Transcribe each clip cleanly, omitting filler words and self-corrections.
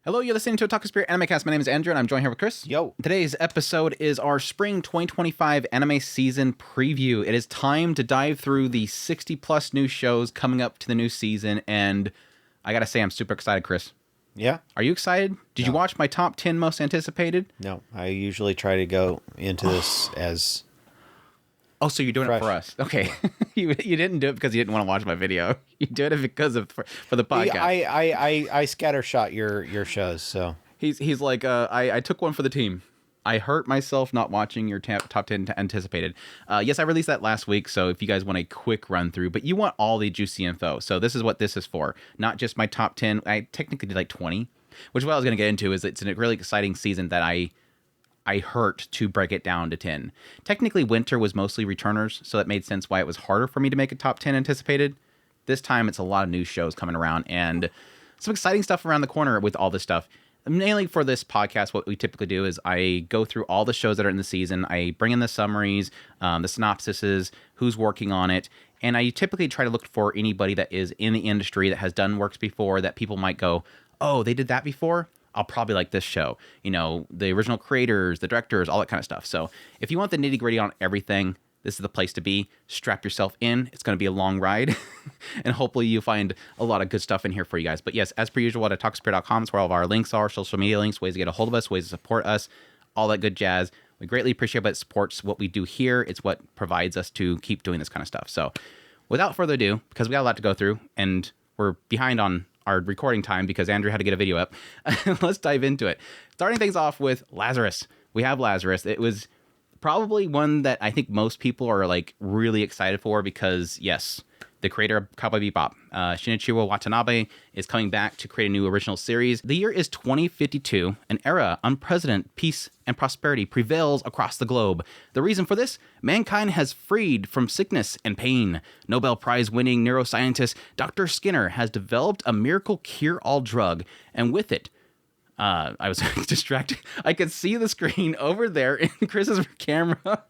Hello, you're listening to a Talk Spirit Anime Cast. My name is Andrew, and I'm joined here with Chris. Yo. Today's episode is our Spring 2025 anime season preview. It is time to dive through the 60-plus new shows coming up to the new season, and I gotta say, I'm super excited, Chris. Yeah? Are you excited? Did you watch my top 10 most anticipated? No, I usually try to go into this as... Oh, so you're doing fresh. it for us. Okay. you didn't do it because you didn't want to watch my video. You did it because of for the podcast. I scattershot your shows, so... He's like, I took one for the team. I hurt myself not watching your top 10 anticipated. Yes, I released that last week, so if you guys want a quick run through, but you want all the juicy info. So this is what this is for. Not just my top 10. I technically did like 20, which is what I was going to get into is it's a really exciting season that I hurt to break it down to 10. Technically, winter was mostly returners, so that made sense why it was harder for me to make a top 10 anticipated. This time, it's a lot of new shows coming around, and some exciting stuff around the corner with all this stuff. Mainly for this podcast, what we typically do is I go through all the shows that are in the season. I bring in the summaries, the synopsises, who's working on it, and I typically try to look for anybody that is in the industry that has done works before that people might go, oh, they did that before? I'll probably like this show. You know, the original creators, the directors, all that kind of stuff. So if you want the nitty gritty on everything, this is the place to be. Strap yourself in. It's going to be a long ride. And hopefully you find a lot of good stuff in here for you guys. But yes, as per usual, at talkspirit.com is where all of our links are, social media links, ways to get a hold of us, ways to support us, all that good jazz. We greatly appreciate it. It supports what we do here. It's what provides us to keep doing this kind of stuff. So without further ado, because we got a lot to go through and we're behind on our recording time because Andrew had to get a video up. Let's dive into it. Starting things off with Lazarus. We have Lazarus. It was probably one that I think most people are like really excited for because, yes, the creator of Cowboy Bebop, Shinichiro Watanabe, is coming back to create a new original series. The year is 2052, an era unprecedented peace and prosperity prevails across the globe. The reason for this? Mankind has freed from sickness and pain. Nobel Prize-winning neuroscientist Dr. Skinner has developed a miracle cure-all drug, and with it, I was distracted. I could see the screen over there in Chris's camera.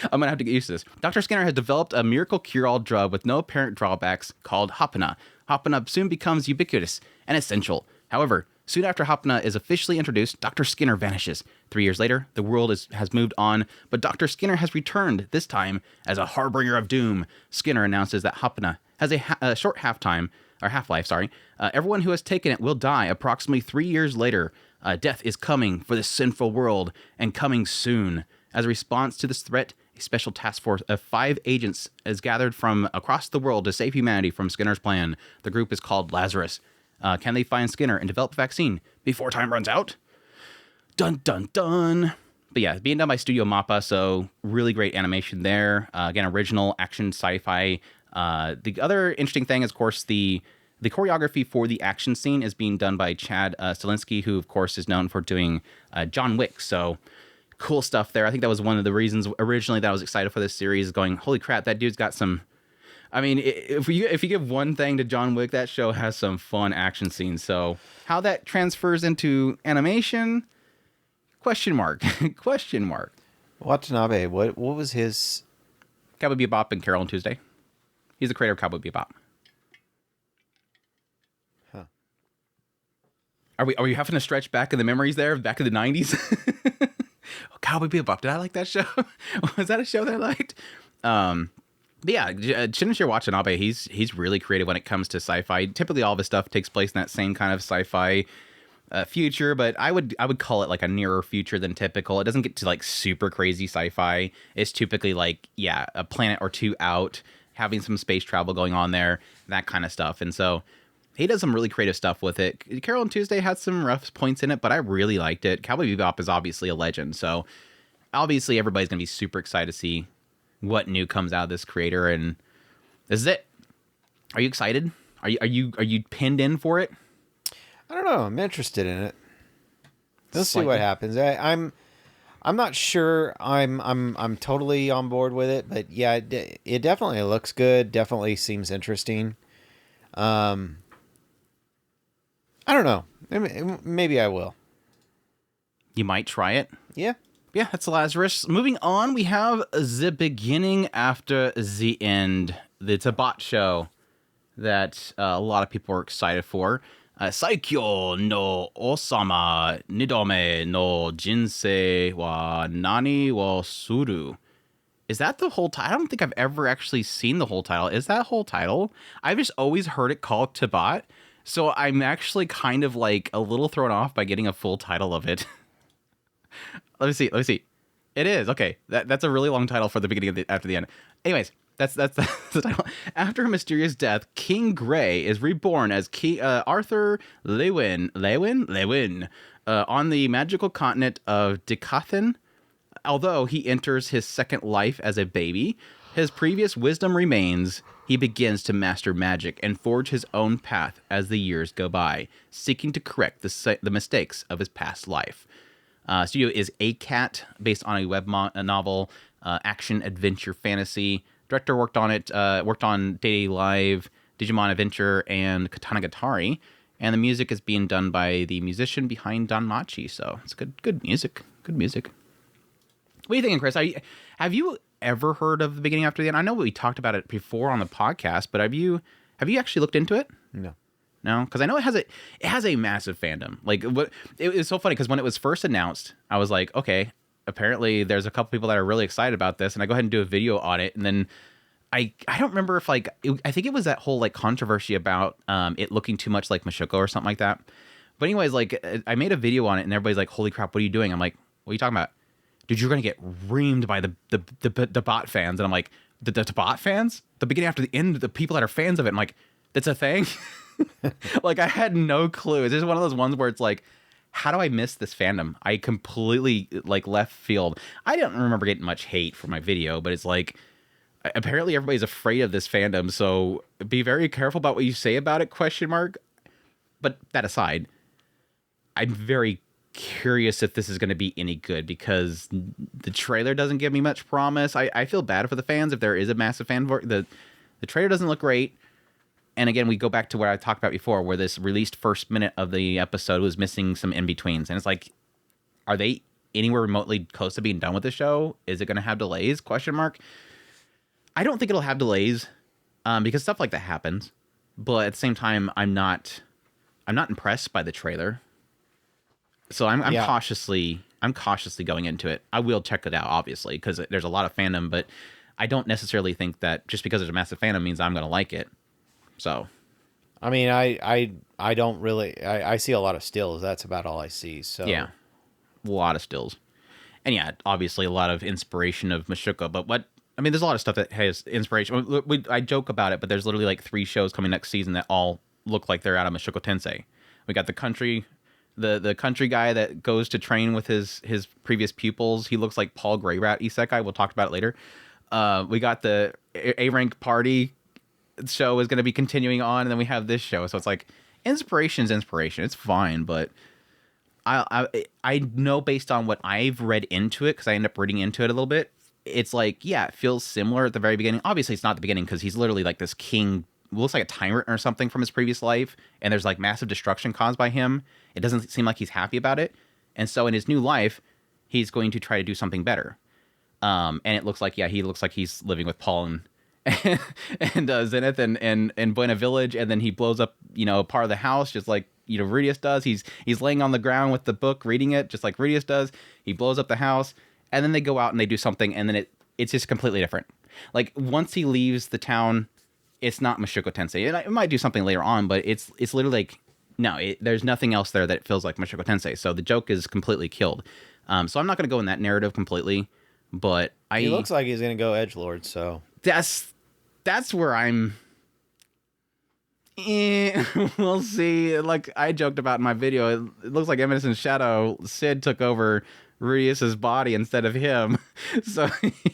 I'm going to have to get used to this. Dr. Skinner has developed a miracle cure-all drug with no apparent drawbacks called Hapana. Hapana soon becomes ubiquitous and essential. However, soon after Hapana is officially introduced, Dr. Skinner vanishes. 3 years later, the world has moved on, but Dr. Skinner has returned, this time as a harbinger of doom. Skinner announces that Hapana has a short half-life. Everyone who has taken it will die approximately 3 years later. Death is coming for this sinful world and coming soon. As a response to this threat, a special task force of 5 agents is gathered from across the world to save humanity from Skinner's plan. The group is called Lazarus. Can they find Skinner and develop a vaccine before time runs out? Dun, dun, dun. But yeah, being done by Studio Mappa, so really great animation there. Again, original action sci-fi. The other interesting thing is, of course, the choreography for the action scene is being done by Chad Stahelski, who, of course, is known for doing John Wick. So cool stuff there. I think that was one of the reasons originally that I was excited for this series, going, holy crap, that dude's got some... I mean, if you give one thing to John Wick, that show has some fun action scenes. So how that transfers into animation... Question mark. Question mark. Watanabe, what was his... Cowboy Bebop and Carol and Tuesday. He's the creator of Cowboy Bebop. Huh. Are we having to stretch back in the memories there, back in the 90s? Oh, Cowboy Bebop. Did I like that show? Was that a show that I liked? But yeah, Shinichiro Watanabe, he's really creative when it comes to sci-fi. Typically all of his stuff takes place in that same kind of sci-fi future, but I would call it like a nearer future than typical. It doesn't get to like super crazy sci-fi. It's typically like, yeah, a planet or two out, having some space travel going on there, that kind of stuff. And so he does some really creative stuff with it. Carol and Tuesday had some rough points in it, but I really liked it. Cowboy Bebop is obviously a legend, so obviously everybody's going to be super excited to see what new comes out of this creator, and this is it. Are you excited? Are you pinned in for it? I don't know. I'm interested in it. Let's see Slightly. what happens. I'm not sure I'm totally on board with it, but yeah, it definitely looks good. Definitely seems interesting. I don't know. Maybe I will. You might try it. Yeah. Yeah, that's Lazarus. Moving on, we have The Beginning After the End. It's a bot show that a lot of people are excited for. Saikyo no osama nidome no jinsei wa nani wo suru. Is that the whole title? I don't think I've ever actually seen the whole title. Is that whole title? I've just always heard it called Tabat. So I'm actually kind of like a little thrown off by getting a full title of it. Let me see. It is. Okay. That's a really long title for the beginning of after the end. Anyways, that's the title. After a mysterious death, King Gray is reborn as Arthur Lewin on the magical continent of Decathan. Although he enters his second life as a baby, his previous wisdom remains. He begins to master magic and forge his own path as the years go by, seeking to correct the mistakes of his past life. Studio is ACAT, based on a web novel, action, adventure, fantasy. Director worked on Day Live, Digimon Adventure, and Katanagatari. And the music is being done by the musician behind Danmachi. So it's good music. Good music. What are you thinking, Chris? Have you ever heard of The Beginning After the End? I know we talked about it before on the podcast, but have you actually looked into it? No, because I know it has a massive fandom. Like, it was so funny because when it was first announced, I was like, okay, apparently there's a couple people that are really excited about this, and I go ahead and do a video on it, and then I don't remember if I think it was that whole like controversy about it looking too much like Mashoko or something like that. But anyways, like I made a video on it, and everybody's like, "Holy crap, what are you doing?" I'm like, "What are you talking about?" Dude, you're gonna get reamed by the bot fans, and I'm like, the bot fans? The Beginning After the End, the people that are fans of it. I'm like, that's a thing. Like, I had no clue. It's just one of those ones where it's like, how do I miss this fandom? I completely like left field. I don't remember getting much hate for my video, but it's like, apparently everybody's afraid of this fandom, so be very careful about what you say about it, question mark. But that aside, I'm very curious if this is going to be any good because the trailer doesn't give me much promise. I feel bad for the fans if there is a massive fan for the trailer doesn't look great. And again, we go back to what I talked about before, where this released first minute of the episode was missing some in-betweens. And it's like, are they anywhere remotely close to being done with the show? Is it going to have delays? Question mark. I don't think it'll have delays because stuff like that happens. But at the same time, I'm not impressed by the trailer. So I'm cautiously going into it. I will check it out, obviously, because there's a lot of fandom, but I don't necessarily think that just because there's a massive fandom means I'm going to like it. So, I mean, I don't really. I see a lot of stills. That's about all I see. So yeah, a lot of stills, and yeah, obviously a lot of inspiration of Mashoko. But there's a lot of stuff that has inspiration. I joke about it, but there's literally like 3 shows coming next season that all look like they're out of Mashoko Tensei. We got the country guy that goes to train with his previous pupils. He looks like Paul Greyrat Isekai. We'll talk about it later. We got the A-Rank Party show is going to be continuing on, and then we have this show. So it's like inspiration's inspiration. It's fine, but I know based on what I've read into it, because I end up reading into it a little bit, it's like, yeah, it feels similar at the very beginning. Obviously, it's not the beginning because he's literally like this king, looks like a tyrant or something from his previous life, and there's like massive destruction caused by him. It doesn't seem like he's happy about it, and so in his new life, he's going to try to do something better. And it looks like, yeah, he looks like he's living with Paul and Zenith and Buena Village, and then he blows up, part of the house, just like, Rudius does. He's laying on the ground with the book, reading it, just like Rudius does. He blows up the house, and then they go out and they do something, and then it's just completely different. Like, once he leaves the town, it's not Mashoko Tensei. It might do something later on, but it's literally like, no, there's nothing else there that feels like Mashoko Tensei. So the joke is completely killed. So I'm not going to go in that narrative completely, but he looks like he's going to go edgelord. So that's where I'm. We'll see. Like I joked about in my video, it looks like Eminence Shadow Sid took over Rudius's body instead of him, so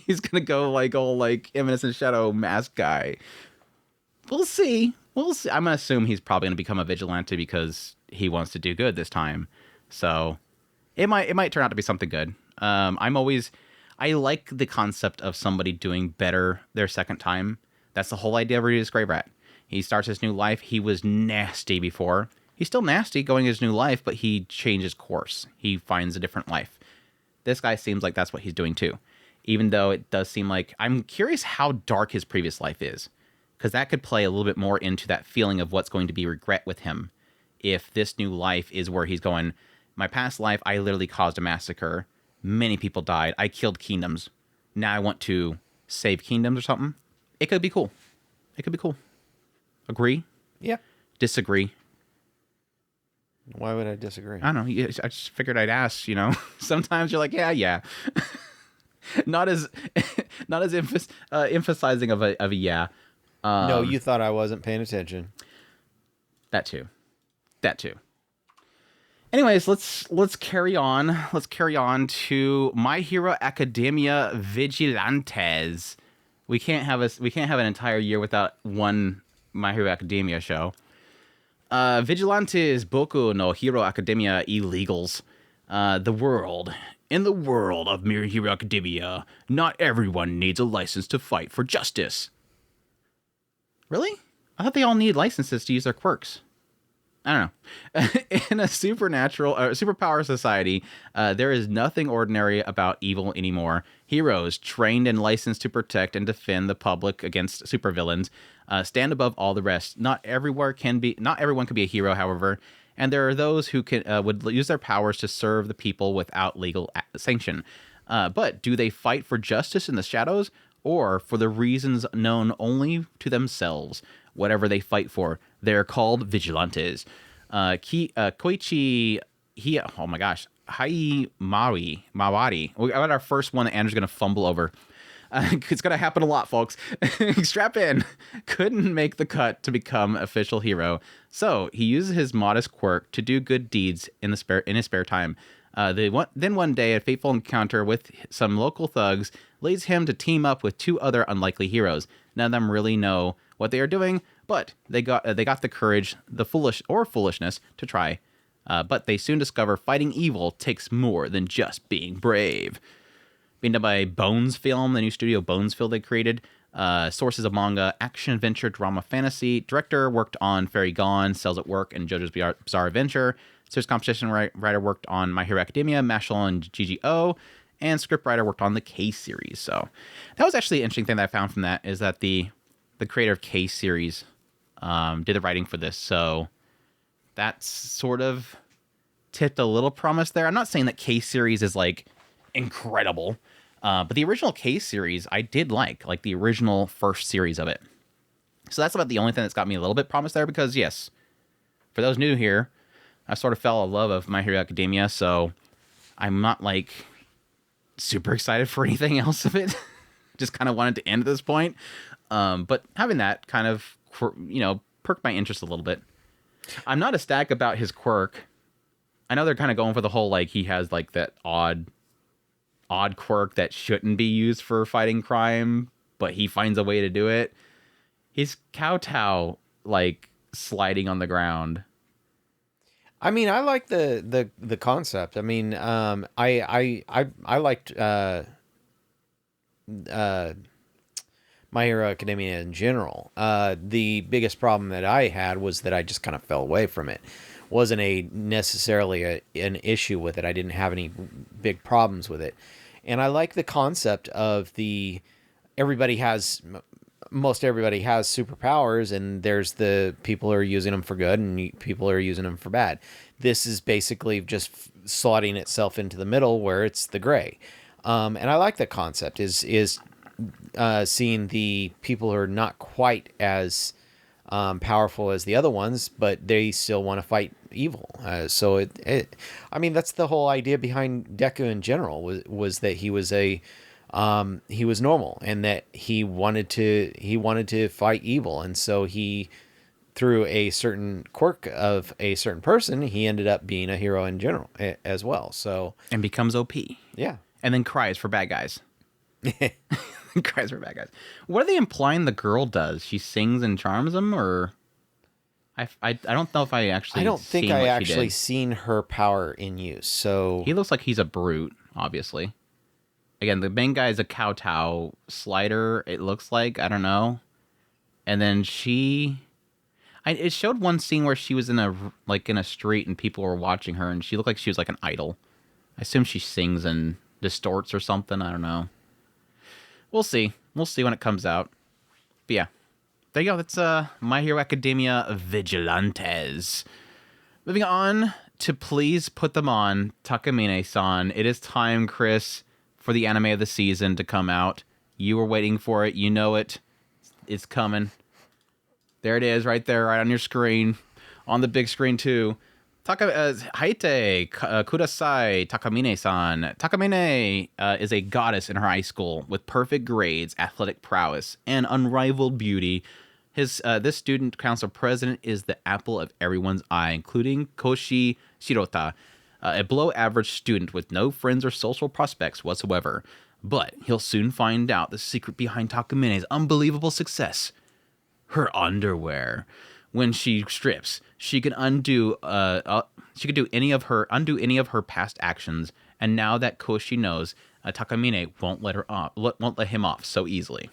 he's gonna go like old like Eminence Shadow mask guy. We'll see. I'm gonna assume he's probably gonna become a vigilante because he wants to do good this time. So it might turn out to be something good. I like the concept of somebody doing better their second time. That's the whole idea of Rudius Greyrat. He starts his new life. He was nasty before. He's still nasty going his new life, but he changes course. He finds a different life. This guy seems like that's what he's doing too. Even though it does seem like, I'm curious how dark his previous life is, because that could play a little bit more into that feeling of what's going to be regret with him if this new life is where he's going. My past life, I literally caused a massacre. Many people died. I killed kingdoms. Now I want to save kingdoms or something. It could be cool. It could be cool. Agree? Yeah. Disagree? Why would I disagree? I don't know. I just figured I'd ask, you know. Sometimes you're like, yeah. not as emphasizing of a yeah. No, you thought I wasn't paying attention. That too. Anyways, let's carry on. Let's carry on to My Hero Academia Vigilantes. We can't have an entire year without one My Hero Academia show. Vigilantes Boku no Hero Academia Illegals. In the world of My Hero Academia, not everyone needs a license to fight for justice. Really? I thought they all need licenses to use their quirks. I don't know. In a superpower society, there is nothing ordinary about evil anymore. Heroes, trained and licensed to protect and defend the public against supervillains, stand above all the rest. Not everyone can be a hero, however, and there are those who would use their powers to serve the people without legal sanction. But do they fight for justice in the shadows, or for the reasons known only to themselves? Whatever they fight for, they're called Vigilantes. Koichi oh my gosh, Mawari. We got our first one that Andrew's going to fumble over. It's going to happen a lot, folks. Strap in. Couldn't make the cut to become official hero. So he uses his modest quirk to do good deeds in his spare time. Then one day, a fateful encounter with some local thugs leads him to team up with two other unlikely heroes. None of them really know what they are doing, but they got the courage, the foolishness to try. But they soon discover fighting evil takes more than just being brave. Being done by Bones Film, the new studio Bones Film they created. Sources of manga, action, adventure, drama, fantasy. Director worked on Fairy Gone, Cells at Work, and JoJo's Bizarre Adventure. Series composition writer worked on My Hero Academia, Mashal, and GGO. And scriptwriter worked on the K series. So that was actually an interesting thing that I found from that, is that the creator of K series did the writing for this. So that's sort of tipped a little promise there. I'm not saying that K series is like incredible, but the original K series I did like the original first series of it. So that's about the only thing that's got me a little bit promised there, because yes, for those new here, I sort of fell in love of My Hero Academia, so I'm not like super excited for anything else of it. Just kind of wanted to end at this point. But having that kind of, perked my interest a little bit. I'm not ecstatic about his quirk. I know they're kind of going for the whole, like, he has like that odd quirk that shouldn't be used for fighting crime, but he finds a way to do it. His kowtow, like, sliding on the ground. I mean, I like the concept. I mean, I liked My Hero Academia in general. The biggest problem that I had was that I just kind of fell away from it. Wasn't necessarily an issue with it. I didn't have any big problems with it. And I like the concept of most everybody has superpowers, and there's the people who are using them for good and people who are using them for bad. This is basically just slotting itself into the middle where it's the gray. And I like that concept, is seeing the people who are not quite as powerful as the other ones, but they still want to fight evil. So I mean, that's the whole idea behind Deku in general, was that he was he was normal, and that he wanted to fight evil, and so he, through a certain quirk of a certain person, he ended up being a hero in general as well. So, and becomes OP. Yeah, and then cries for bad guys. Cries for bad guys. What are they implying the girl does? She sings and charms them, or I don't know if I actually. I don't think I actually seen her power in use. So he looks like he's a brute, obviously. Again, the main guy is a kowtow slider, it looks like. I don't know. And then it showed one scene where she was in a street and people were watching her, and she looked like she was like an idol. I assume she sings and distorts or something. I don't know. We'll see. We'll see when it comes out. But yeah, there you go. That's My Hero Academia Vigilantes. Moving on to Please Put Them On, Takamine-san. It is time, Chris, for the anime of the season to come out. You were waiting for it. You know it. It's coming. There it is, right there, right on your screen. On the big screen, too. Haite Kudasai Takamine-san. Takamine is a goddess in her high school with perfect grades, athletic prowess, and unrivaled beauty. This student council president is the apple of everyone's eye, including Koshi Shirota, a below-average student with no friends or social prospects whatsoever. But he'll soon find out the secret behind Takamine's unbelievable success. Her underwear. When she strips, she can undo any of her past actions. And now that Koshi knows, Takamine won't let him off so easily.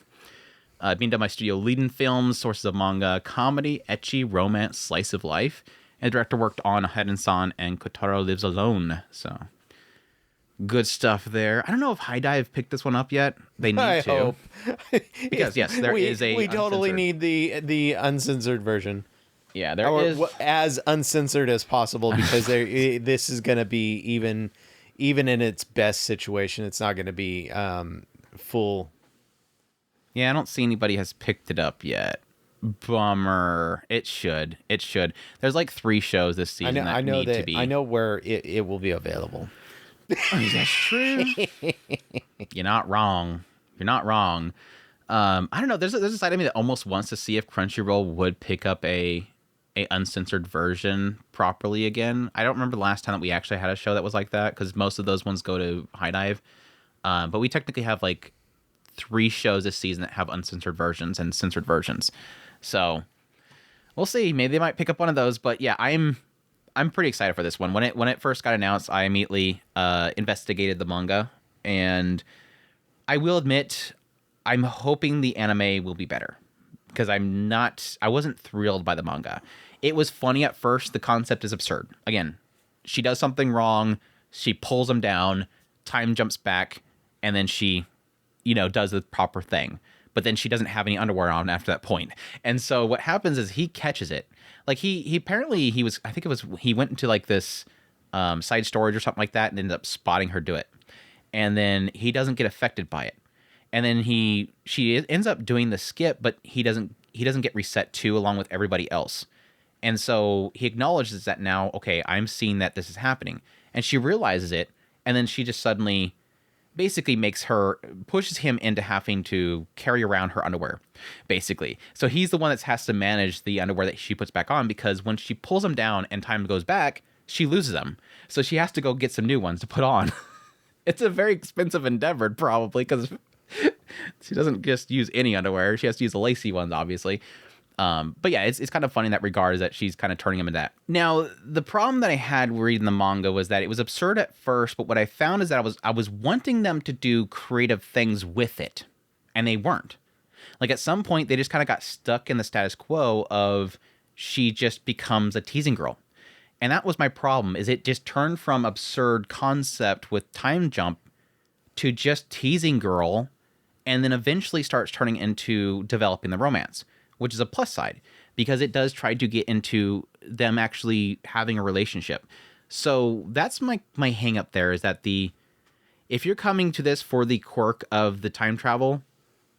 Being done by Studio Leading Films, sources of manga, comedy, ecchi, romance, slice of life. And the director worked on Haden-san and Kotaro Lives Alone. So, good stuff there. I don't know if HANA-Doll picked this one up yet. They need I to. hope. Because, yes, we totally need the uncensored version. Yeah, there is. As uncensored as possible, because this is going to be, even in its best situation, it's not going to be full. Yeah, I don't see anybody has picked it up yet. Bummer. It should. There's like 3 shows this season that need to be. I know where it will be available. That's true. You're not wrong. I don't know. There's a side of me that almost wants to see if Crunchyroll would pick up a uncensored version properly again. I don't remember the last time that we actually had a show that was like that, because most of those ones go to HANA-Doll. But we technically have like 3 shows this season that have uncensored versions and censored versions. So we'll see. Maybe they might pick up one of those. But yeah, I'm pretty excited for this one. When it first got announced, I immediately investigated the manga, and I will admit, I'm hoping the anime will be better, because I wasn't thrilled by the manga. It was funny at first. The concept is absurd. Again, she does something wrong, she pulls him down, time jumps back, and then she, does the proper thing. But then she doesn't have any underwear on after that point. And so what happens is he catches it. Like he apparently he went into like this side storage or something like that and ended up spotting her do it. And then he doesn't get affected by it. And then she ends up doing the skip, but he doesn't get reset too, along with everybody else. And so he acknowledges that now, okay, I'm seeing that this is happening. And she realizes it, and then she just suddenly basically pushes him into having to carry around her underwear, basically. So he's the one that has to manage the underwear that she puts back on, because when she pulls them down and time goes back, she loses them. So she has to go get some new ones to put on. It's a very expensive endeavor, probably, because she doesn't just use any underwear. She has to use the lacy ones, obviously. But yeah, it's kind of funny in that regard, is that she's kind of turning him into that. Now, the problem that I had reading the manga was that it was absurd at first, but what I found is that I was wanting them to do creative things with it, and they weren't. Like at some point, they just kind of got stuck in the status quo of she just becomes a teasing girl. And that was my problem, is it just turned from absurd concept with time jump to just teasing girl, and then eventually starts turning into developing the romance, which is a plus side, because it does try to get into them actually having a relationship. So that's my hang up there, is that if you're coming to this for the quirk of the time travel,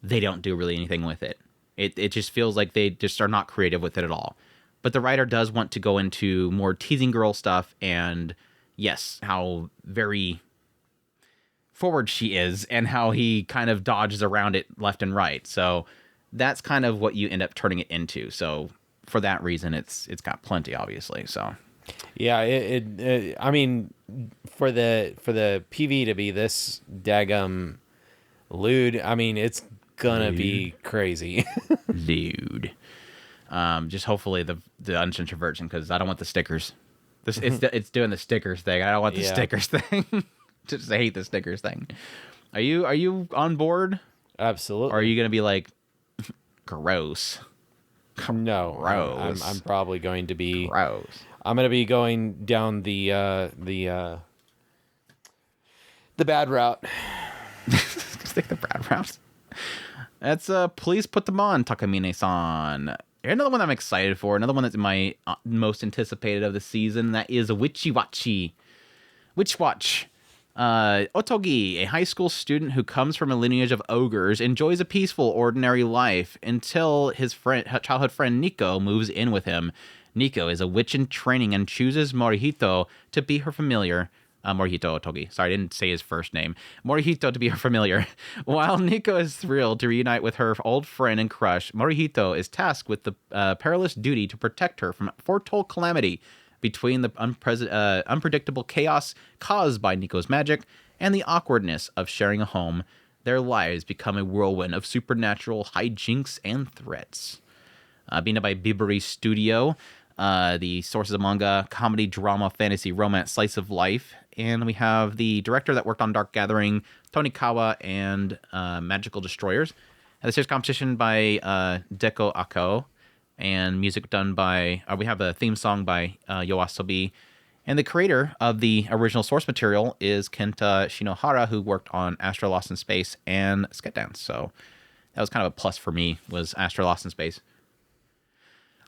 they don't do really anything with it. It just feels like they just are not creative with it at all. But the writer does want to go into more teasing girl stuff, and yes, how very forward she is, and how he kind of dodges around it left and right. So that's kind of what you end up turning it into. So for that reason, it's got plenty, obviously. So yeah, I mean, for the PV to be this daggum lewd, I mean, it's gonna be crazy. Lewd. Just hopefully the uncensored version, because I don't want the stickers. It's doing the stickers thing. I don't want the stickers thing. Just hate the stickers thing. Are you on board? Absolutely. Or are you gonna be like, gross? No, Gross. I'm probably going to be gross. I'm going to be going down the bad route. Take the bad route. That's Please Put Them On, Takamine-san. Another one I'm excited for. Another one that's my most anticipated of the season. That is Witchy-Wachi. Witch Watch. Otogi, a high school student who comes from a lineage of ogres, enjoys a peaceful, ordinary life until his childhood friend Nico moves in with him. Nico is a witch in training and chooses Morihito to be her familiar. Morihito Otogi. Sorry, I didn't say his first name. Morihito to be her familiar. While Nico is thrilled to reunite with her old friend and crush, Morihito is tasked with the perilous duty to protect her from foretold calamity between the unpredictable chaos caused by Nico's magic and the awkwardness of sharing a home. Their lives become a whirlwind of supernatural hijinks and threats. Being done by Biberi Studio, the sources of manga, comedy, drama, fantasy, romance, slice of life. And we have the director that worked on Dark Gathering, Tonikawa, and Magical Destroyers. And this year's competition by Deko Ako, and music done by, we have a theme song by Yoasobi. And the creator of the original source material is Kenta Shinohara, who worked on Astro Lost in Space and Skit Dance. So that was kind of a plus for me, was Astro Lost in Space.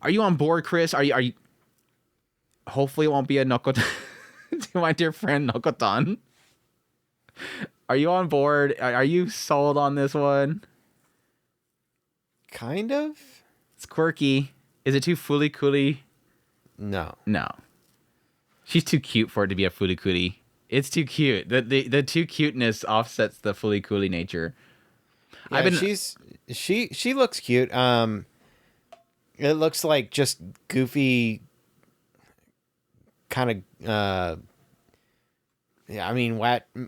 Are you on board, Chris? Are you? Hopefully it won't be a Nokotan. To my dear friend Nokotan. Are you on board? Are you sold on this one? Kind of. It's quirky. Is it too fooly-cooly? No. No. She's too cute for it to be a fooly-cooly. It's too cute. The too cuteness offsets the fooly-cooly nature. Yeah, she looks cute. It looks like just goofy kind of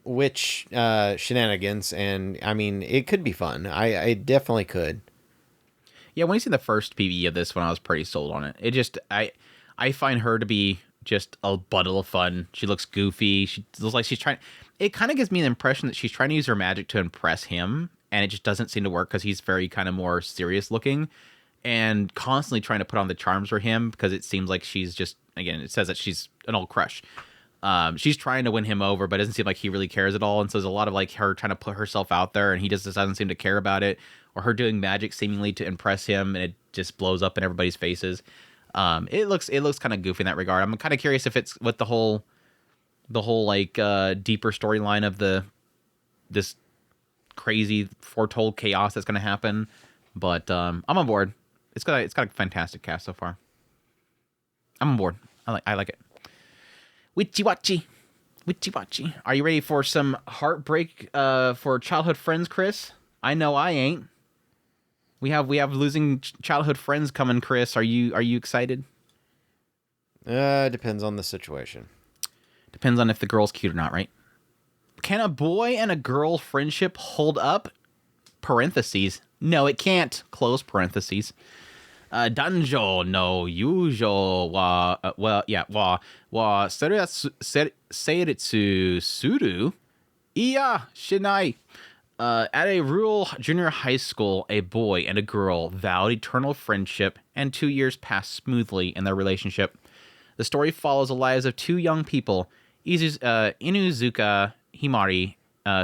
witch shenanigans, and I mean it could be fun. I definitely could. Yeah, when you see the first PV of this one, I was pretty sold on it. It just I find her to be just a bundle of fun. She looks goofy. She looks like she's trying. It kind of gives me the impression that she's trying to use her magic to impress him, and it just doesn't seem to work because he's very kind of more serious looking, and constantly trying to put on the charms for him because it seems like she's just, again, it says that she's an old crush. She's trying to win him over, but it doesn't seem like he really cares at all. And so there's a lot of like her trying to put herself out there, and he just doesn't seem to care about it, or her doing magic seemingly to impress him, and it just blows up in everybody's faces. It looks kind of goofy in that regard. I'm kind of curious if it's what the whole like deeper storyline of this crazy foretold chaos that's going to happen. But I'm on board. It's got a fantastic cast so far. I'm on board. I like it. Witchy-Wachi. Are you ready for some heartbreak for childhood friends, Chris? I know I ain't. We have losing childhood friends coming, Chris. Are you excited? Depends on the situation. Depends on if the girl's cute or not, right? Can a boy and a girl friendship hold up? Parentheses. No, it can't. Close parentheses. Danjo no yujo wa seiritsu suru iya shinai. At a rural junior high school, a boy and a girl vowed eternal friendship, and 2 years passed smoothly in their relationship. The story follows the lives of two young people, Inuzuka Himari,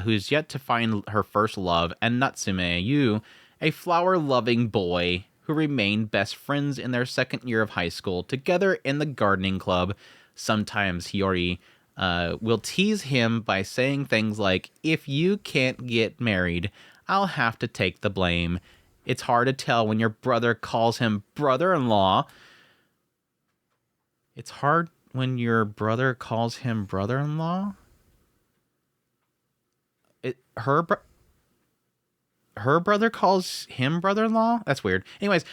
who's yet to find her first love, and Natsume Yu, a flower-loving boy who remain best friends in their second year of high school, together in the gardening club. Sometimes Hiyori will tease him by saying things like, "If you can't get married, I'll have to take the blame. It's hard to tell when your brother calls him brother-in-law." It's hard when your brother calls him brother-in-law? Her brother calls him brother-in-law? That's weird. Anyways,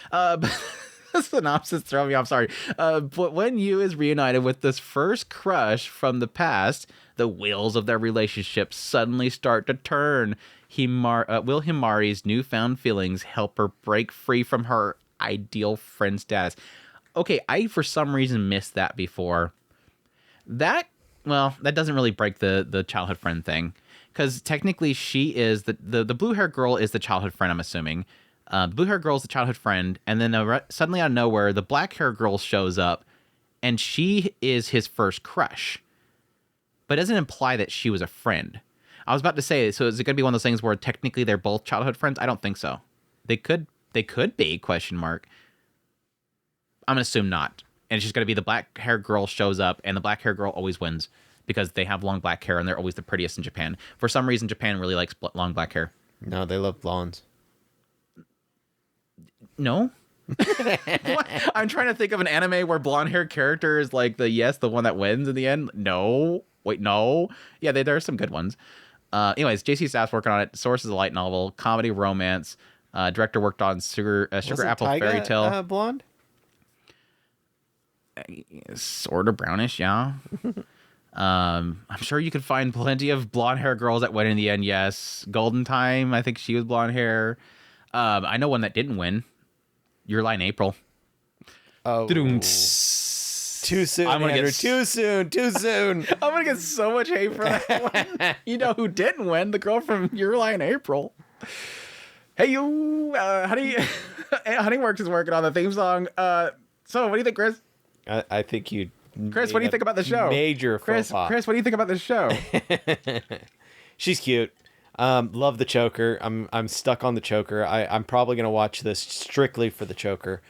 synopsis throwing me off, sorry. But when Yu is reunited with this first crush from the past, the wheels of their relationship suddenly start to turn. Will Himari's newfound feelings help her break free from her ideal friend status? Okay, I for some reason missed that before. That doesn't really break the childhood friend thing. Because technically she is the blue-haired girl is the childhood friend, I'm assuming. The blue-haired girl is the childhood friend, and then suddenly out of nowhere, the black-haired girl shows up, and she is his first crush. But it doesn't imply that she was a friend. I was about to say, so is it going to be one of those things where technically they're both childhood friends? I don't think so. They could be, question mark. I'm gonna assume not. And it's just gonna be the black hair girl shows up, and the black hair girl always wins because they have long black hair and they're always the prettiest in Japan. For some reason, Japan really likes long black hair. No, they love blondes. No. I'm trying to think of an anime where blonde hair character is like the one that wins in the end. No. Wait, no. Yeah, there are some good ones. Anyways, JC Staff's working on it. Source is a light novel, comedy, romance. Director worked on Sugar Apple Taiga, Fairy Tale. Blonde? Sort of brownish, yeah. I'm sure you could find plenty of blonde hair girls that win in the end. Yes, Golden Time. I think she was blonde hair. I know one that didn't win. Your Lie in April. Oh, too soon, Andrew. Too soon. I'm gonna get so much hate for that one. You know who didn't win? The girl from Your Lie in April. Hey, you, Honeyworks is working on the theme song. So, what do you think, Chris? I think you. Chris, what do you think about the show? Major Chris, faux pas. Chris, what do you think about this show? She's cute. Love the choker. I'm stuck on the choker. I'm probably gonna watch this strictly for the choker.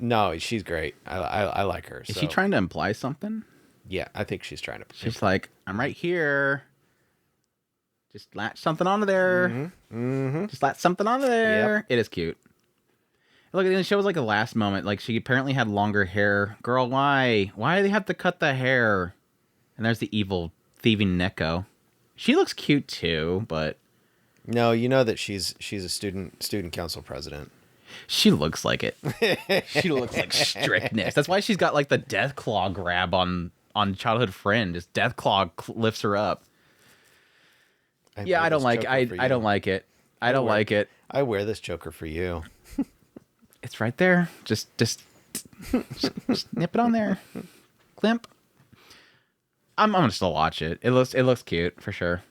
No, she's great. I like her. Is she trying to imply something? Yeah, I think she's trying to. She's like, I'm right here. Just latch something onto there. Just latch something onto there. Yep. It is cute. Look, it shows like a last moment. Like she apparently had longer hair. Girl, why? Why do they have to cut the hair? And there's the evil thieving Neko. She looks cute too, but no, you know that she's a student council president. She looks like it. She looks like strictness. That's why she's got like the death claw grab on Childhood Friend. Just death claw lifts her up. I don't like it. I don't like it. I wear this choker for you. It's right there. Just nip it on there. Climp. I'm gonna still watch it. It looks cute for sure.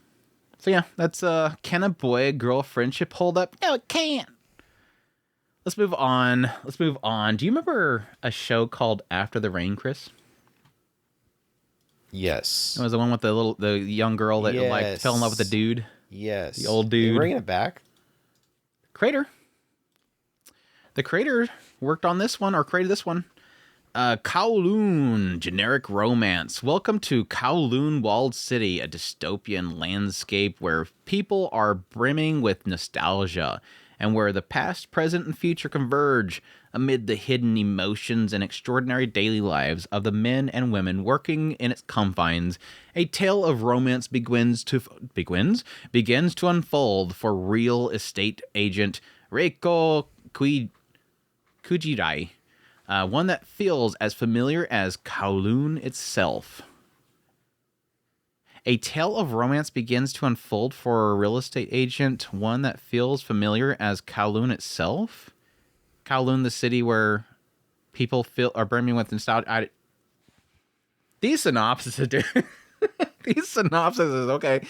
So yeah, that's can a boy girl friendship hold up? No, it can't. Let's move on. Do you remember a show called After the Rain, Chris? Yes. It was the one with the young girl that like fell in love with the dude. Yes. The old dude. You're bringing it back. Creator. The creator worked on this one or created this one. Kowloon, generic romance. Welcome to Kowloon Walled City, a dystopian landscape where people are brimming with nostalgia and where the past, present, and future converge amid the hidden emotions and extraordinary daily lives of the men and women working in its confines. A tale of romance begins to unfold for real estate agent Reiko Kujirai. One that feels as familiar as Kowloon itself. A tale of romance begins to unfold for a real estate agent, one that feels familiar as Kowloon itself. Kowloon, the city where people are brimming with nostalgia. These synopses, dude. These synopses, okay.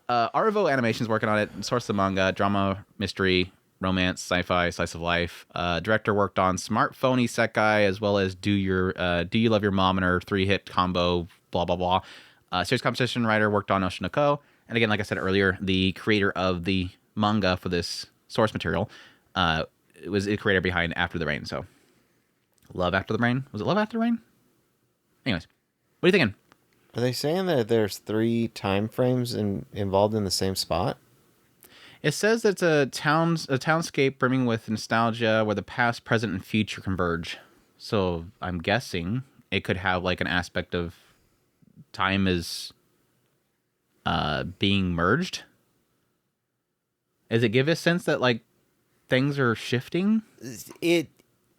Arvo Animation's working on it. Source of manga, drama, mystery, romance, sci-fi, slice of life. Director worked on Smartphone Isekai as well as Do You Love Your Mom and Her 3-hit combo, blah, blah, blah. Series composition writer worked on Oshinoko. And again, like I said earlier, the creator of the manga for this source material was the creator behind After the Rain. So, Love After the Rain? Was it Love After the Rain? Anyways, what are you thinking? Are they saying that there's 3 time frames involved in the same spot? It says that it's a townscape brimming with nostalgia where the past, present, and future converge. So I'm guessing it could have like an aspect of time is being merged. Does it give a sense that like things are shifting?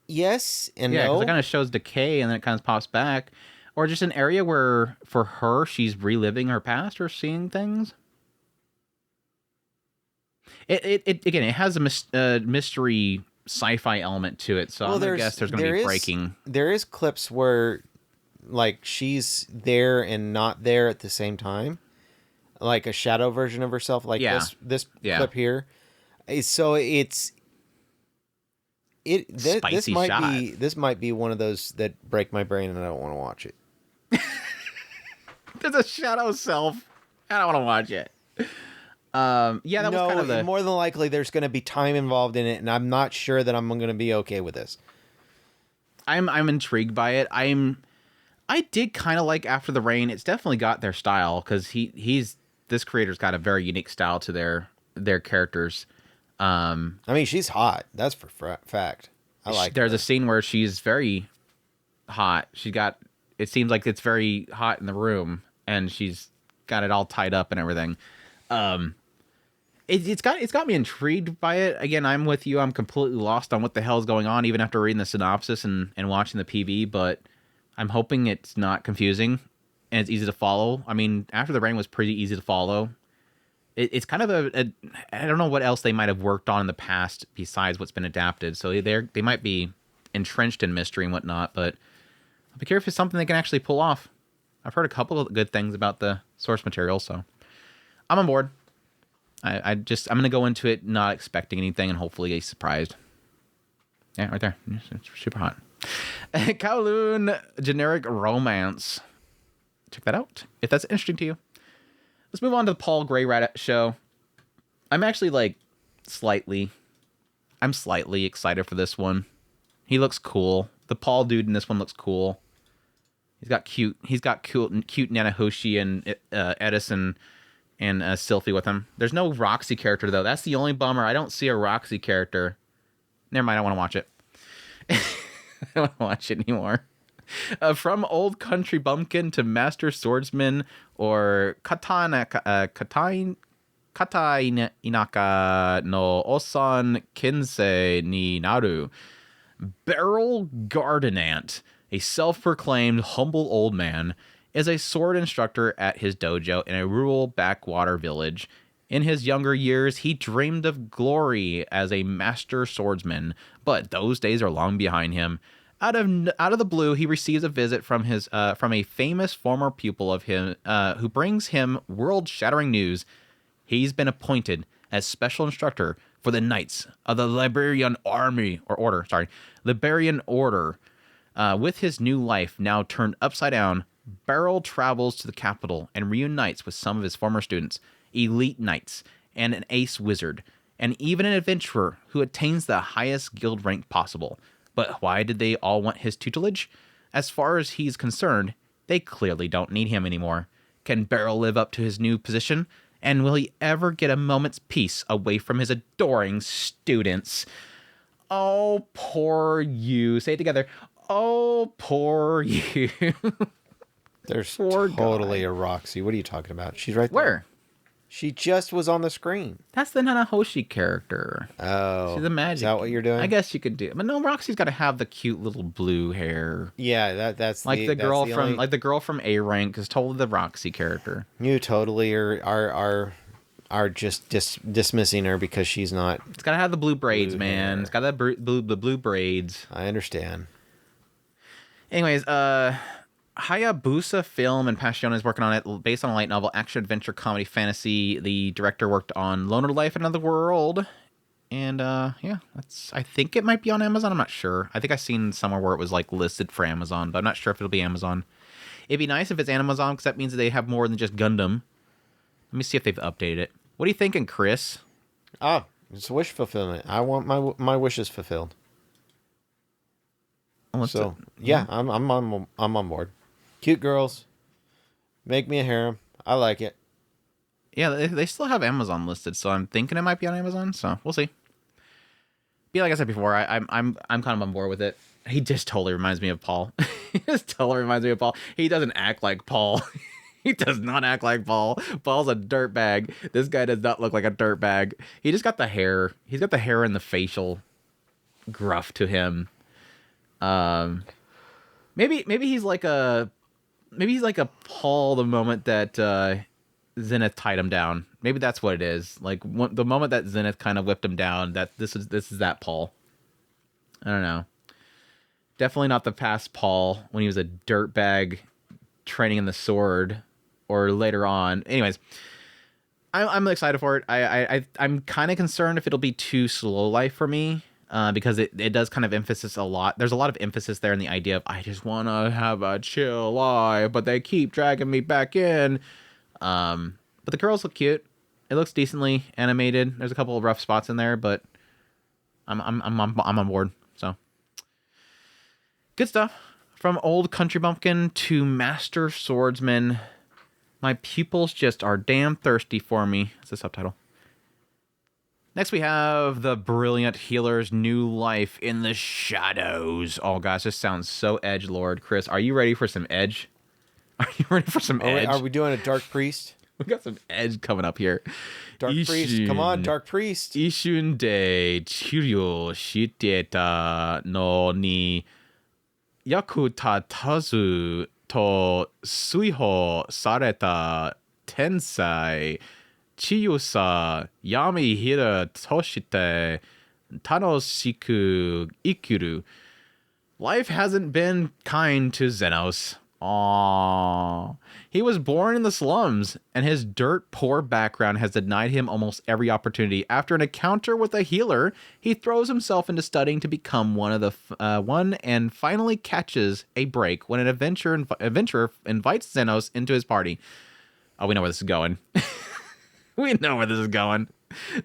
Yes and no. Yeah, because no. it kind of shows decay and then it kind of pops back. Or just an area where, for her, she's reliving her past or seeing things. It has a mystery sci-fi element to it, so I'm gonna guess there's gonna be breaking. There is clips where, like, she's there and not there at the same time, like a shadow version of herself, like this clip here. So this might be one of those that break my brain and I don't want to watch it. There's a shadow self. I don't want to watch it. That was kind of more than likely there's going to be time involved in it, and I'm not sure that I'm going to be okay with this. I'm intrigued by it. I did kind of like After the Rain. It's definitely got their style because this creator's got a very unique style to their characters. I mean, she's hot. That's for fact. I like. There's her. a scene where she's very hot. It seems like it's very hot in the room, and she's got it all tied up and everything. It's got me intrigued by it. Again, I'm with you. I'm completely lost on what the hell is going on, even after reading the synopsis and watching the PV. But I'm hoping it's not confusing and it's easy to follow. I mean, After the Rain was pretty easy to follow. It's kind of I don't know what else they might have worked on in the past besides what's been adapted. So they might be entrenched in mystery and whatnot. But I'll be curious if it's something they can actually pull off. I've heard a couple of good things about the source material, so I'm on board. I'm going to go into it not expecting anything and hopefully get surprised. Yeah, right there. It's super hot. Kowloon Generic Romance. Check that out if that's interesting to you. Let's move on to the Paul Gray Rat show. I'm actually slightly excited for this one. He looks cool. The Paul dude in this one looks cool. He's got cute Nanahoshi and Edison and Sylphie with him. There's no Roxy character, though. That's the only bummer. I don't see a Roxy character. Never mind, I want to watch it. I don't want to watch it anymore. From Old Country Bumpkin to Master Swordsman or Katai Inaka no Osan Kinsei ni Naru. Beryl Gardenant, a self-proclaimed humble old man, is a sword instructor at his dojo in a rural backwater village. In his younger years, he dreamed of glory as a master swordsman, but those days are long behind him. Out of the blue, he receives a visit from a famous former pupil of him, who brings him world-shattering news. He's been appointed as special instructor for the Knights of the Liberian Order. With his new life now turned upside down, Beryl travels to the capital and reunites with some of his former students, elite knights, and an ace wizard, and even an adventurer who attains the highest guild rank possible. But why did they all want his tutelage? As far as he's concerned, they clearly don't need him anymore. Can Beryl live up to his new position? And will he ever get a moment's peace away from his adoring students? Oh, poor you. Say it together. Oh, poor you. There's totally a Roxy. What are you talking about? She's right there. Where? She just was on the screen. That's the Nanahoshi character. Oh. She's a magic. Is that what you're doing? I guess you could do it. But no, Roxy's got to have the cute little blue hair. Yeah, that's like the girl from like the girl from A Rank is totally the Roxy character. You totally are just dismissing her because she's not. It's got to have the blue braids, man. Hair. It's got that blue braids. I understand. Anyways, Hayabusa Film and Passion is working on it based on a light novel, action, adventure, comedy, fantasy. The director worked on Loner Life in Another World. And yeah, I think it might be on Amazon. I'm not sure. I think I've seen somewhere where it was listed for Amazon, but I'm not sure if it'll be Amazon. It'd be nice if it's Amazon because that means that they have more than just Gundam. Let me see if they've updated it. What are you thinking, Chris? Oh, it's wish fulfillment. I want my wishes fulfilled. So yeah, I'm on board. Cute girls, make me a harem. I like it. Yeah, they still have Amazon listed, so I'm thinking it might be on Amazon. So we'll see. But like I said before, I'm kind of on board with it. He just totally reminds me of Paul. He just totally reminds me of Paul. He doesn't act like Paul. He does not act like Paul. Paul's a dirtbag. This guy does not look like a dirtbag. He just got the hair. He's got the hair and the facial gruff to him. Maybe he's like a Paul the moment that Zenith tied him down. Maybe that's what it is. The moment that Zenith kind of whipped him down, that this is that Paul. I don't know. Definitely not the past Paul when he was a dirtbag training in the sword or later on. Anyways, I'm excited for it. I'm kind of concerned if it'll be too slow life for me. Because it does kind of emphasis a lot. There's a lot of emphasis there in the idea of I just want to have a chill life, but they keep dragging me back in. But the girls look cute. It looks decently animated. There's a couple of rough spots in there, but I'm on board. So Good stuff. From old country bumpkin to master swordsman. My pupils just are damn thirsty for me. That's the subtitle. Next, we have the brilliant healer's new life in the shadows. Oh, gosh, this sounds so edgelord. Chris, are you ready for some edge? Are you ready for some edge? Are we doing a Dark Priest? We got some edge coming up here. Dark Priest, come on, Dark Priest. Ishun de chiryo shiteta no ni yakutatazu to suiho sareta tensai chiyusa yamihira toshite tanoshiku ikuru. Life hasn't been kind to Zenos. Aww. He was born in the slums, and his dirt-poor background has denied him almost every opportunity. After an encounter with a healer, he throws himself into studying to become one and finally catches a break when an adventurer invites Zenos into his party. Oh, we know where this is going. We know where this is going.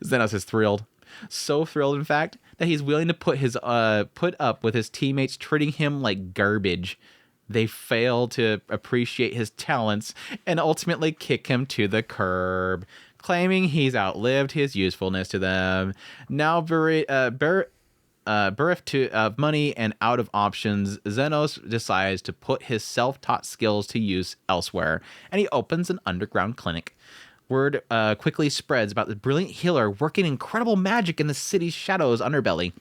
Zenos is thrilled. So thrilled, in fact, that he's willing to put up with his teammates treating him like garbage. They fail to appreciate his talents and ultimately kick him to the curb, claiming he's outlived his usefulness to them. Now bereft of money and out of options, Zenos decides to put his self-taught skills to use elsewhere, and he opens an underground clinic. Word quickly spreads about the brilliant healer working incredible magic in the city's shadowy underbelly.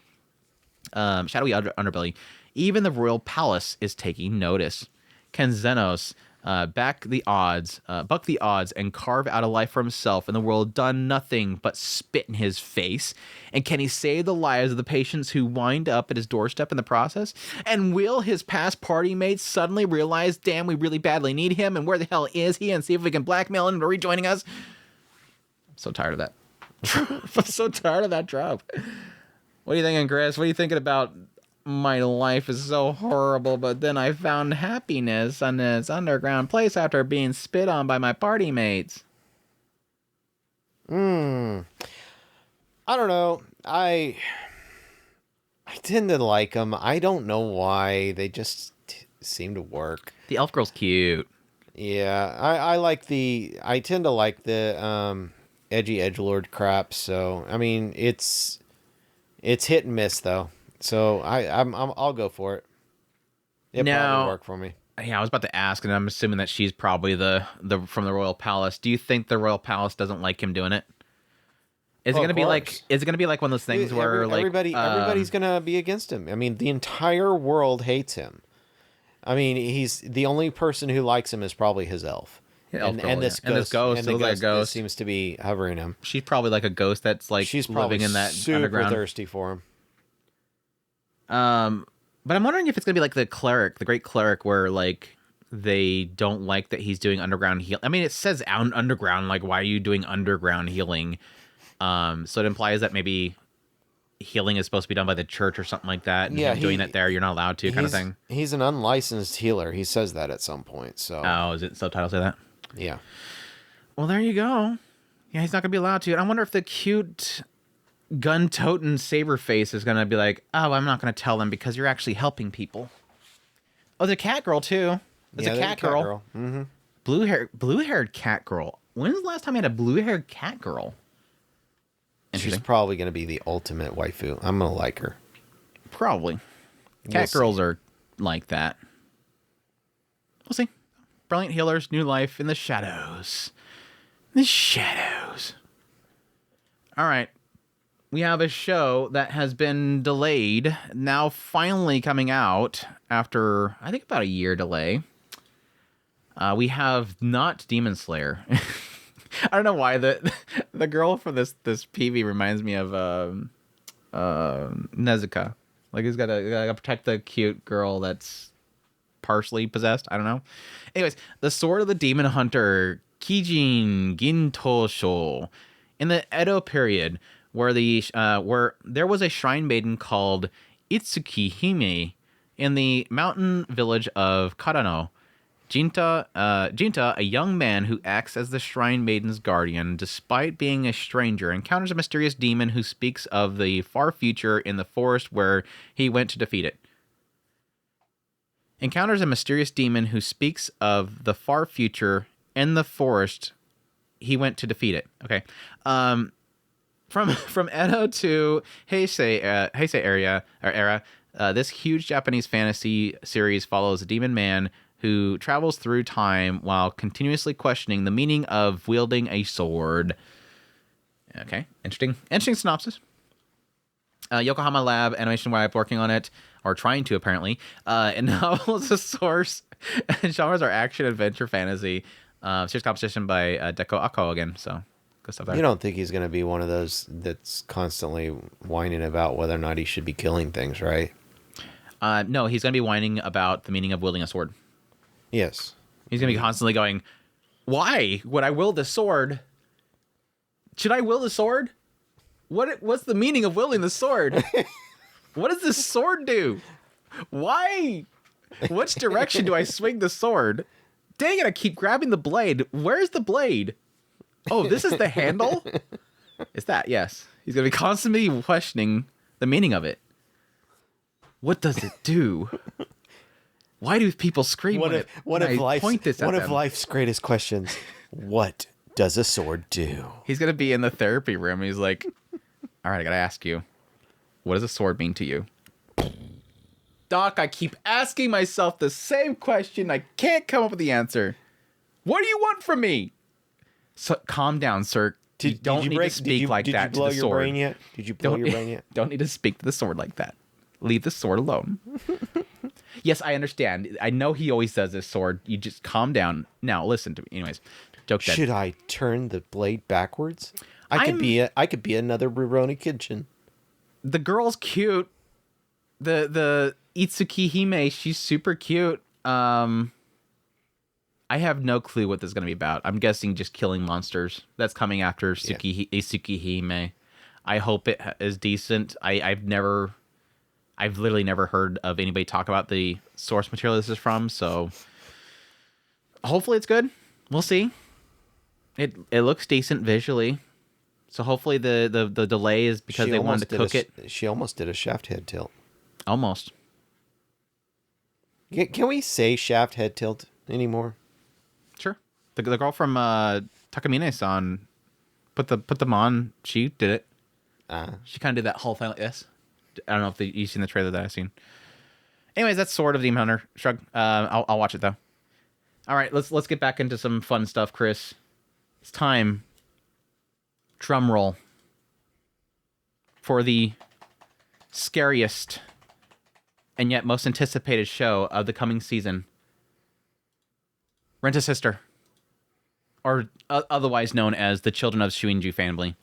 Even the royal palace is taking notice. Can Zenos buck the odds, and carve out a life for himself in the world done nothing but spit in his face? And can he save the lives of the patients who wind up at his doorstep in the process? And will his past party mates suddenly realize, damn, we really badly need him, and where the hell is he? And see if we can blackmail him into rejoining us? I'm so tired of that. I'm so tired of that trope. What are you thinking, Chris? What are you thinking about my life is so horrible, but then I found happiness in this underground place after being spit on by my party mates? I don't know. I tend to like them. I don't know why. They just seem to work. The elf girl's cute. Yeah, I tend to like the edgy edgelord crap. So I mean, it's hit and miss though. So I'll go for it. It probably work for me. Yeah, I was about to ask, and I'm assuming that she's probably the from the royal palace. Do you think the royal palace doesn't like him doing it? Is it gonna be like? Is it gonna be like one of those things where everybody's gonna be against him? I mean, the entire world hates him. I mean, he's the only person who likes him is probably his elf. This ghost seems to be hovering him. She's probably like a ghost that's like she's living in that super underground. Thirsty for him. But I'm wondering if it's gonna be like the cleric, the great cleric, where like they don't like that he's doing underground heal. I mean, it says underground. Like, why are you doing underground healing? So it implies that maybe healing is supposed to be done by the church or something like that. And him doing it there, you're not allowed to, kind of thing. He's an unlicensed healer. He says that at some point. So is it subtitles say that? Yeah. Well, there you go. Yeah, he's not gonna be allowed to. And I wonder if the cute gun-toting Saberface is gonna be like, oh, I'm not gonna tell them because you're actually helping people. Oh, there's a cat girl too. There's a cat girl. Mm-hmm. Blue-haired cat girl. When's the last time you had a blue-haired cat girl? She's probably gonna be the ultimate waifu. I'm gonna like her. Probably. Cat girls are like that. We'll see. Brilliant healers, new life in the shadows. The shadows. All right. We have a show that has been delayed, now finally coming out after, I think, about a year delay. We have not Demon Slayer. I don't know why the girl for this PV reminds me of Nezuka. Like, he's gotta protect the cute girl that's partially possessed. I don't know. Anyways, the Sword of the Demon Hunter, Kijin Gintosho, in the Edo period, where there was a shrine maiden called Itsuki Hime in the mountain village of Kadano. Jinta, a young man who acts as the shrine maiden's guardian, despite being a stranger, encounters a mysterious demon who speaks of the far future in the forest where he went to defeat it. encounters a mysterious demon who speaks of the far future in the forest. He went to defeat it. Okay. From Edo to Heisei era, this huge Japanese fantasy series follows a demon man who travels through time while continuously questioning the meaning of wielding a sword. Okay, interesting synopsis. Yokohama Lab Animation Lab working on it, or trying to apparently. And novels a source, and genres are action, adventure, fantasy. Serious composition by Deko Ako again. So good stuff there. You don't think he's going to be one of those that's constantly whining about whether or not he should be killing things, right? No, he's going to be whining about the meaning of wielding a sword. Yes. He's going to be constantly going, why would I wield a sword? Should I wield a sword? What's the meaning of wielding the sword? What does this sword do? Why? Which direction do I swing the sword? Dang it, I keep grabbing the blade. Where's the blade? Oh, this is the handle? Is that? Yes. He's going to be constantly questioning the meaning of it. What does it do? Why do people scream one of life's greatest questions? What does a sword do? He's going to be in the therapy room. He's like, all right, I got to ask you, what does a sword mean to you? Doc, I keep asking myself the same question. I can't come up with the answer. What do you want from me? So, calm down, sir. You don't need to speak like that to the sword. Did you blow your brain yet? Did you blow your brain yet? Don't need to speak to the sword like that. Leave the sword alone. Yes, I understand. I know he always does this, sword. You just calm down. Now, listen to me. Anyways, joke dead. Should I turn the blade backwards? I could be another Rurouni Kenshin. The girl's cute. The Itsuki Hime, she's super cute. I have no clue what this is going to be about. I'm guessing just killing monsters. That's coming after Itsuki Hime. I hope it is decent. I've literally never heard of anybody talk about the source material this is from, so hopefully it's good. We'll see. It looks decent visually. So hopefully the delay is because they wanted to cook it. She almost did a shaft head tilt. Almost. Can we say shaft head tilt anymore? Sure. The girl from Takamine-san put them on. She did it. She kind of did that whole thing like this. I don't know if you've seen the trailer that I've seen. Anyways, that's Sword of Demon Hunter. Shrug. I'll watch it though. All right, let's get back into some fun stuff, Chris. It's time. Drum roll for the scariest and yet most anticipated show of the coming season. Rent-a-Sister, or otherwise known as the Children of Shiunji family.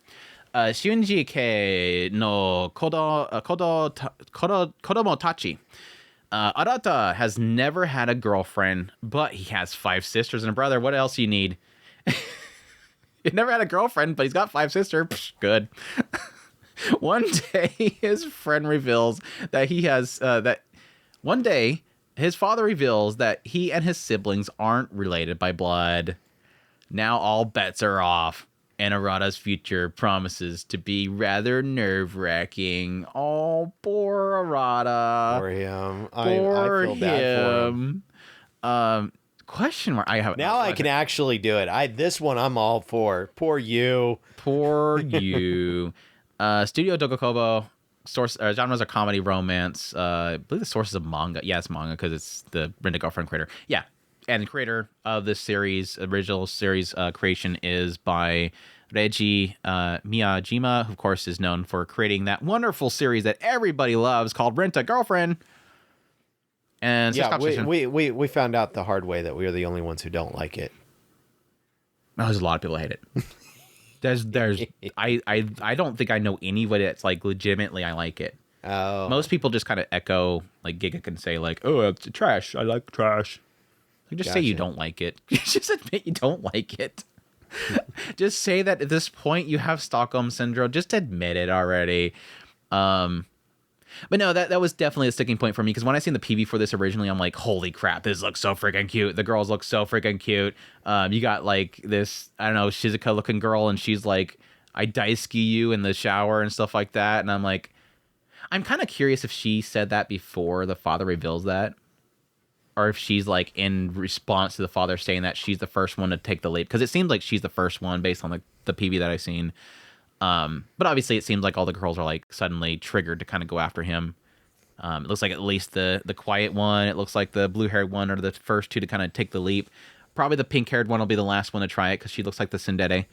Shiunji ke no kodomo tachi. Arata has never had a girlfriend, but he has 5 sisters and a brother. What else do you need? He never had a girlfriend, but he's got 5 sisters. Psh, good. One day, his friend reveals that he has one day, his father reveals that he and his siblings aren't related by blood. Now all bets are off, and Arata's future promises to be rather nerve-wracking. Oh, poor Arata. Poor him. I feel bad for him. Question mark. I can actually do it. This one I'm all for. Poor you. Poor you. Studio Dogokobo. Source genres are comedy, romance. I believe the source is a manga. Yeah, it's manga because it's the Brenda Girlfriend creator. Yeah, and the creator of this series, original series creation, is by Reiji Miyajima, who of course is known for creating that wonderful series that everybody loves called Rent-a-Girlfriend. And yeah, we found out the hard way that we are the only ones who don't like it. Oh, there's a lot of people who hate it. There's I don't think I know anybody that's like legitimately I like it. Oh. Most people just kind of echo, like Giga can say like, oh, it's trash. I like trash. Like, just say you don't like it. Just admit you don't like it. Just say that at this point you have Stockholm Syndrome. Just admit it already. But no, that was definitely a sticking point for me because when I seen the PV for this originally, I'm like, holy crap, this looks so freaking cute. The girls look so freaking cute. You got like this, I don't know, Shizuka looking girl, and she's like, I daisuki you in the shower and stuff like that. And I'm like, I'm kind of curious if she said that before the father reveals that, or if she's like in response to the father saying that she's the first one to take the leap, because it seems like she's the first one based on the PV that I've seen. But obviously it seems like all the girls are like suddenly triggered to kind of go after him. It looks like at least the quiet one, it looks like the blue-haired one are the first two to kind of take the leap. Probably the pink-haired one will be the last one to try it because she looks like the Tsundere.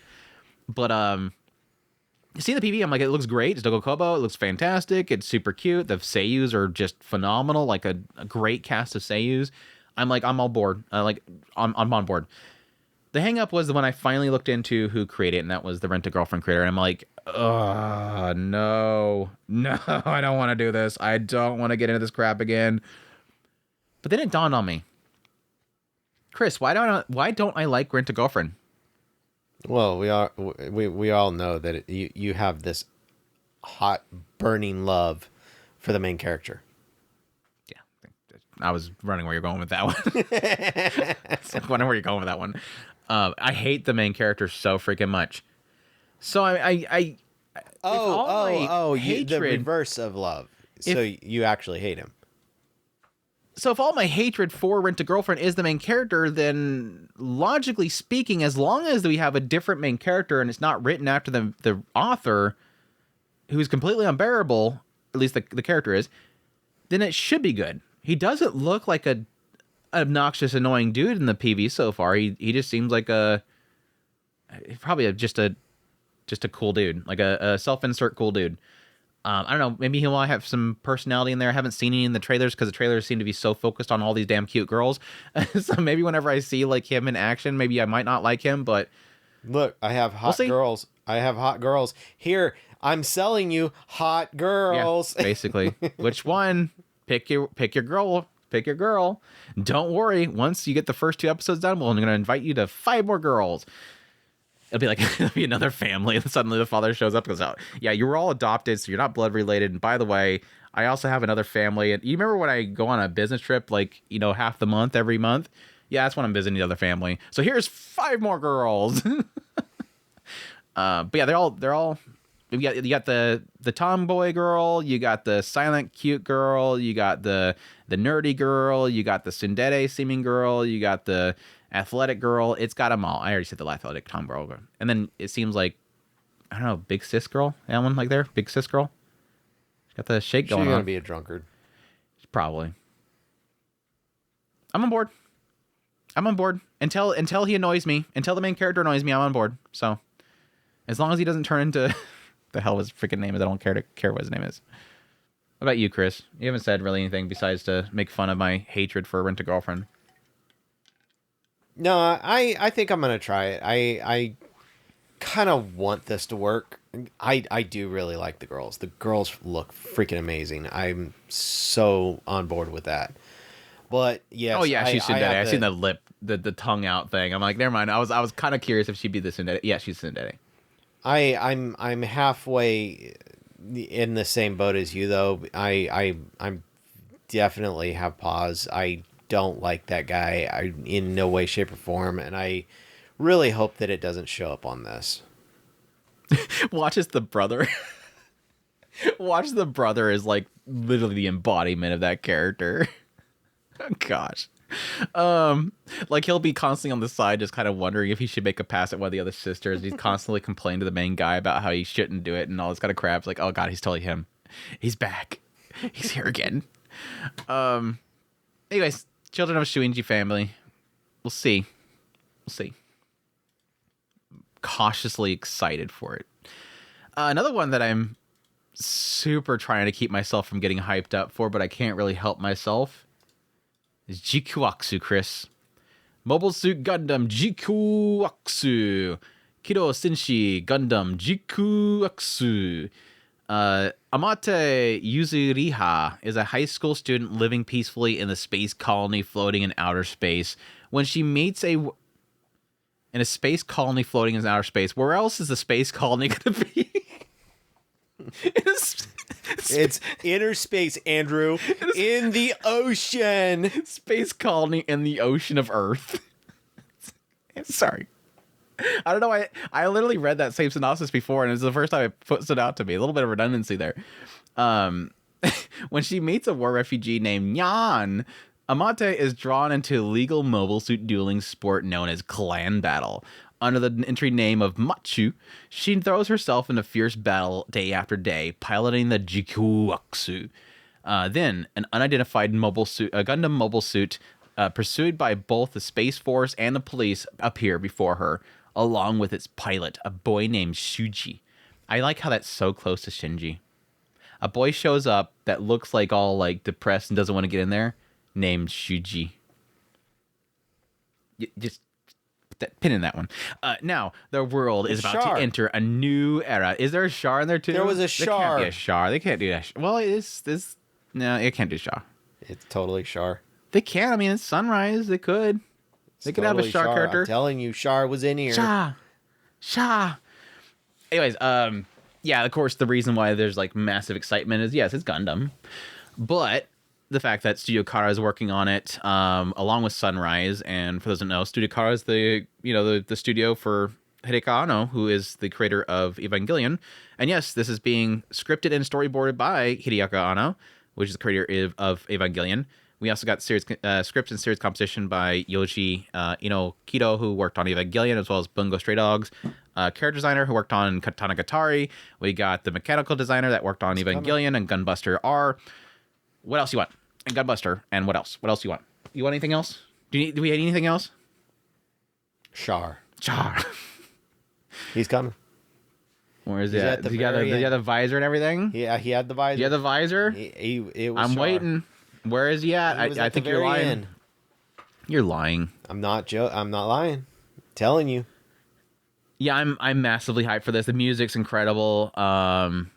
But seeing the PV, I'm like, it looks great. It's Dogokobo. It looks fantastic. It's super cute. The seiyus are just phenomenal. Like a great cast of seiyus. I'm like, I'm all board. I'm on board. The hang-up was when I finally looked into who created it, and that was the Rent-A-Girlfriend creator. And I'm like, no, I don't want to do this. I don't want to get into this crap again. But then it dawned on me, Chris, why don't I like Rent-A-Girlfriend? Well, we all know that you have this hot burning love for the main character. Yeah, I was running where you're going with that one. I was wondering where you're going with that one. I hate the main character so freaking much. So the reverse of love. So you actually hate him. So if all my hatred for Rent-A-Girlfriend is the main character, then logically speaking, as long as we have a different main character and it's not written after the author, who's completely unbearable, at least the character is, then it should be good. He doesn't look like a obnoxious, annoying dude in the PV so far. He just seems like just a cool dude, like a self-insert cool dude. I don't know, maybe he might have some personality in there. I haven't seen any in the trailers because the trailers seem to be so focused on all these damn cute girls. So maybe whenever I see like him in action, maybe I might not like him, but look, I have hot girls. I have hot girls. Here, I'm selling you hot girls. Yeah, basically. Which one? Pick your girl. Pick your girl. Don't worry. Once you get the first 2 episodes done, I'm going to invite you to 5 more girls. It'll be another family, and suddenly the father shows up and goes, oh, yeah, you were all adopted, so you're not blood related. And by the way, I also have another family. And you remember when I go on a business trip, like, half the month, every month? Yeah, that's when I'm visiting the other family. So here's 5 more girls. But yeah, they're all. You got the tomboy girl, you got the silent cute girl, you got the nerdy girl, you got the tsundere seeming girl, you got the athletic girl. It's got them all. I already said the athletic tomboy girl. And then it seems like, I don't know, big sis girl. That one like there, big sis girl. She's got the shake going on. She's gonna be a drunkard. Probably. I'm on board. Until he annoys me. Until the main character annoys me, I'm on board. So as long as he doesn't turn into the hell his freaking name is, I don't care what his name is. What about you, Chris? You haven't said really anything besides to make fun of my hatred for Rent-A-Girlfriend. No, I think I'm gonna try it. I kind of want this to work. I do really like the girls. The girls look freaking amazing. I'm so on board with that. But yes. Oh yeah, she's Tsundere. I seen the lip, the tongue out thing. I'm like, never mind. I was kind of curious if she'd be the Tsundere. Yeah, she's Tsundere. I'm halfway in the same boat as you though. I'm definitely have pause. I don't like that guy in no way, shape, or form, and I really hope that it doesn't show up on this. Watch as the brother. Watch the brother is like literally the embodiment of that character. Oh, gosh. Like he'll be constantly on the side just kind of wondering if he should make a pass at one of the other sisters. He's constantly complaining to the main guy about how he shouldn't do it and all this kind of crap. It's like, oh god, he's totally him. He's back. He's here again. Anyways, children of Shiunji family. We'll see. Cautiously excited for it. Another one that I'm super trying to keep myself from getting hyped up for, but I can't really help myself, is GQuuuuuX, Chris. Mobile Suit Gundam GQuuuuuX. Kido Senshi Gundam GQuuuuuX. Amate Yuzuriha is a high school student living peacefully in the space colony floating in outer space. When she meets in a space colony floating in outer space, where else is the space colony going to be? It's inner space, Andrew. In the ocean. Space colony in the ocean of Earth. Sorry. I don't know. I literally read that same synopsis before, and it's the first time it stood out to me. A little bit of redundancy there. When she meets a war refugee named Nyan, Amate is drawn into legal mobile suit dueling sport known as Clan Battle. Under the entry name of Machu, she throws herself into fierce battle day after day, piloting the GQuuuuuuX. Then, an unidentified Gundam mobile suit, pursued by both the Space Force and the police, appear before her, along with its pilot, a boy named Shuji. I like how that's so close to Shinji. A boy shows up that looks like all like depressed and doesn't want to get in there, named Shuji. Just put that pin in that one. Now, the world is about to enter a new era. Is there a Char in there too? There was a Char. There can't be a Char. They can't do that. Well, no, it can't do Char. It's totally Char. They can. I mean, it's Sunrise. They could. They could have a Char character. I'm telling you, Char was in here. Char. Anyways, yeah, of course, the reason why there's like massive excitement is, yes, it's Gundam, but the fact that Studio Khara is working on it, along with Sunrise, and for those who don't know, Studio Khara is the studio for Hideaki Anno, who is the creator of Evangelion, and yes, this is being scripted and storyboarded by Hideaki Anno, which is the creator of Evangelion. We also got series scripts and series composition by Yoji Kido, who worked on Evangelion, as well as Bungo Stray Dogs. Character designer who worked on Katana Gatari. We got the mechanical designer that worked on Evangelion and Gunbuster R. What else you want? And Gunbuster. And what else? What else you want? You want anything else? Do we need anything else? Char. He's coming. Where is it? Did he got the visor and everything? Yeah, he had the visor. You had the visor? It was I'm Char. waiting. Where is he at? I think you're lying. End. You're lying. I'm not lying. I'm telling you. Yeah, I'm massively hyped for this. The music's incredible. The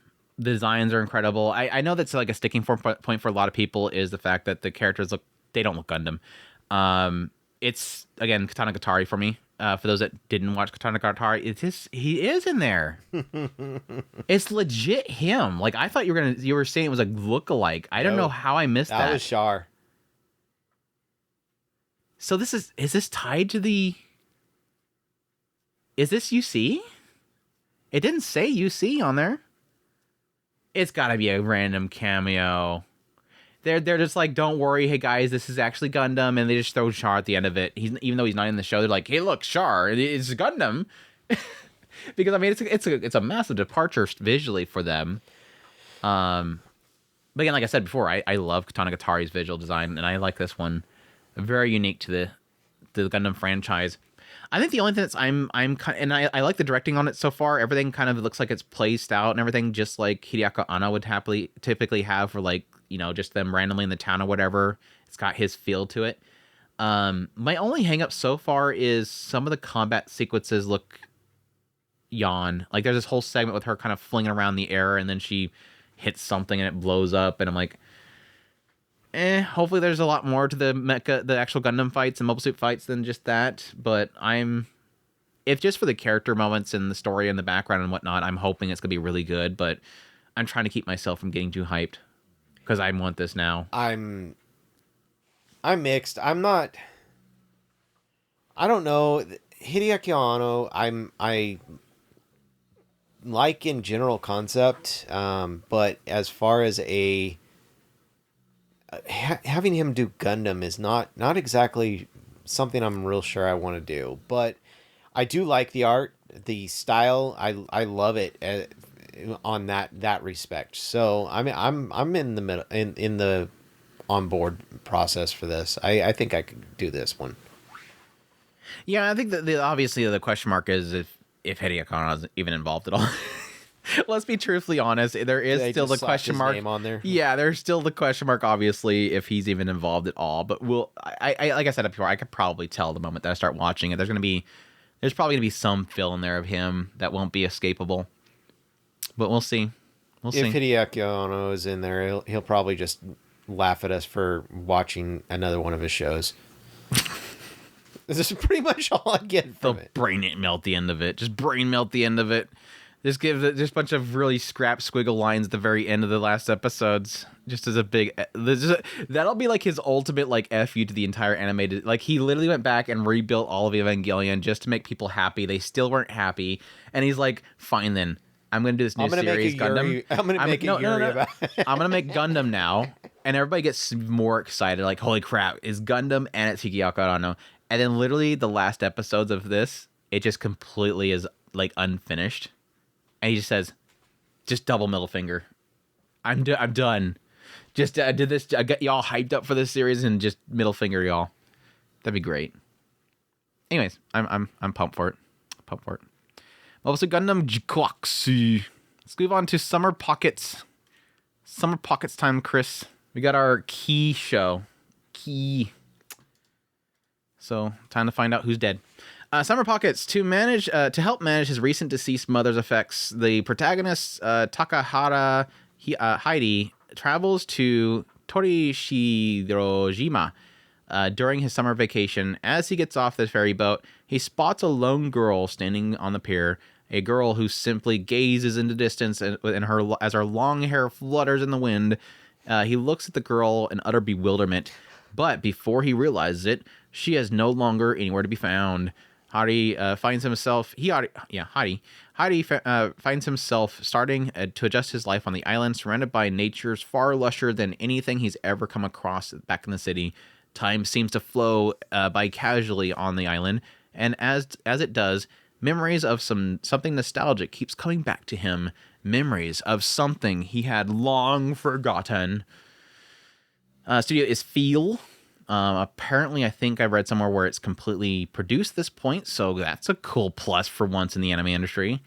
designs are incredible. I know that's like a sticking point for a lot of people is the fact that the characters don't look Gundam. It's again Katana Gatari for me. For those that didn't watch Katana Gatari, he is in there. It's legit him. Like I thought you were saying it was a look-alike. I don't know how I missed that. That was Char. So is this tied to the? Is this UC? It didn't say UC on there. It's got to be a random cameo. They're just like, don't worry, hey guys, this is actually Gundam, and they just throw Char at the end of it. Even though he's not in the show, they're like, hey, look, Char, it's Gundam, because I mean it's a massive departure visually for them. But again, like I said before, I love Katana Gatari's visual design, and I like this one, very unique to the Gundam franchise. I think the only thing that's I'm kind and I like the directing on it so far. Everything kind of looks like it's placed out and everything, just like Hideaki Anno would typically have for like, just them randomly in the town or whatever. It's got his feel to it. My only hang up so far is some of the combat sequences look yawn. Like there's this whole segment with her kind of flinging around the air and then she hits something and it blows up and I'm like, hopefully there's a lot more to the actual Gundam fights and mobile suit fights than just that. But if just for the character moments and the story and the background and whatnot, I'm hoping it's gonna be really good. But I'm trying to keep myself from getting too hyped because I want this now. I'm mixed. I don't know. Hideaki Anno, I like in general concept, but as far as having him do Gundam is not exactly something I'm real sure I want to do, but I do like the art, the style. I love it on that respect. So I mean, I'm in the middle in the on board process for this. I think I could do this one. Yeah, I think that obviously the question mark is if Hideaki Anno is even involved at all. Let's be truthfully honest. There is still the question mark. Name on there. Yeah, there's still the question mark. Obviously, if he's even involved at all. But I like I said before, I could probably tell the moment that I start watching it. There's probably gonna be some fill in there of him that won't be escapable. But we'll see. If Hideaki Anno is in there, he'll probably just laugh at us for watching another one of his shows. This is pretty much all I get from it. Brain melt the end of it. Just brain melt the end of it. Just give it just a bunch of really scrap squiggle lines at the very end of the last episodes. Just as a big... That'll be like his ultimate like F you to the entire animated... Like he literally went back and rebuilt all of Evangelion just to make people happy. They still weren't happy. And he's like, fine then. I'm going to do this new series, Gundam. I'm going to make a Yuri about it. I'm going to make Gundam now. And everybody gets more excited, like, holy crap, is Gundam and it's Hikiako Anno. And then literally the last episodes of this, it just completely is like unfinished. And he just says, just double middle finger. I'm done. Just I did this. I got y'all hyped up for this series and just middle finger y'all. That'd be great. Anyways, I'm pumped for it. Also, Gundam GQuuuuuuX. Let's move on to Summer Pockets. Summer Pockets time, Chris. We got our key show. Key. So, time to find out who's dead. Summer Pockets. To help manage his recent deceased mother's effects, the protagonist, Takahara Heidi, travels to Torishirojima during his summer vacation. As he gets off the ferry boat, he spots a lone girl standing on the pier. A girl who simply gazes into distance as her long hair flutters in the wind. He looks at the girl in utter bewilderment, but before he realizes it, she is no longer anywhere to be found. Heidi finds himself starting to adjust his life on the island, surrounded by natures far lusher than anything he's ever come across back in the city. Time seems to flow by casually on the island, and as it does, memories of something nostalgic keeps coming back to him. Memories of something he had long forgotten. Studio is Feel. Apparently, I think I read somewhere where it's completely produced at this point, so that's a cool plus for once in the anime industry.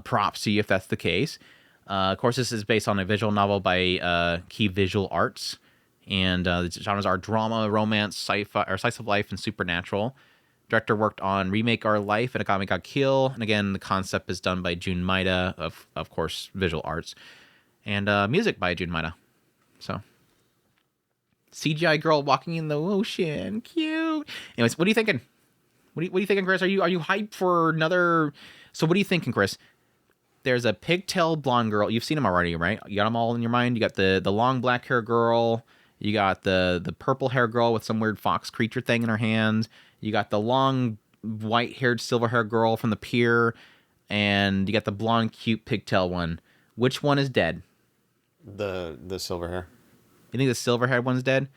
Props to you if that's the case. Of course, this is based on a visual novel by Key Visual Arts, and the genres are drama, romance, sci-fi, or slice of life, and supernatural. Director worked on Remake Our Life and Akame ga Kill, and again, the concept is done by Jun Maeda of course, Visual Arts, and music by Jun Maeda. So. CGI girl walking in the ocean, cute. Anyways, what are you thinking? What are you thinking, Chris? Are you hyped for another? So what are you thinking, Chris? There's a pigtail blonde girl. You've seen them already, right? You got them all in your mind. You got the long black hair girl. You got the purple hair girl with some weird fox creature thing in her hands. You got the long white haired silver hair girl from the pier, and you got the blonde cute pigtail one. Which one is dead? The silver hair. You think the silver-haired one's dead?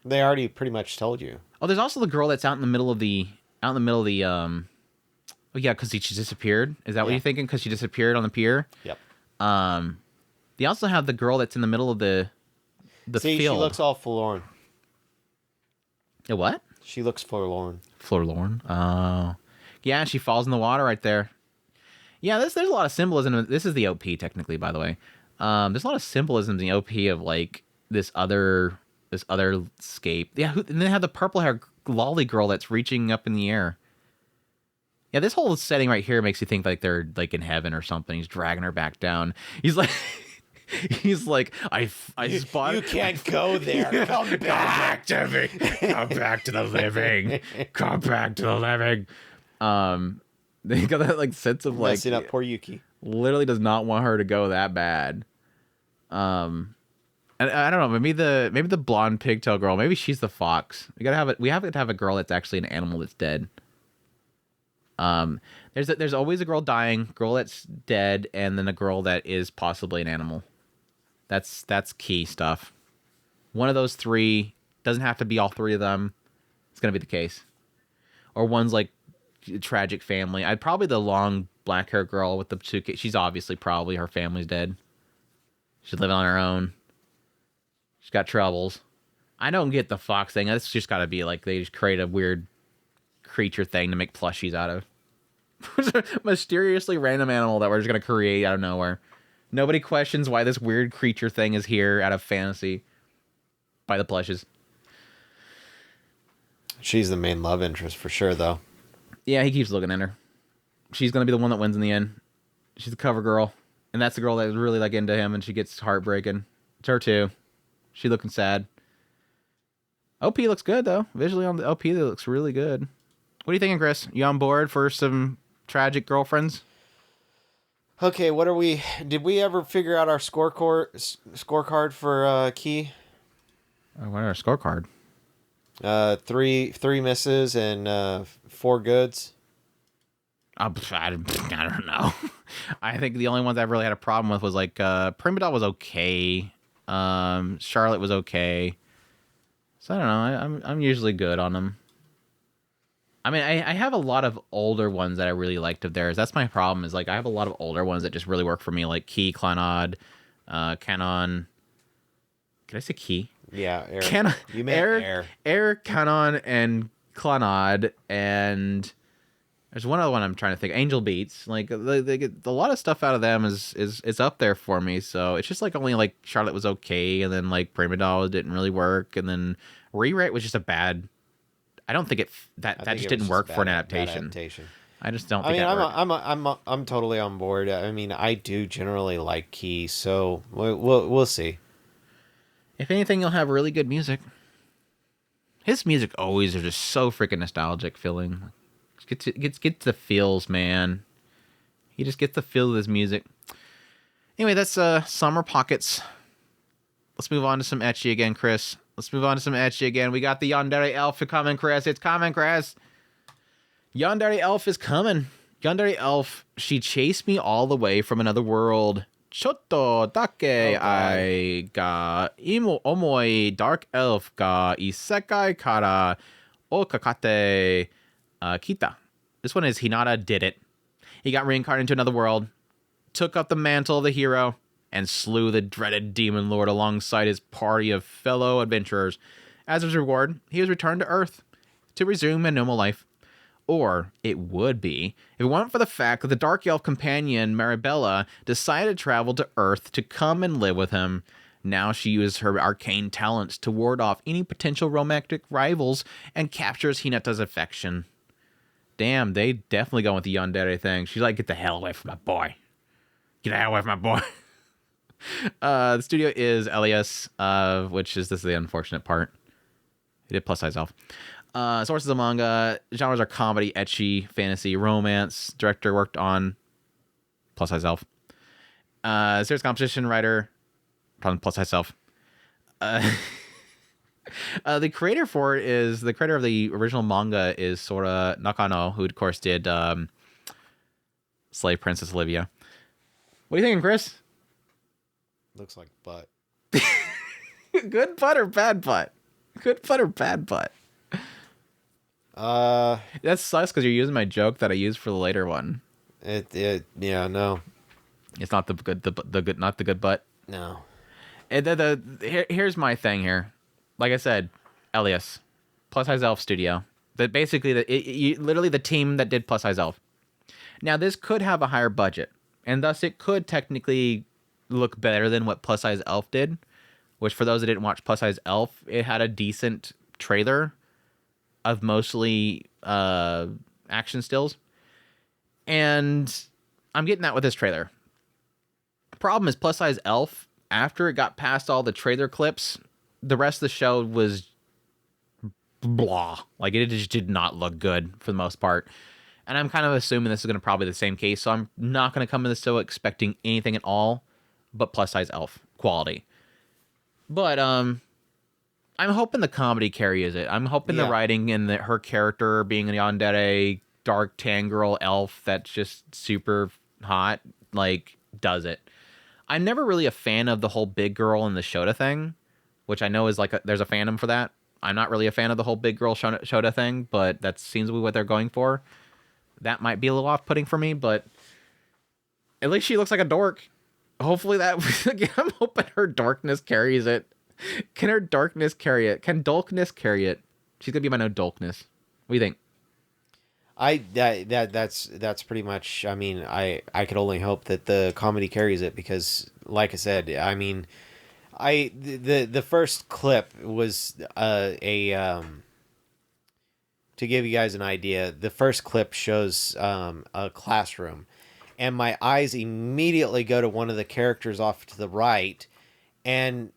They already pretty much told you. Oh, there's also the girl that's out in the middle of the Oh yeah, because she disappeared. Is that what you're thinking? Because she disappeared on the pier. Yep. They also have the girl that's in the middle of the field. She looks all forlorn. What? She looks forlorn. Forlorn. Oh, yeah. She falls in the water right there. Yeah, there's a lot of symbolism. This is the OP technically, by the way. There's a lot of symbolism in the OP of like. This other scape. Yeah, and they have the purple hair lolly girl that's reaching up in the air. Yeah, this whole setting right here makes you think like they're like in heaven or something. He's dragging her back down. He's like, I spot. You can't go there. Come back to me. Come back to the living. Come back to the living. They got that like sense of like messing up poor Yuki. Literally does not want her to go that bad. And I don't know, maybe the blonde pigtail girl, maybe she's the fox. We have to have a girl that's actually an animal that's dead. There's always a girl dying, girl that's dead, and then a girl that is possibly an animal. That's key stuff. One of those three, doesn't have to be all three of them. It's gonna be the case. Or one's like a tragic family. I'd probably the long black hair girl with the two kids. She's obviously probably her family's dead. She's living on her own. She's got troubles. I don't get the fox thing. That's just got to be like they just create a weird creature thing to make plushies out of. Mysteriously random animal that we're just going to create out of nowhere. Nobody questions why this weird creature thing is here out of fantasy by the plushes. She's the main love interest for sure, though. Yeah, he keeps looking at her. She's going to be the one that wins in the end. She's the cover girl. And that's the girl that's really like into him and she gets heartbreaking. It's her too. She looking sad. OP looks good though. Visually on the OP, that looks really good. What are you thinking, Chris? You on board for some tragic girlfriends? Okay, what are we? Did we ever figure out our scorecard for Key? What our scorecard? 3 misses and 4 goods. I don't know. I think the only ones I really had a problem with was like Prima Doll was okay. Charlotte was okay. So I don't know. I'm usually good on them. I mean, I have a lot of older ones that I really liked of theirs. That's my problem. Is like I have a lot of older ones that just really work for me, like Key, Clannad, Canon. Did I say Key? Yeah, Air. Canon. You meant Air, Canon, and Clannad, and there's one other one I'm trying to think. Angel Beats. Like they get a lot of stuff out of them is up there for me. So it's just like only like Charlotte was okay, and then like Prima Doll didn't really work, and then Rewrite was just a bad. I don't think that just didn't work for an adaptation. I just don't think I'm totally on board. I mean, I do generally like Key, so we'll see. If anything, you'll have really good music. His music always is just so freaking nostalgic feeling. Gets the feels, man. He just gets the feel of his music. Anyway, that's Summer Pockets. Let's move on to some ecchi again, Chris. Let's move on to some ecchi again. We got the Yandere Elf coming, Chris. It's coming, Chris. Yandere Elf is coming. Yandere Elf, she chased me all the way from another world. Chotto dake ai ga omoi dark elf ga isekai kara okakate kita. This one is Hinata did it. He got reincarnated into another world, took up the mantle of the hero, and slew the dreaded demon lord alongside his party of fellow adventurers. As his reward, he was returned to Earth to resume a normal life. Or it would be, if it weren't for the fact that the Dark Elf companion, Maribella, decided to travel to Earth to come and live with him. Now she uses her arcane talents to ward off any potential romantic rivals and captures Hinata's affection. Damn, they definitely go with the yandere thing. She's like, get the hell away from my boy. Get the hell away from my boy. The studio is Elias, this is the unfortunate part. He did Plus Size Elf. Sources of manga, genres are comedy, ecchi, fantasy, romance. Director worked on Plus Size Elf. Series composition writer on Plus Size Elf. The creator for it is the creator of the original manga is Sora Nakano, who of course did Slave Princess Olivia. What are you thinking, Chris? Looks like butt. Good butt or bad butt? Good butt or bad butt? That sucks because you're using my joke that I used for the later one. No. It's not the good, not the good butt. No. Here's my thing here. Like I said, Elias, Plus Size Elf Studio. That basically literally the team that did Plus Size Elf. Now this could have a higher budget, and thus it could technically look better than what Plus Size Elf did. Which for those that didn't watch Plus Size Elf, it had a decent trailer of mostly action stills. And I'm getting that with this trailer. Problem is Plus Size Elf, after it got past all the trailer clips, the rest of the show was blah. Like it just did not look good for the most part. And I'm kind of assuming this is going to probably be the same case. So I'm not going to come in the show expecting anything at all but Plus Size Elf quality. But I'm hoping the comedy carries it. I'm hoping the writing and her character being a yandere, dark tan girl elf that's just super hot, like, does it. I'm never really a fan of the whole big girl and the Shota thing, which I know is like there's a fandom for that. I'm not really a fan of the whole big girl Shota thing, but that seems to be what they're going for. That might be a little off-putting for me, but at least she looks like a dork. Hopefully that... I'm hoping her darkness carries it. Can her darkness carry it? Can dolkness carry it? She's gonna be my no dolkness. What do you think? That's pretty much. I mean, I could only hope that the comedy carries it because, like I said, I mean, the first clip was to give you guys an idea. The first clip shows a classroom, and my eyes immediately go to one of the characters off to the right, and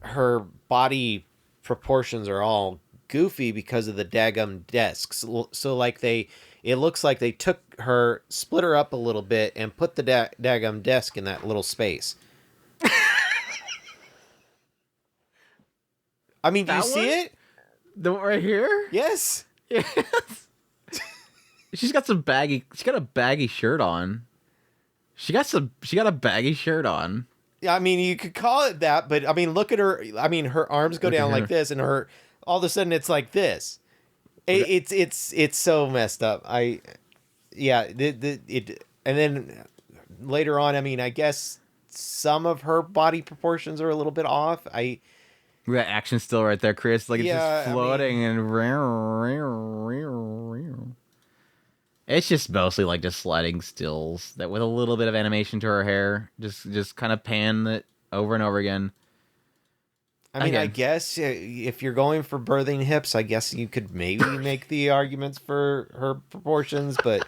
her body proportions are all goofy because of the daggum desks. So like it looks like they took her, split her up a little bit, and put the daggum desk in that little space. I mean, do you see it? The one right here? Yes. Yes. She's got a baggy shirt on. She got a baggy shirt on. I mean, you could call it that, but I mean, look at her. I mean, her arms go down like this, and her all of a sudden it's like this. It's so messed up. And then later on, I mean, I guess some of her body proportions are a little bit off. We got action still right there, Chris. Like, it's just floating and it's just mostly like just sliding stills that with a little bit of animation to her hair, just kind of pan it over and over again. I mean, I guess if you're going for birthing hips, I guess you could maybe make the arguments for her proportions, but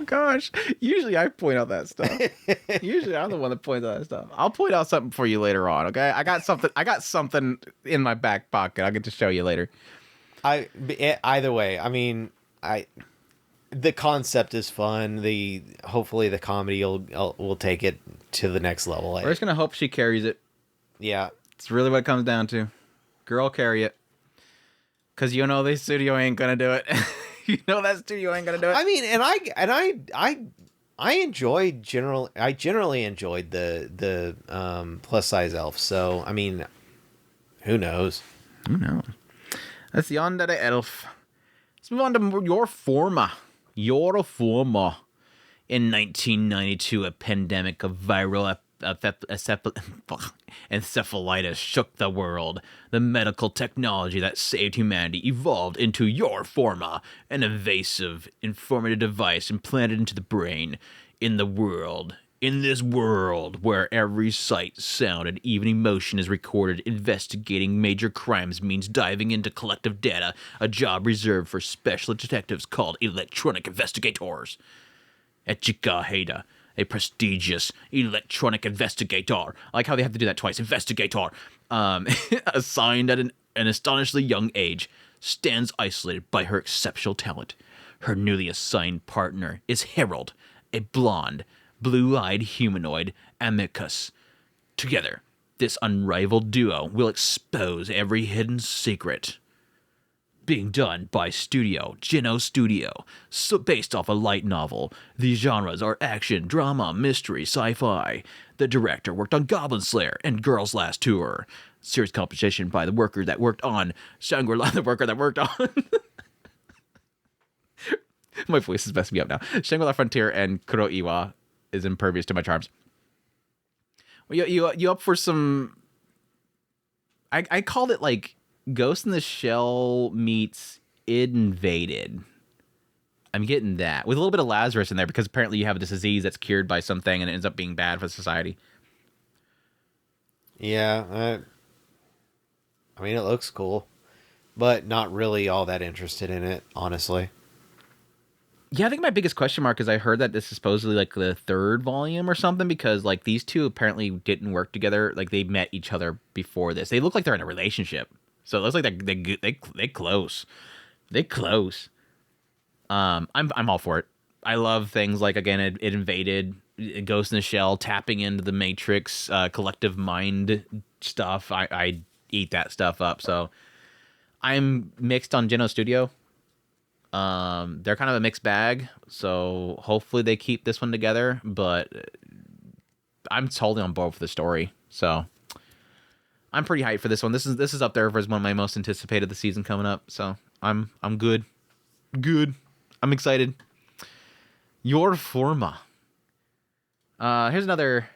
gosh, usually I point out that stuff. Usually I'm the one that points out that stuff. I'll point out something for you later on, okay? I got something in my back pocket. I'll get to show you later. Either way, I mean, the concept is fun. Hopefully the comedy will take it to the next level. We're just gonna hope she carries it. Yeah, it's really what it comes down to. Girl, carry it. Cause you know the studio ain't gonna do it. You know that studio ain't gonna do it. I mean, I generally enjoyed the plus size elf. So I mean, who knows? Who knows? That's the Yandere elf. Let's move on to your Forma. Your Forma. In 1992, a pandemic of viral encephalitis shook the world. The medical technology that saved humanity evolved into your Forma, an evasive, informative device implanted into the brain. In this world where every sight, sound, and even emotion is recorded, investigating major crimes means diving into collective data, a job reserved for special detectives called electronic investigators. Echika a prestigious electronic investigator. I like how they have to do that twice. Investigator. Assigned at an astonishingly young age, stands isolated by her exceptional talent. Her newly assigned partner is Harold, a blonde, blue-eyed humanoid amicus. Together, this unrivaled duo will expose every hidden secret. Being done by Geno Studio, so based off a light novel. The genres are action, drama, mystery, sci-fi. The director worked on Goblin Slayer and Girls' Last Tour. Serious composition by the worker that worked on Shangri-La, the worker that worked on... My voice is messing me up now. Shangri-La Frontier and Kuroiwa is impervious to my charms. Well, you up for some... I called it like Ghost in the Shell meets Id Invaded. I'm getting that. With a little bit of Lazarus in there, because apparently you have this disease that's cured by something and it ends up being bad for society. Yeah. I mean, it looks cool, but not really all that interested in it, honestly. Yeah, I think my biggest question mark is I heard that this is supposedly like the third volume or something, because like these two apparently didn't work together. Like they met each other before this. They look like they're in a relationship. So it looks like they close. They close. I'm all for it. I love things like, again, it invaded, Ghost in the Shell, tapping into the Matrix, collective mind stuff. I eat that stuff up. So I'm mixed on Geno Studio. They're kind of a mixed bag, so hopefully they keep this one together, but I'm totally on board for the story. So I'm pretty hyped for this one. This is up there as one of my most anticipated the season coming up. So I'm good. I'm excited. Your Forma. Here's another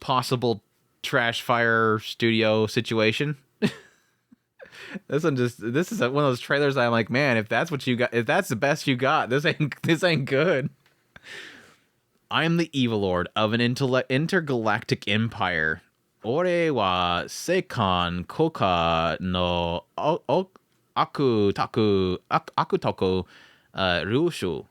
possible trash fire studio situation. This is one of those trailers I'm like, man, if that's what you got, if that's the best you got, this ain't good. I am the evil lord of an intergalactic empire. Ore wa seikan koka no akutoko ryushu.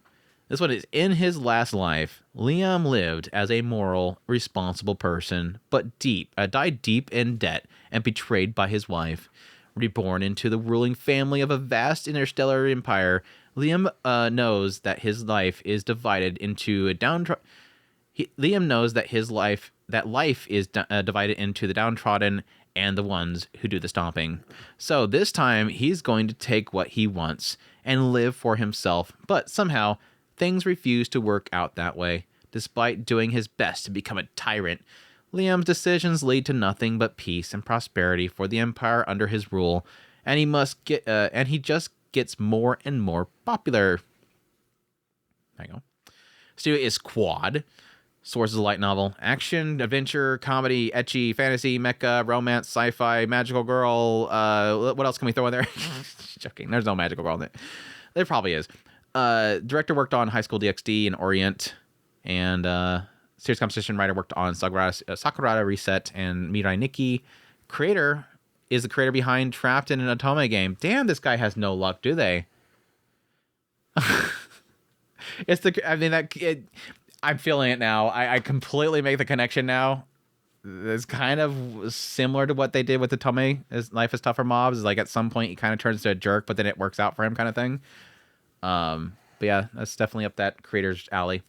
This one is, in his last life, Liam lived as a moral, responsible person, but died deep in debt and betrayed by his wife. Reborn into the ruling family of a vast interstellar empire, Liam knows that his life is divided into Liam knows that life is divided into the downtrodden and the ones who do the stomping. So this time, he's going to take what he wants and live for himself, but somehow things refuse to work out that way. Despite doing his best to become a tyrant, Liam's decisions lead to nothing but peace and prosperity for the Empire under his rule, and he just gets more and more popular. There you go. Studio is Quad. Source is a light novel. Action, adventure, comedy, ecchi, fantasy, mecha, romance, sci-fi, magical girl. What else can we throw in there? Joking. There's no magical girl in it. There probably is. Director worked on High School DxD and Orient. And series composition writer worked on Sakurada Reset and Mirai Nikki. Creator is the creator behind Trapped in an Otome game. Damn, this guy has no luck, do they? I'm feeling it now. I completely make the connection now. It's kind of similar to what they did with the Otome. Life is Tough for Mobs. Like at some point he kind of turns to a jerk, but then it works out for him kind of thing. But yeah, that's definitely up that creator's alley.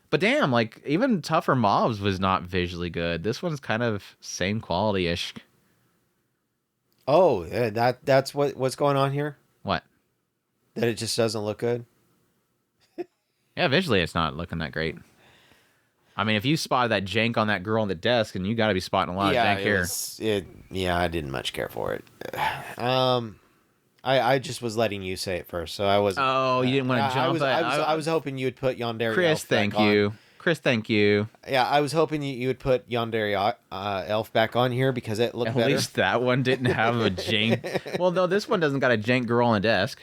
But damn, like even Tougher Mobs was not visually good. This one's kind of same quality-ish. Oh, that's what's going on here? What? That it just doesn't look good? Yeah, visually it's not looking that great. I mean, if you spotted that jank on that girl on the desk, and you got to be spotting a lot of jank here. Yeah, I didn't much care for it. I just was letting you say it first, so I was. Oh, you didn't want to jump. I was hoping you would put Yandere. Chris, thank you. Chris, thank you. Yeah, I was hoping you would put Yandere Elf back on here because it looked better. At least that one didn't have a jank. Well, no, this one doesn't got a jank girl on the desk.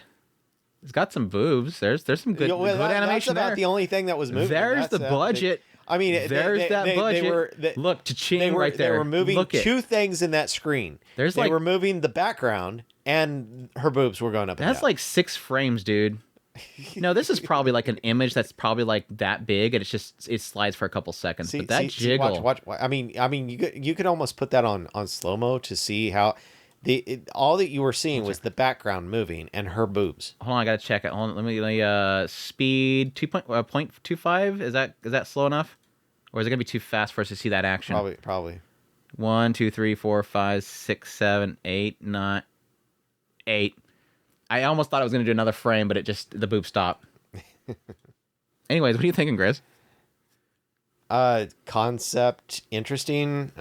It's got some boobs. There's some good, good animation that's about there. the only thing that was moving. There's the budget. I mean, there's that budget. Look, cha-ching right there. They were moving two things in that screen. They were moving the background, and her boobs were going up. That's like 6 frames, dude. No, this is probably like an image that's probably like that big, and it slides for a couple seconds. But that jiggle. Watch. I mean, you could almost put that on slow mo to see how all that you were seeing was the background moving and her boobs. Hold on, I gotta check it. Hold on, let me speed 2.25. Is that slow enough, or is it gonna be too fast for us to see that action? Probably. 1, 2, 3, 4, 5, 6, 7, 8, 9, 8. I almost thought I was gonna do another frame, but the boob stopped. Anyways, what are you thinking, Chris? Concept interesting.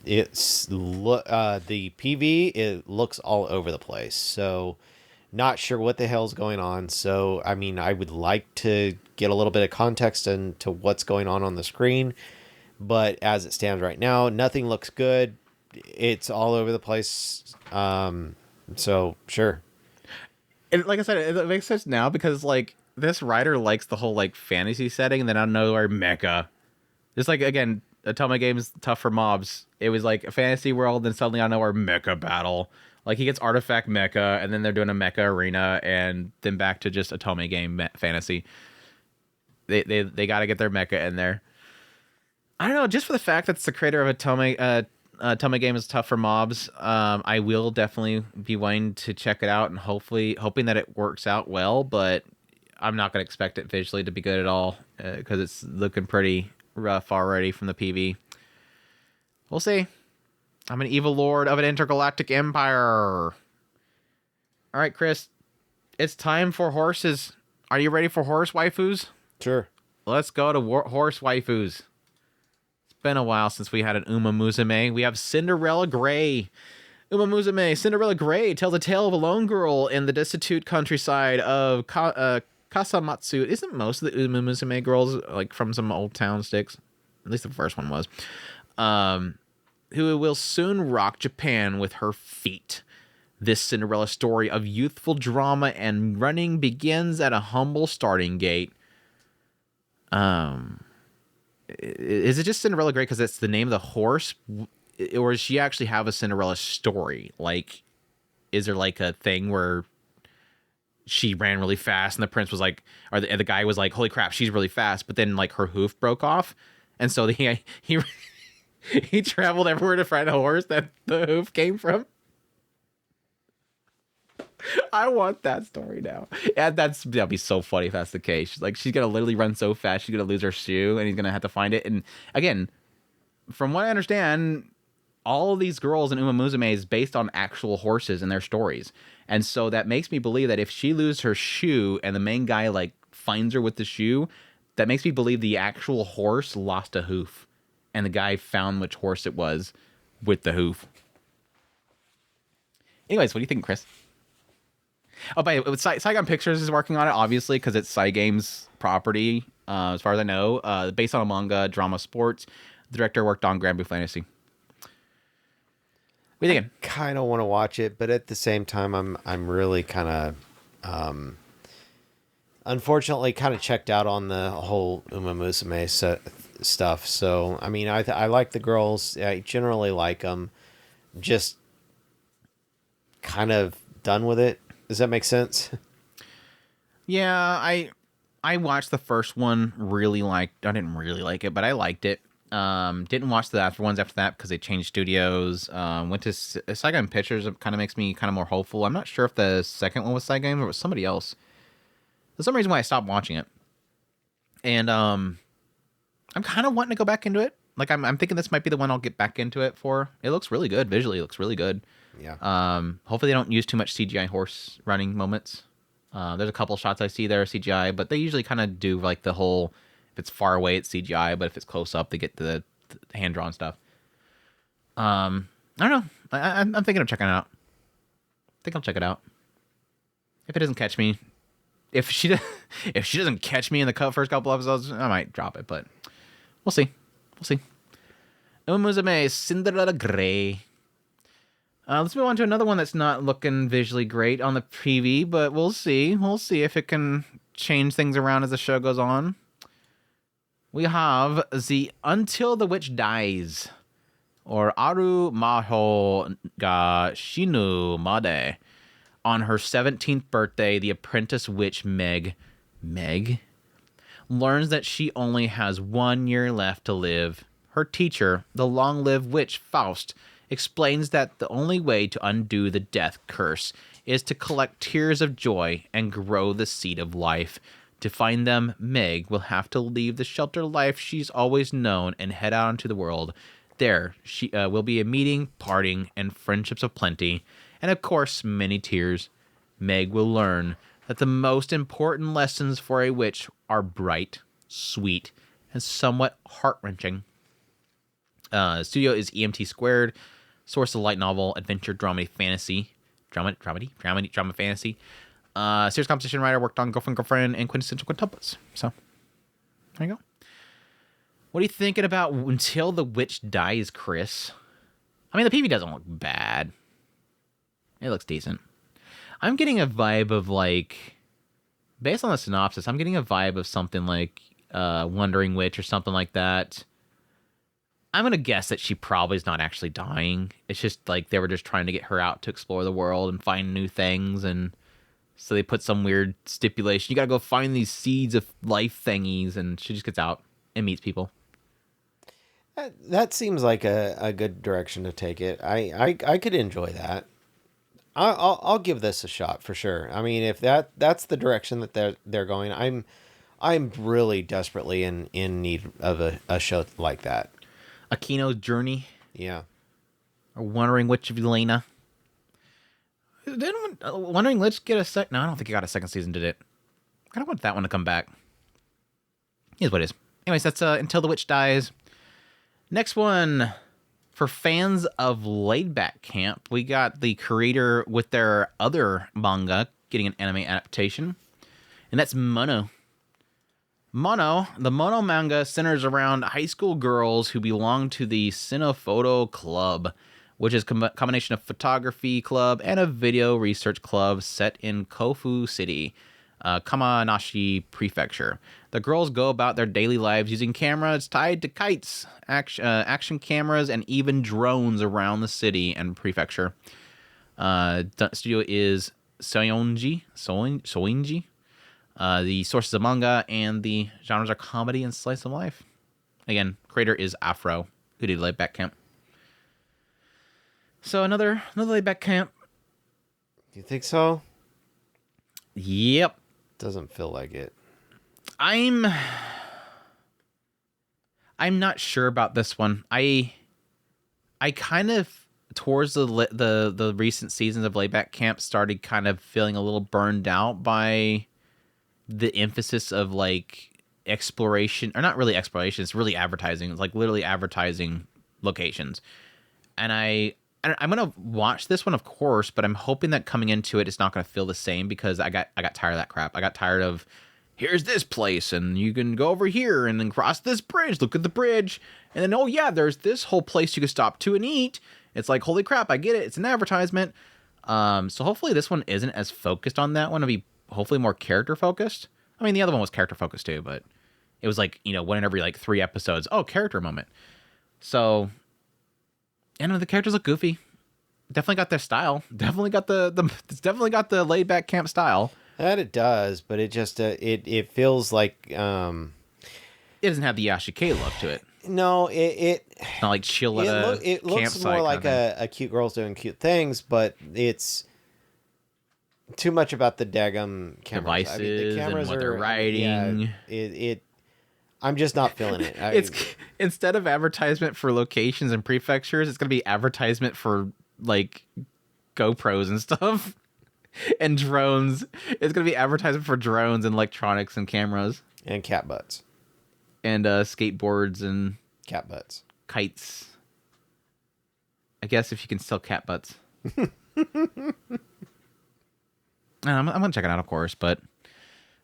It's the PV, it looks all over the place, so not sure what the hell's going on. So I mean, I would like to get a little bit of context into what's going on the screen, but as it stands right now, nothing looks good. It's all over the place. So sure. And like I said, it makes sense now because like this writer likes the whole like fantasy setting, and then out of nowhere mecha. Just like, again, Otome games Tough for Mobs. It was like a fantasy world, then suddenly out of nowhere, mecha battle. Like, he gets artifact mecha, and then they're doing a mecha arena, and then back to just Otome game fantasy. They got to get their mecha in there. I don't know, just for the fact that it's the creator of Otome game is Tough for Mobs, I will definitely be wanting to check it out, and hoping that it works out well, but I'm not going to expect it visually to be good at all, because it's looking pretty rough already from the PV. We'll see. I'm an evil lord of an intergalactic empire. All right, Chris. It's time for horses. Are you ready for horse waifus? Sure. Let's go to horse waifus. It's been a while since we had an Musume. We have Cinderella Grey. Musume, Cinderella Grey tells a tale of a lone girl in the destitute countryside of Kasamatsu. Isn't most of the Musume girls like from some old town sticks? At least the first one was. Who will soon rock Japan with her feet. This Cinderella story of youthful drama and running begins at a humble starting gate. Is it just Cinderella Grey because it's the name of the horse? Or does she actually have a Cinderella story? Like, is there like a thing where she ran really fast and the prince was like, or the guy was like, holy crap, she's really fast, but then like her hoof broke off, and so he traveled everywhere to find a horse that the hoof came from? I want that story now. Yeah, that'd be so funny if that's the case. Like, she's gonna literally run so fast she's gonna lose her shoe, and he's gonna have to find it. And again, from what I understand, all of these girls in Musume is based on actual horses and their stories. And so that makes me believe that if she loses her shoe and the main guy like finds her with the shoe, that makes me believe the actual horse lost a hoof, and the guy found which horse it was with the hoof. Anyways, what do you think, Chris? Oh, by the way, Saigon Pictures is working on it, obviously, because it's Cygame's property, as far as I know. Based on a manga, drama, sports. The director worked on Granblue Fantasy. What are you thinking? Kind of want to watch it, but at the same time, I'm really kind of, unfortunately, kind of checked out on the whole Musume stuff. So, I mean, I like the girls. I generally like them. Just kind of done with it. Does that make sense? Yeah, I watched the first one. I didn't really like it, but I liked it. Didn't watch the after ones after that because they changed studios. Went to Saigon Pictures. It kind of makes me kind of more hopeful. I'm not sure if the second one was Saigon or it was somebody else. There's some reason why I stopped watching it. And I'm kind of wanting to go back into it. Like I'm thinking this might be the one I'll get back into it for. It looks really good visually. It looks really good. Yeah. Hopefully they don't use too much CGI horse running moments. There's a couple shots I see there CGI, but they usually kind of do like the whole, if it's far away it's CGI, but if it's close up they get the hand drawn stuff. I don't know. I'm thinking of checking it out. I think I'll check it out. If it doesn't catch me, if she doesn't catch me in the first couple episodes, I might drop it, but we'll see. We'll see. Musume, Cinderella Grey. Let's move on to another one that's not looking visually great on the preview, but we'll see. We'll see if it can change things around as the show goes on. We have the Until the Witch Dies, or Aru Maho ga Shinu Made. On her 17th birthday, the apprentice witch Meg learns that she only has 1 year left to live. Her teacher, the long-lived witch Faust, explains that the only way to undo the death curse is to collect tears of joy and grow the seed of life. To find them, Meg will have to leave the sheltered life she's always known and head out into the world. There, she will be a meeting, parting, and friendships of plenty, and of course, many tears. Meg will learn that the most important lessons for a witch are bright, sweet, and somewhat heart-wrenching. Studio is EMT Squared. Source of light novel, adventure, drama, fantasy. Drama, fantasy. Series composition writer, worked on Girlfriend, and Quintessential Quintuplets. So, there you go. What are you thinking about Until the Witch Dies, Chris? I mean, the PV doesn't look bad. It looks decent. I'm getting a vibe of, like, based on the synopsis, I'm getting a vibe of something like Wandering Witch or something like that. I'm going to guess that she probably is not actually dying. It's just like they were just trying to get her out to explore the world and find new things. And so they put some weird stipulation. You got to go find these seeds of life thingies. And she just gets out and meets people. That seems like a good direction to take it. I could enjoy that. I'll give this a shot for sure. I mean, if that's the direction that they're going, I'm really desperately in need of a show like that. Akino's Journey. Yeah. Or Wandering Witch of Elena. Didn't Wandering Witch get a second? No, I don't think it got a second season, did it? I kind of want that one to come back. Here's what it is. Anyways, that's Until the Witch Dies. Next one. For fans of Laid Back Camp, we got the creator with their other manga getting an anime adaptation. And that's Mono. The Mono manga centers around high school girls who belong to the Cinephoto Club, which is a combination of photography club and a video research club set in Kofu City, Kamanashi Prefecture. The girls go about their daily lives using cameras tied to kites, action cameras, and even drones around the city and prefecture. Studio is Soinji. The sources of manga and the genres are comedy and slice of life. Again, creator is Afro, who did Laid Back Camp. So another Laid Back Camp. You think so? Yep. Doesn't feel like it. I'm not sure about this one. I kind of towards the recent seasons of Laid Back Camp started kind of feeling a little burned out by the emphasis of like exploration, or not really exploration. It's really advertising. It's like literally advertising locations. And I'm gonna watch this one, of course, but I'm hoping that coming into it, it's not gonna feel the same because I got tired of that crap. I got tired of here's this place and you can go over here and then cross this bridge. Look at the bridge, and then oh yeah, there's this whole place you can stop to and eat. It's like holy crap, I get it. It's an advertisement. So hopefully this one isn't as focused on that one. It'll be hopefully more character focused. I mean, the other one was character focused too, but it was like, you know, one in every like 3 episodes. Oh, character moment. So, I know the characters look goofy. Definitely got their style. Definitely got it's definitely got the laid back camp style. That it does, but it just it feels like It doesn't have the Yashike look to it. no, It's not like chill at it looks campsite more like kind a cute girl's doing cute things, but it's too much about the daggum cameras. Devices and what they're writing. Yeah, I'm just not feeling it. It's instead of advertisement for locations and prefectures, it's gonna be advertisement for like GoPros and stuff and drones. It's gonna be advertisement for drones and electronics and cameras and cat butts and skateboards and cat butts, kites. I guess if you can sell cat butts. I'm gonna check it out, of course, but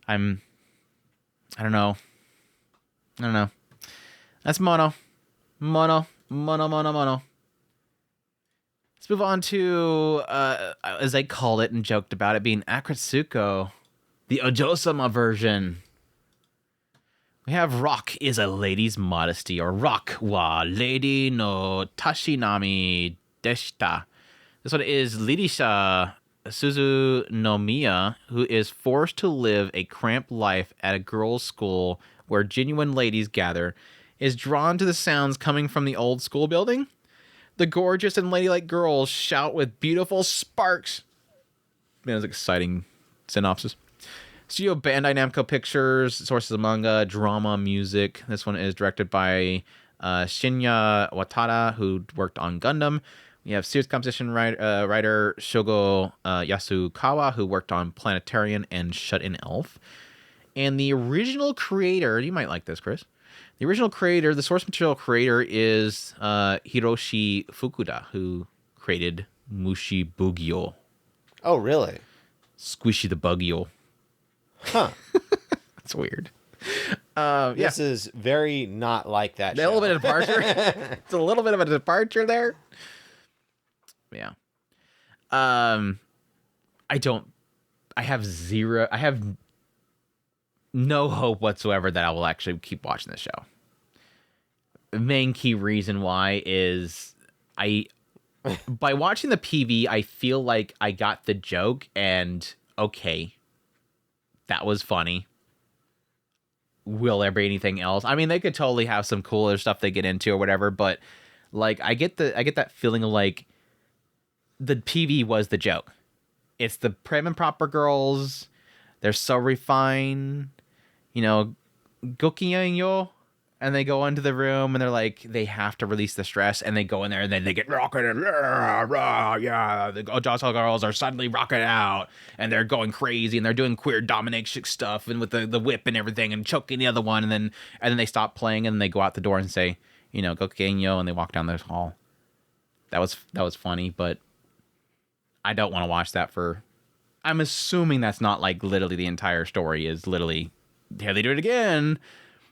I don't know. That's Mono. Let's move on to, as I called it and joked about it, being Akatsuko, the Ojo-sama version. We have Rock is a lady's modesty, or Rock wa lady no tashinami deshita. This one is Lidisha Suzunomiya, who is forced to live a cramped life at a girls' school where genuine ladies gather, is drawn to the sounds coming from the old school building. The gorgeous and ladylike girls shout with beautiful sparks. Man, it's an exciting synopsis. Studio Bandai Namco Pictures, sources of manga, drama, music. This one is directed by Shinya Watada, who worked on Gundam. We have series composition writer Shogo Yasukawa, who worked on Planetarian and Shut-In Elf. And the original creator, you might like this, Chris. The original creator, the source material creator, is Hiroshi Fukuda, who created Mushi Bugyo. Oh, really? Squishy the Bugyo. Huh. That's weird. This is very not like that. A little bit of departure. It's a little bit of a departure there. Yeah. I have no hope whatsoever that I will actually keep watching this show. The main key reason why is by watching the PV, I feel like I got the joke and okay, that was funny. Will there be anything else? I mean, they could totally have some cooler stuff they get into or whatever, but like I get that feeling of like the PV was the joke. It's the prim and proper girls. They're so refined, you know, gokiyo, and they go into the room and they're like, they have to release the stress, and they go in there and then they get rocketed. Yeah, the Ojo girls are suddenly rocking out and they're going crazy and they're doing queer domination stuff and with the whip and everything and choking the other one, and then they stop playing and they go out the door and say, you know, gokiyo, and they walk down the hall. That was funny, but I don't want to watch that for. I'm assuming that's not like literally the entire story is literally here they do it again,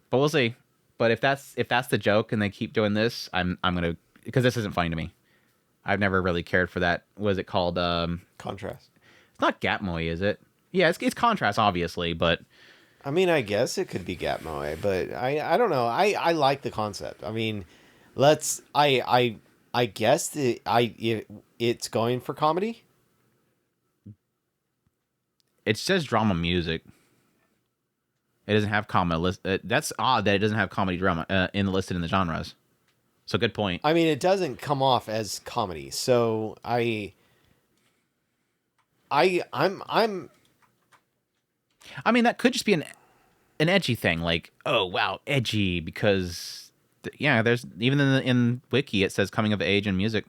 but we'll see. But if that's the joke and they keep doing this, I'm gonna, because this isn't funny to me. I've never really cared for that. What is it called? Contrast. It's not Gap Moe, is it? Yeah, it's Contrast, obviously, but I mean, I guess it could be Gap Moe, but I don't know. I like the concept. I mean, I guess it's going for comedy. It says drama music. It doesn't have comedy. That's odd that it doesn't have comedy drama listed in the genres. So good point. I mean, it doesn't come off as comedy. So I'm. I mean, that could just be an edgy thing. Like, oh wow, edgy, because there's even in Wiki it says coming of age and music.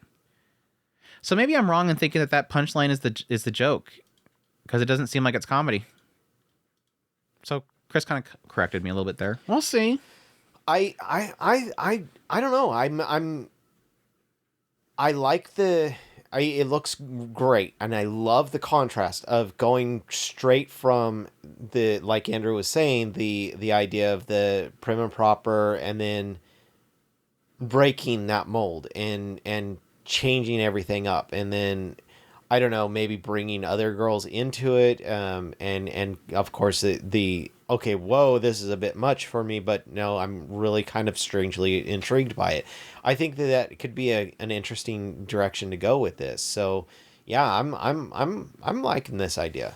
So maybe I'm wrong in thinking that punchline is the joke, because it doesn't seem like it's comedy. So Chris kind of corrected me a little bit there. We'll see. I don't know. I like it looks great, and I love the contrast of going straight from the, like Andrew was saying, the idea of the prim and proper, and then breaking that mold and changing everything up, and then I don't know, maybe bringing other girls into it, and of course the okay, whoa, this is a bit much for me, but no, I'm really kind of strangely intrigued by it. I think that could be an interesting direction to go with this. So, yeah, I'm liking this idea.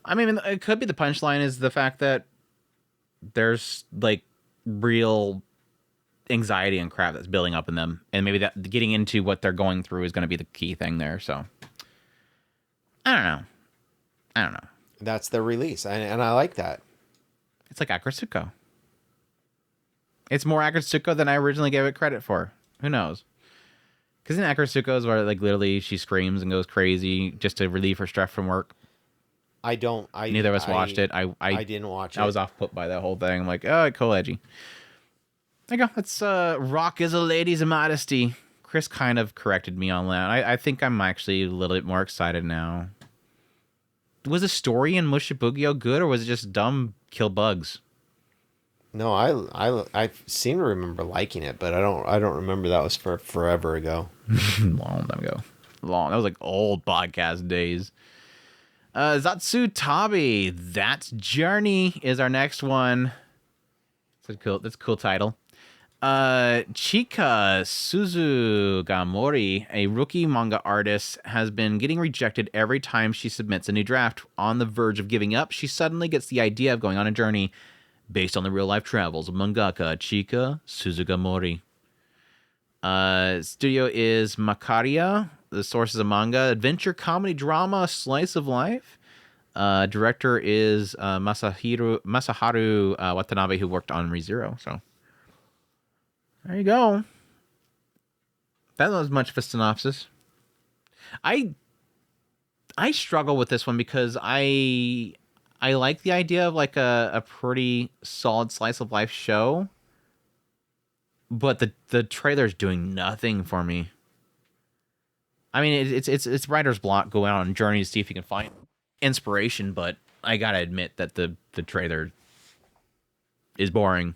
I mean, it could be the punchline is the fact that there's like real anxiety and crap that's building up in them, and maybe that getting into what they're going through is going to be the key thing there. So, I don't know. That's the release, and I like that. It's like Akatsuko. It's more Akatsuko than I originally gave it credit for. Who knows? Because in Akatsuko is where like literally she screams and goes crazy just to relieve her stress from work. Neither of us watched it. I didn't watch it. I was off put by that whole thing. I'm like, oh, cool, edgy. There you go. That's Rock is a Lady's Modesty. Chris kind of corrected me on that. I think I'm actually a little bit more excited now. Was the story in Mushibugyo good, or was it just dumb kill bugs? No, I seem to remember liking it, but I don't remember that was forever ago. Long time ago. That was like old podcast days. Zatsu Tabi, That's Journey is our next one. That's a cool title. Chika Suzugamori, a rookie manga artist, has been getting rejected every time she submits a new draft. On the verge of giving up, she suddenly gets the idea of going on a journey based on the real-life travels of mangaka Chika Suzugamori. Studio is Makaria. The source is a manga, adventure, comedy, drama, slice of life. Director is Masaharu Watanabe, who worked on ReZero. So there you go. That was much of a synopsis. I struggle with this one because I like the idea of like a pretty solid slice of life show, but the trailer's doing nothing for me. I mean, it's writer's block, going out on a journey to see if you can find inspiration, but I gotta admit that the trailer is boring.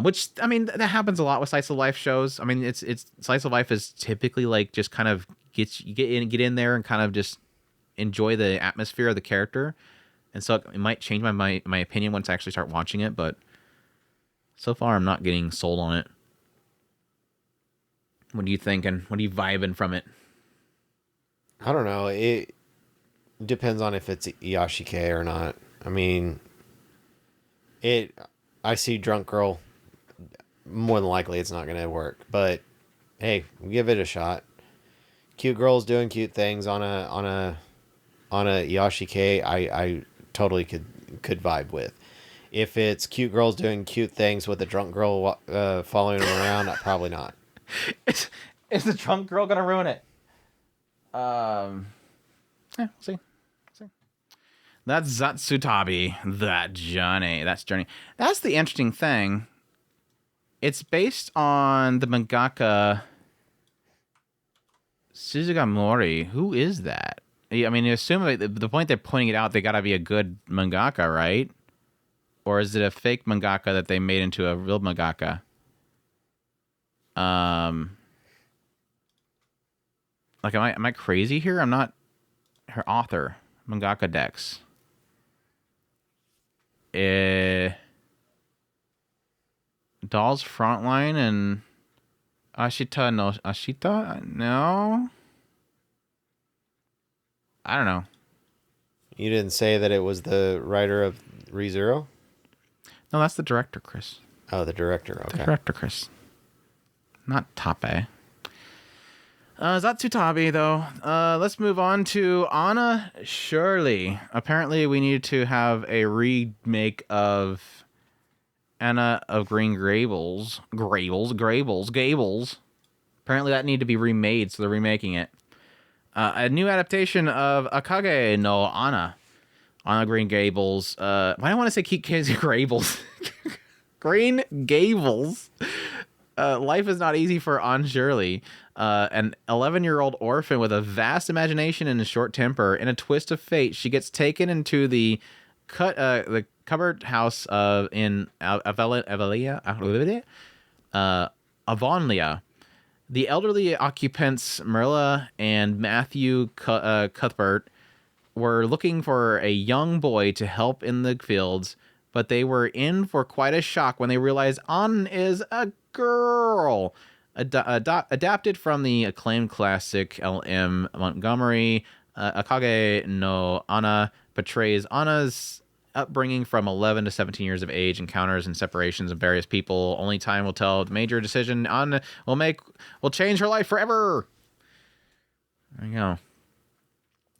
Which, I mean, that happens a lot with slice of life shows. I mean, it's slice of life is typically like just kind of get in there and kind of just enjoy the atmosphere of the character. And so it might change my opinion once I actually start watching it, but so far I'm not getting sold on it. What are you thinking? What are you vibing from it? I don't know. It depends on if it's Yashike or not. I mean, I see drunk girl. More than likely, it's not going to work. But hey, give it a shot. Cute girls doing cute things on a Yashike, I totally could vibe with. If it's cute girls doing cute things with a drunk girl following them around, probably not. Is the drunk girl gonna ruin it? Yeah, we'll see. That's Zatsu Tabi, That's Journey. That's the interesting thing. It's based on the mangaka Suzugamori. Who is that? I mean, you assume the point they're pointing it out, they gotta be a good mangaka, right? Or is it a fake mangaka that they made into a real mangaka? Like, am I crazy here? I'm not. Her author, mangaka Dex. Doll's Frontline and Ashita no Ashita? No. I don't know. You didn't say that it was the writer of ReZero? No, that's the director, Chris. Oh, the director. Okay. The director, Chris. Not Tape. Zatsu Tabi, though. Let's move on to Anna Shirley. Apparently, we need to have a remake of Anna of Green Gables. Gables. Apparently, that needed to be remade, so they're remaking it. A new adaptation of Akage no Anna. on the Green Gables. Why do I want to say keep Gables? Green Gables. Life is not easy for Aunt Shirley, an 11-year-old orphan with a vast imagination and a short temper. In a twist of fate, she gets taken into the cupboard house in Avonlea. The elderly occupants Marilla and Matthew Cuthbert were looking for a young boy to help in the fields, but they were in for quite a shock when they realized An is a girl. Adapted from the acclaimed classic L.M. Montgomery, Akage no Anna portrays Anna's upbringing from 11 to 17 years of age, encounters and separations of various people. Only time will tell. The major decision Anna will change her life forever. There you go.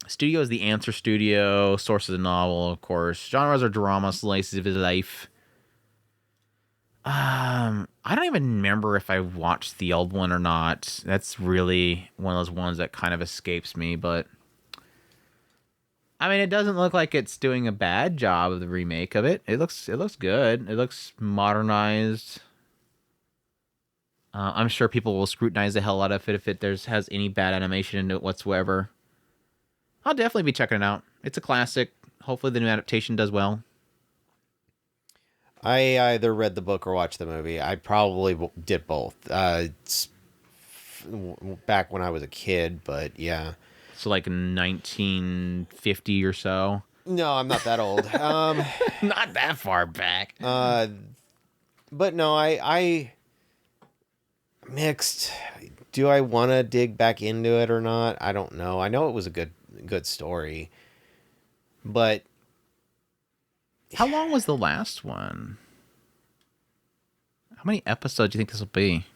Studio is the Answer Studio. Source of the novel, of course. Genres are drama, slices of his life. I don't even remember if I watched the old one or not. That's really one of those ones that kind of escapes me, but I mean, it doesn't look like it's doing a bad job of the remake of it. It looks good. It looks modernized. I'm sure people will scrutinize the hell out of it if it has any bad animation in it whatsoever. I'll definitely be checking it out. It's a classic. Hopefully the new adaptation does well. I either read the book or watched the movie. I probably did both. It's back when I was a kid, but yeah. So like 1950 or so? No, I'm not that old. Not that far back. But no, I mixed. Do I want to dig back into it or not? I don't know. I know it was a good story, but how long was the last one? How many episodes do you think this will be?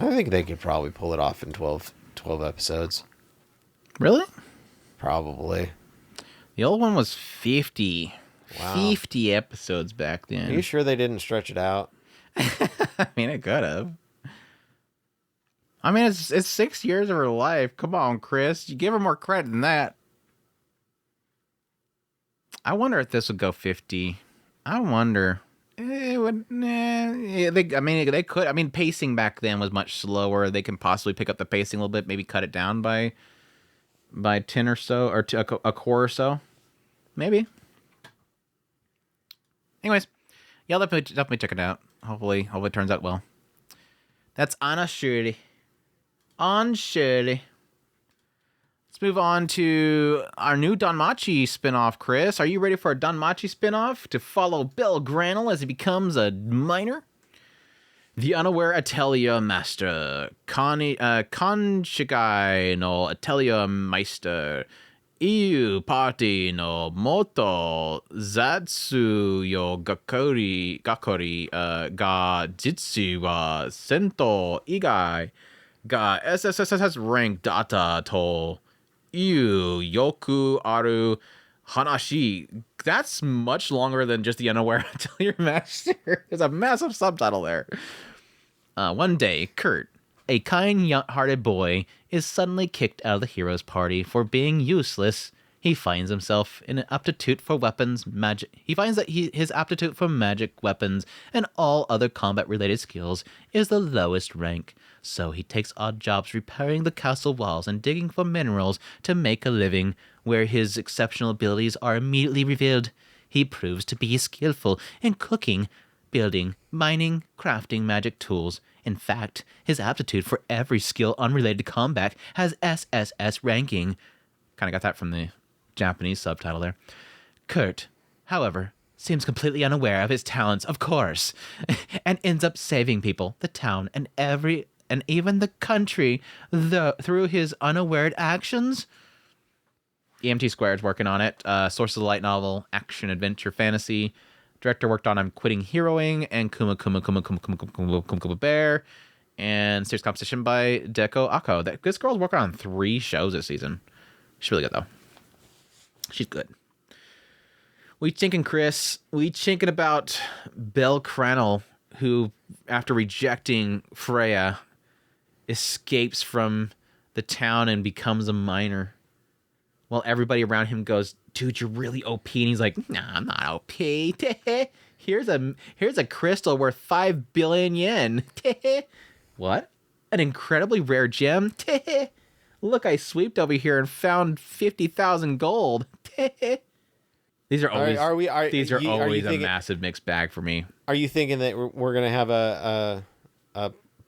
I think they could probably pull it off in 12 episodes. Really? Probably. The old one was 50. Wow. 50 episodes back then. Are you sure they didn't stretch it out? I mean, it could have. I mean, it's 6 years of her life. Come on, Chris. You give her more credit than that. I wonder if this would go 50. I wonder. It would. They could. I mean, pacing back then was much slower. They can possibly pick up the pacing a little bit, maybe cut it down by 10 or so, or a core or so, maybe. Anyways, yeah, definitely check it out. Hopefully it turns out well. That's Anna Shirley. On Shirley. Let's move on to our new Danmachi spinoff, Chris. Are you ready for a Danmachi spinoff to follow Bill Granel as he becomes a miner? The unaware Atelier master, Kanshigai no Atelier Meister, Iu party no Moto, Zatsu yo Gakori, ga Jitsu wa Sento Igai, ga SSSS rank data to Iu yoku aru hanashi. That's much longer than just the unaware Atelier master. There's a massive subtitle there. One day, Kurt, a kind-hearted boy, is suddenly kicked out of the hero's party for being useless. He finds himself in an aptitude for weapons, magic. He finds that his aptitude for magic, weapons, and all other combat-related skills is the lowest rank. So he takes odd jobs repairing the castle walls and digging for minerals to make a living, where his exceptional abilities are immediately revealed. He proves to be skillful in cooking, building, mining, crafting magic tools. In fact, his aptitude for every skill unrelated to combat has SSS ranking. Kind of got that from the Japanese subtitle there. Kurt, however, seems completely unaware of his talents, of course, and ends up saving people, the town, and even the country through his unaware actions. EMT Squared's working on it. Source of the light novel, action, adventure, fantasy. Director worked on I'm Quitting Heroing and Kuma Bear, and series composition by Deko Ako. This girl's working on 3 shows this season. She's really good, though. She's good. We thinking, Chris? We thinking about Belle Cranel, who, after rejecting Freya, escapes from the town and becomes a miner. While everybody around him goes, dude, you're really OP. And he's like, nah, I'm not OP. Here's a crystal worth 5 billion yen. What? An incredibly rare gem? Look, I sweeped over here and found 50,000 gold. These are always a massive mixed bag for me. Are you thinking that we're going to have a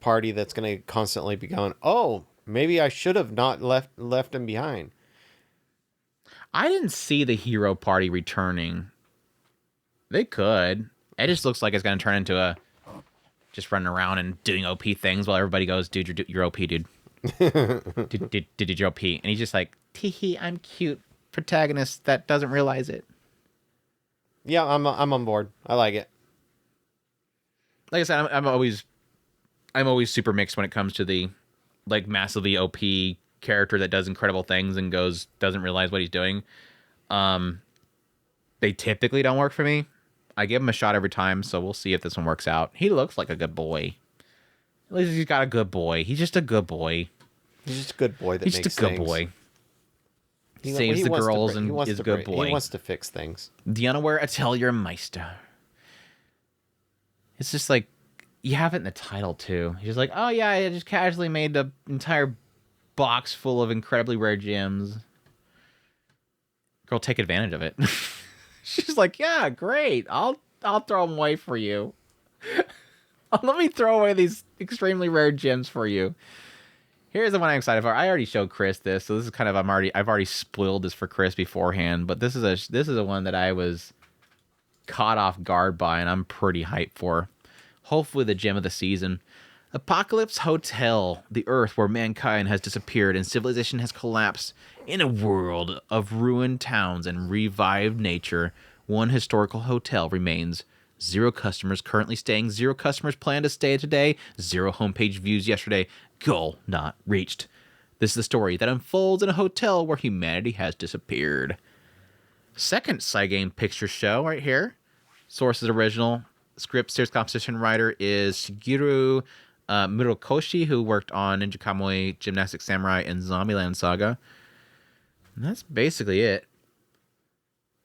party that's going to constantly be going, oh, maybe I should have not left him behind? I didn't see the hero party returning. They could. It just looks like it's going to turn into just running around and doing OP things while everybody goes, dude, you're OP, dude. Did you OP? And he's just like, tee I'm cute protagonist that doesn't realize it. Yeah, I'm on board. I like it. Like I said, I'm always super mixed when it comes to the like massively OP character that does incredible things and doesn't realize what he's doing. They typically don't work for me. I give him a shot every time, so we'll see if this one works out. He looks like a good boy. At least he's got a good boy. He's just a good boy. He's just a good boy that makes things. He's just a good boy. Saves the girls and is a good boy. He wants to fix things. The unaware Atelier Meister. It's just like, you have it in the title too. He's like, oh yeah, I just casually made the entire box full of incredibly rare gems. Girl, take advantage of it. She's like, yeah, great. I'll throw them away for you. Let me throw away these extremely rare gems for you. Here's the one I'm excited for. I already showed Chris this, so this is kind of I've already spoiled this for Chris beforehand. But this is a one that I was caught off guard by, and I'm pretty hyped for. Hopefully, the gem of the season. Apocalypse Hotel, the Earth where mankind has disappeared and civilization has collapsed. In a world of ruined towns and revived nature, one historical hotel remains. 0 customers currently staying. 0 customers plan to stay today. 0 homepage views yesterday. Goal not reached. This is the story that unfolds in a hotel where humanity has disappeared. Second Saigame picture show right here. Source is original. Script series composition writer is Shigeru Murokoshi, who worked on Ninja Kamui, Gymnastic Samurai, and Zombieland Saga. And that's basically it.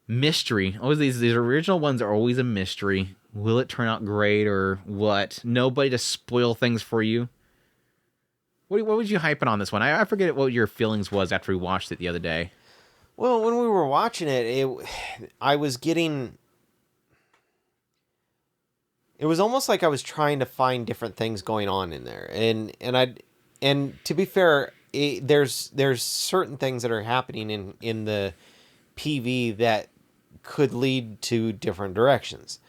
Mystery. Always these original ones are always a mystery. Will it turn out great or what? Nobody to spoil things for you. What was you hyping on this one? I forget what your feelings was after we watched it the other day. Well, when we were watching it, I was getting... It was almost like I was trying to find different things going on in there. And to be fair, there's certain things that are happening in the PV that could lead to different directions.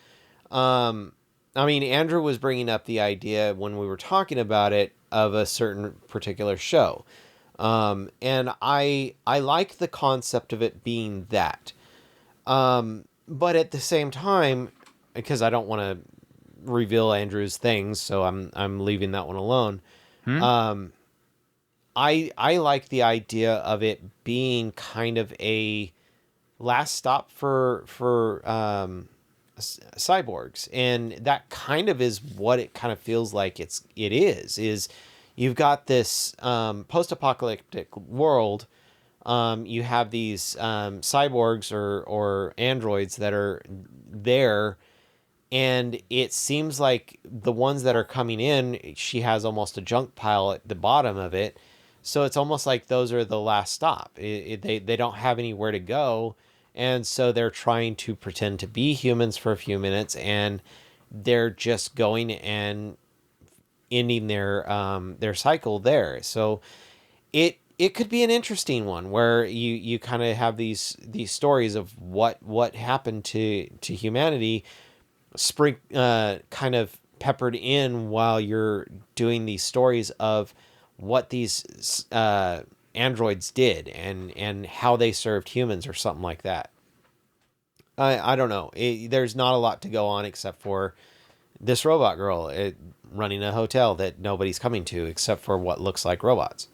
I mean, Andrew was bringing up the idea when we were talking about it of a certain particular show. And I like the concept of it being that. But at the same time, because I don't want to reveal Andrew's things, so I'm leaving that one alone. I like the idea of it being kind of a last stop for cyborgs, and that kind of is what it kind of feels like it is you've got this post-apocalyptic world. You have these cyborgs or androids that are there, and it seems like the ones that are coming in, she has almost a junk pile at the bottom of it. So it's almost like those are the last stop. They don't have anywhere to go. And so they're trying to pretend to be humans for a few minutes, and they're just going and ending their cycle there. So it could be an interesting one where you kind of have these stories of what happened to humanity, kind of peppered in while you're doing these stories of what these androids did and how they served humans or something like that. I don't know. There's not a lot to go on except for this robot girl running a hotel that nobody's coming to except for what looks like robots.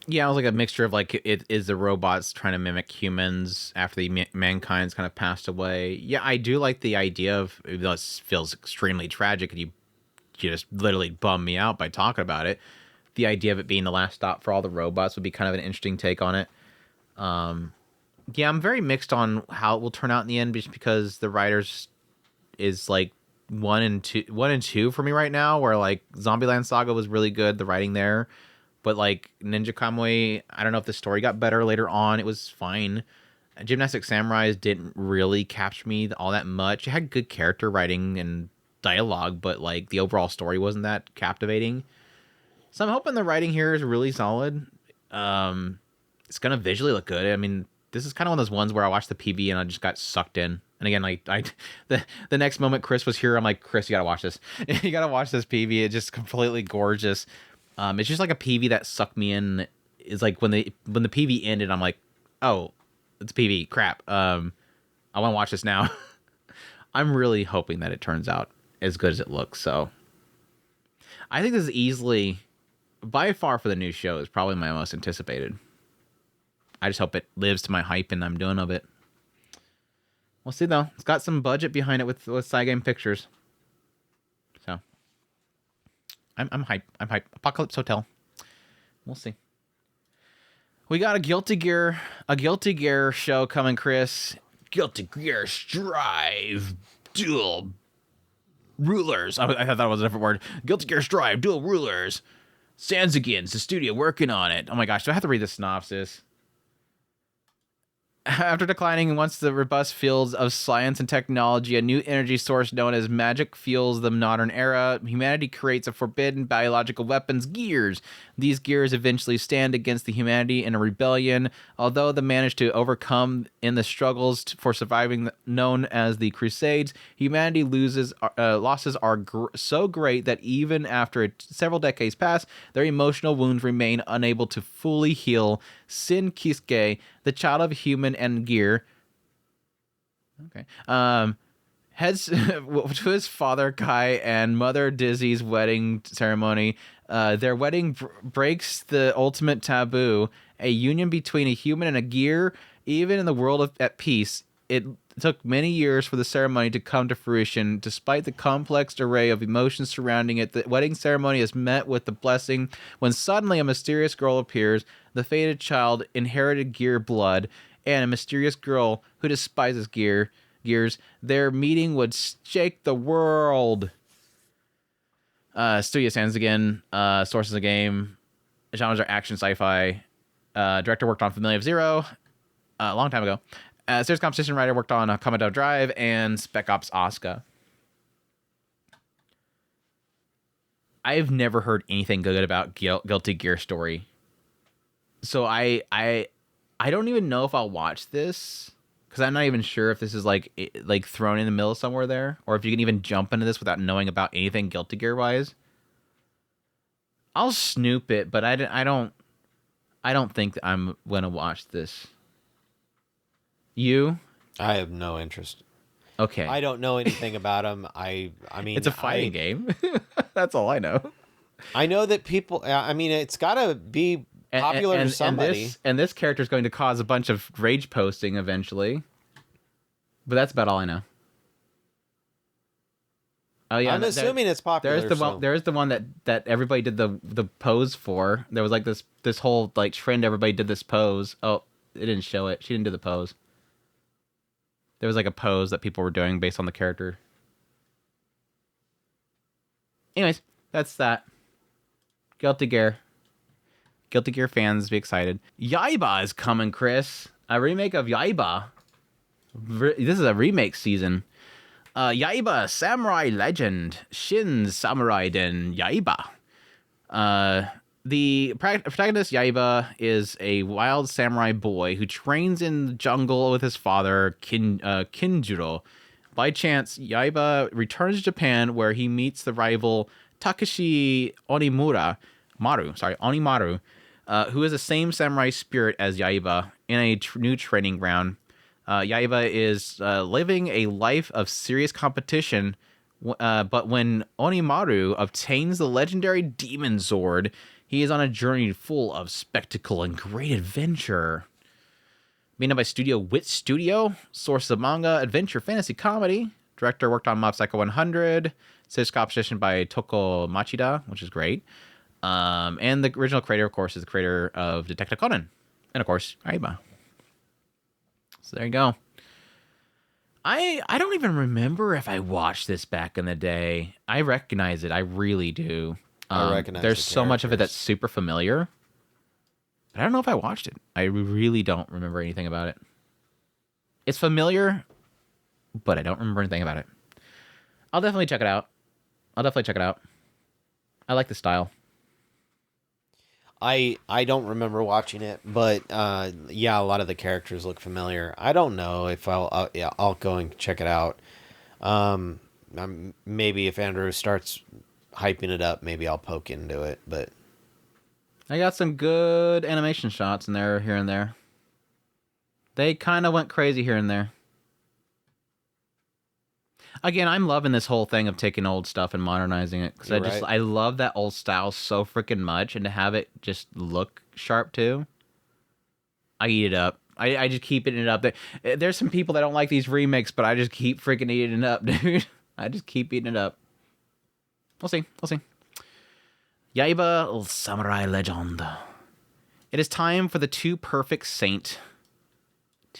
Yeah, it was like a mixture of like, it is the robots trying to mimic humans after the mankind's kind of passed away. Yeah, I do like the idea of, this feels extremely tragic and you just literally bummed me out by talking about it. the idea of it being the last stop for all the robots would be kind of an interesting take on it. Yeah, I'm very mixed on how it will turn out in the end, just because the writers is like one and two for me right now, where like Zombieland Saga was really good, the writing there, but like Ninja Kamui, I don't know if the story got better later on. It was fine. Gymnastic Samurais didn't really capture me all that much. It had good character writing and dialogue, but like the overall story wasn't that captivating. So I'm hoping the writing here is really solid. It's gonna visually look good. I mean, this is kind of one of those ones where I watched the PV and I just got sucked in. And again, like the next moment Chris was here, I'm like, Chris, you gotta watch this. You gotta watch this PV. It's just completely gorgeous. It's just like a PV that sucked me in. It's like when the PV ended, I'm like, oh, it's PV. Crap. I want to watch this now. I'm really hoping that it turns out as good as it looks. So I think this is easily, by far for the new show, is probably my most anticipated. I just hope it lives to my hype and I'm doing of it. We'll see though. It's got some budget behind it with Cygame Pictures. So I'm hype. I'm hype. Apocalypse Hotel. We'll see. We got a Guilty Gear show coming, Chris. Guilty Gear Strive Dual Rulers. I thought that was a different word. Guilty Gear Strive Dual Rulers. Sanzigen's the studio working on it. Oh my gosh, do I have to read the synopsis? After declining once the robust fields of science and technology, a new energy source known as magic fuels the modern era. Humanity creates a forbidden biological weapons, gears. These gears eventually stand against the humanity in a rebellion. Although they manage to overcome in the struggles for surviving known as the Crusades, humanity losses are so great that even after several decades pass, their emotional wounds remain unable to fully heal. Sin Kisuke, the child of human and gear, heads to his father Kai and mother Dizzy's wedding ceremony. Their wedding breaks the ultimate taboo, a union between a human and a gear. Even in the world at peace, it took many years for the ceremony to come to fruition. Despite the complex array of emotions surrounding it, the wedding ceremony is met with the blessing when suddenly a mysterious girl appears. The fated child inherited gear blood, and a mysterious girl who despises gears. Their meeting would shake the world. Studio Sanzigen, sources of game, genres are action, sci-fi. Director worked on Familia of Zero a long time ago. Series composition writer worked on Commodore Drive and Spec Ops Asuka. I've never heard anything good about Guilty Gear story. So I don't even know if I'll watch this, because I'm not even sure if this is like thrown in the middle somewhere there, or if you can even jump into this without knowing about anything Guilty Gear wise. I'll snoop it, but I don't think that I'm gonna watch this. You? I have no interest. Okay. I don't know anything about him. I mean, it's a fighting game. That's all I know. I know that people. I mean, it's got to be popular to somebody. And this character is going to cause a bunch of rage posting eventually. But that's about all I know. Oh yeah, I'm assuming it's popular. There's the one that everybody did the pose for. There was like this whole like trend. Everybody did this pose. Oh, it didn't show it. She didn't do the pose. There was like a pose that people were doing based on the character. Anyways, that's that. Guilty Gear fans be excited. YAIBA is coming, Chris. A remake of YAIBA. This is a remake season. YAIBA Samurai Legend. Shin Samurai Den YAIBA. The protagonist, YAIBA, is a wild samurai boy who trains in the jungle with his father, Kinjiro. By chance, YAIBA returns to Japan, where he meets the rival Takashi Onimaru, who is the same samurai spirit as YAIBA, in a new training ground. YAIBA is living a life of serious competition, but when Onimaru obtains the legendary Demon Sword, he is on a journey full of spectacle and great adventure. Made by Studio Wit Studio, source of manga, adventure, fantasy, comedy. Director worked on Mob Psycho 100. Series composition by Toko Machida, which is great. And the original creator, of course, is the creator of Detective Conan. And, of course, YAIBA. So there you go. I don't even remember if I watched this back in the day. I recognize it. I really do. I recognize there's the so much of it characters. that's super familiar. But I don't know if I watched it. I really don't remember anything about it. It's familiar, but I don't remember anything about it. I'll definitely check it out. I like the style. I don't remember watching it, but yeah, a lot of the characters look familiar. I don't know if I'll go and check it out. Maybe if Andrew starts hyping it up, maybe I'll poke into it. But I got some good animation shots in there, here and there. They kind of went crazy here and there. Again, I'm loving this whole thing of taking old stuff and modernizing it because I love that old style so freaking much, and to have it just look sharp too. I eat it up. I just keep eating it up. There's some people that don't like these remakes, but I just keep freaking eating it up, dude. I just keep eating it up. We'll see. YAIBA Samurai Legend. It is time for the Two Perfect Saint. The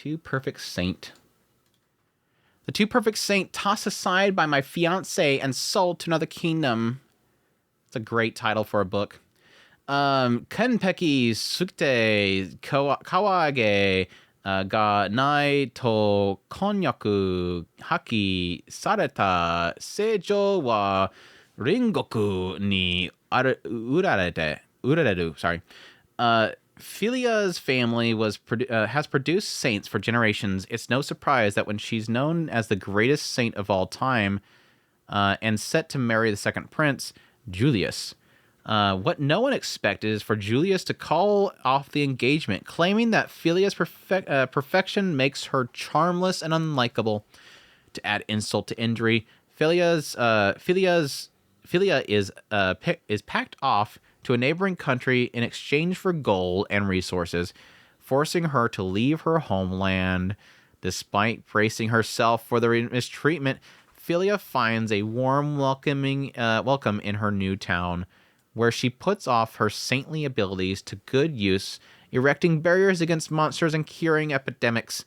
Two Perfect Saint, tossed aside by my fiancé and sold to another kingdom. It's a great title for a book. Kenpeki Sukte Kawage ga nai to konyaku haki sareta seijo wa ringoku ni urareru. Sorry. Philia's family has produced saints for generations. It's no surprise that when she's known as the greatest saint of all time and set to marry the second prince, Julius, what no one expected is for Julius to call off the engagement, claiming that Philia's perfection makes her charmless and unlikable. To add insult to injury, Philia is packed off to a neighboring country in exchange for gold and resources, forcing her to leave her homeland. Despite bracing herself for the mistreatment, Philia finds a warm welcome in her new town, where she puts off her saintly abilities to good use, erecting barriers against monsters and curing epidemics.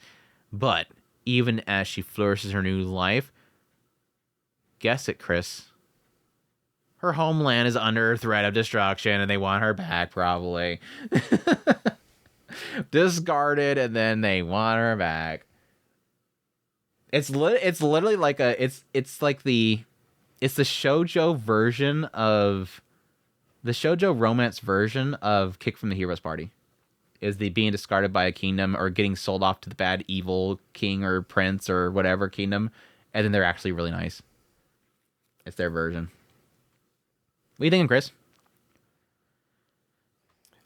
But even as she flourishes her new life, guess it, Chris, her homeland is under threat of destruction, and they want her back, probably. Discarded, and then they want her back. It's literally like it's the shoujo version of the shoujo romance version of Kick from the Hero's Party. Is the being discarded by a kingdom or getting sold off to the bad evil king or prince or whatever kingdom, and then they're actually really nice. It's their version. What are you thinking, Chris?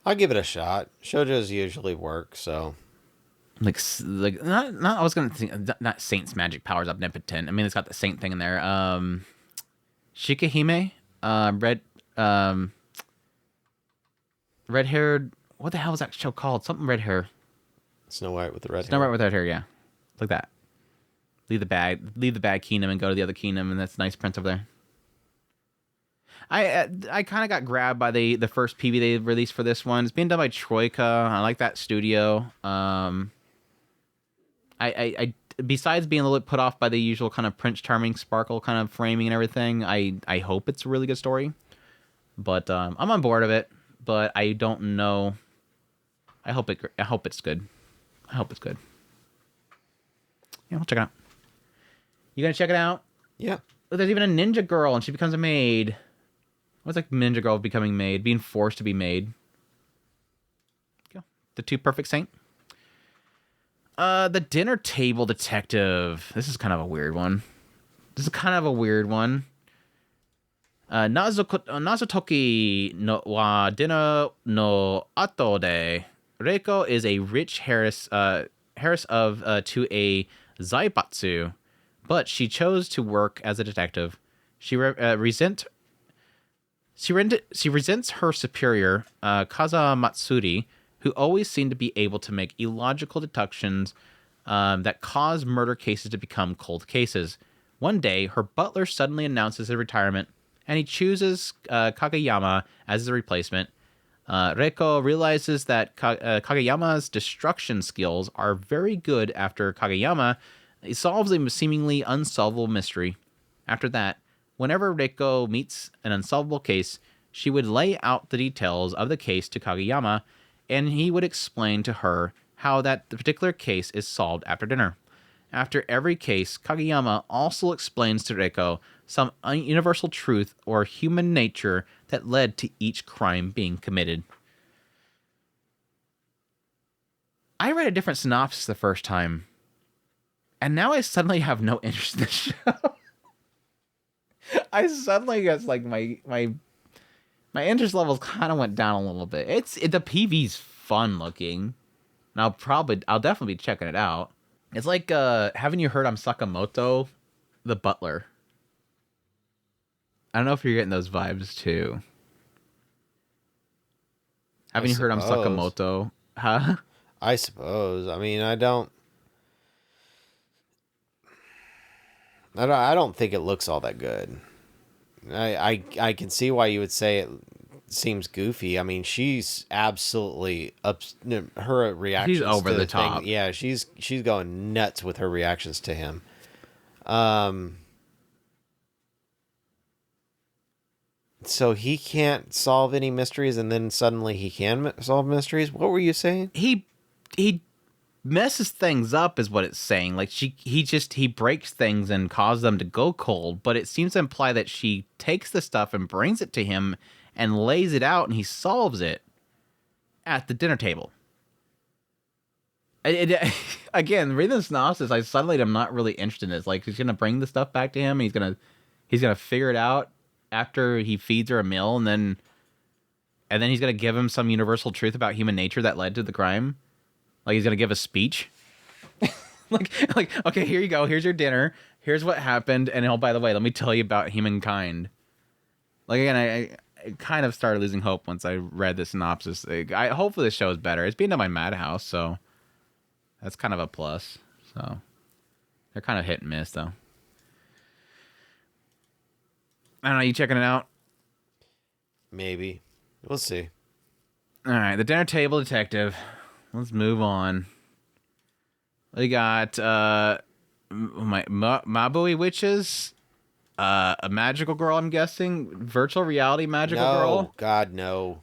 I'll give it a shot. Shoujos usually work, so like not I was gonna think not Saint's magic powers omnipotent. I mean, it's got the Saint thing in there. Shikahime, red haired. What the hell was that show called? Something red hair. Snow White with the red hair. Snow White with red hair. Yeah, like that. Leave the bad kingdom and go to the other kingdom, and that's a nice prince over there. I kind of got grabbed by the first PV they released for this one. It's being done by Troika. I like that studio. I besides being a little bit put off by the usual kind of Prince Charming sparkle kind of framing and everything, I hope it's a really good story. But I'm on board of it. But I don't know. I hope it's good. I hope it's good. Yeah, we'll check it out. You gonna check it out? Yeah. Oh, there's even a ninja girl, and she becomes a maid. What's like ninja girl becoming maid, being forced to be maid? Go. The Two Perfect Saint. The Dinner Table Detective. This is kind of a weird one. Nazotoki no wa dinner no ato de. Reiko is a rich heiress to a zaibatsu, but she chose to work as a detective. She resents her superior, Kaza Matsuri, who always seemed to be able to make illogical deductions that cause murder cases to become cold cases. One day, her butler suddenly announces his retirement, and he chooses Kageyama as his replacement. Reiko realizes that Kageyama's destruction skills are very good after Kageyama solves a seemingly unsolvable mystery. After that, whenever Reiko meets an unsolvable case, she would lay out the details of the case to Kageyama, and he would explain to her how that the particular case is solved after dinner. After every case, Kageyama also explains to Reiko some universal truth or human nature that led to each crime being committed. I read a different synopsis the first time, and now I suddenly have no interest in the show. I suddenly guess like my interest levels kind of went down a little bit. The PV's fun looking, and I'll definitely be checking it out. It's like haven't you heard I'm Sakamoto, the butler? I don't know if you're getting those vibes too. Haven't you heard I'm Sakamoto? Huh? I suppose. I mean, I don't think it looks all that good. I can see why you would say it seems goofy. I mean, she's absolutely her reactions. She's over the top. Yeah, she's going nuts with her reactions to him. So he can't solve any mysteries, and then suddenly he can solve mysteries. What were you saying? He messes things up, is what it's saying. Like he breaks things and causes them to go cold. But it seems to imply that she takes the stuff and brings it to him and lays it out, and he solves it at the dinner table. Again, reading the synopsis, I suddenly am not really interested in this. Like, he's gonna bring the stuff back to him, and he's gonna figure it out after he feeds her a meal, and then he's gonna give him some universal truth about human nature that led to the crime. Like, he's gonna give a speech. like, okay, here you go. Here's your dinner. Here's what happened, and oh, by the way, let me tell you about humankind. Like, again, I kind of started losing hope once I read the synopsis. Hopefully this show is better. It's being done by Madhouse, so that's kind of a plus. So they're kind of hit and miss, though. I don't know. You checking it out? Maybe. We'll see. All right, the dinner table detective. Let's move on. We got Maebashi Witches. A magical girl, I'm guessing. Virtual reality magical girl. No, God, no.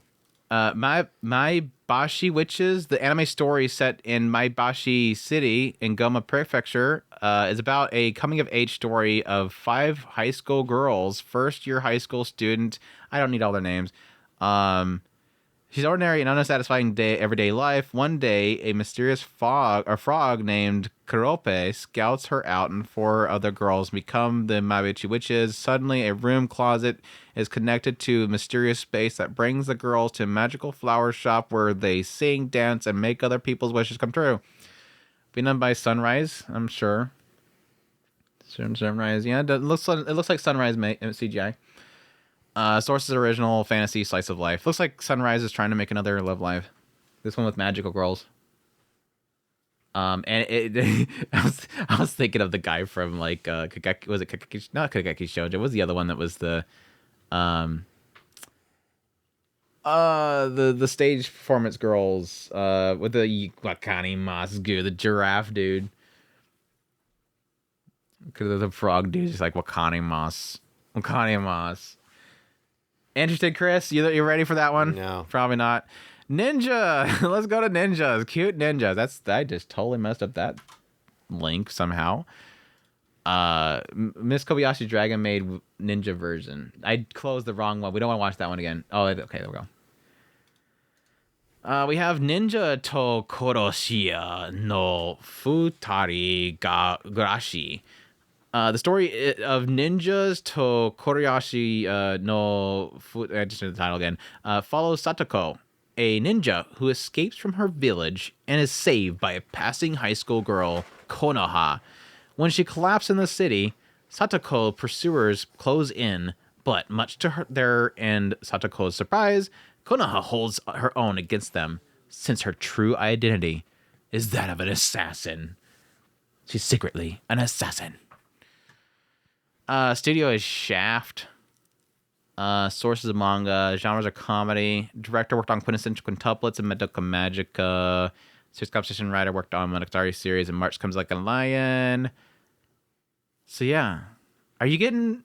Maebashi Witches. The anime story set in Maebashi City in Goma Prefecture is about a coming-of-age story of 5 high school girls, first-year high school student. I don't need all their names. She's ordinary and unsatisfying everyday life. One day, a mysterious frog named Karope scouts her out, and 4 other girls become the Maebashi Witches. Suddenly, a room closet is connected to a mysterious space that brings the girls to a magical flower shop where they sing, dance, and make other people's wishes come true. Being done by Sunrise, I'm sure. Sunrise, yeah, it looks like Sunrise CGI. Sources original fantasy slice of life. Looks like Sunrise is trying to make another Love Live. This one with magical girls. And I was thinking of the guy from like Kageki, was it Kageki? Not Kageki Shoujo. It was the other one that was the stage performance girls with the Wakani Masgu, the giraffe dude. Because the frog dude is like Wakani Mas. Interested, Chris? You ready for that one? No. Probably not. Ninja! Let's go to ninjas. Cute ninjas. I just totally messed up that link somehow. Miss Kobayashi Dragon made ninja version. I closed the wrong one. We don't want to watch that one again. Oh, okay, there we go. We have Ninja to Koroshiya no Futarigurashi. The story of ninjas to Koroshiya I just did the title again. Follows Satoko, a ninja who escapes from her village and is saved by a passing high school girl, Konoha. When she collapses in the city, Satoko pursuers close in, but much to their and Satoko's surprise, Konoha holds her own against them, since her true identity is that of an assassin. She's secretly an assassin. Studio is Shaft. Sources of manga. Genres are comedy. Director worked on Quintessential Quintuplets and Madoka Magica. Series composition writer worked on Monogatari series and March Comes Like a Lion. So yeah, are you getting?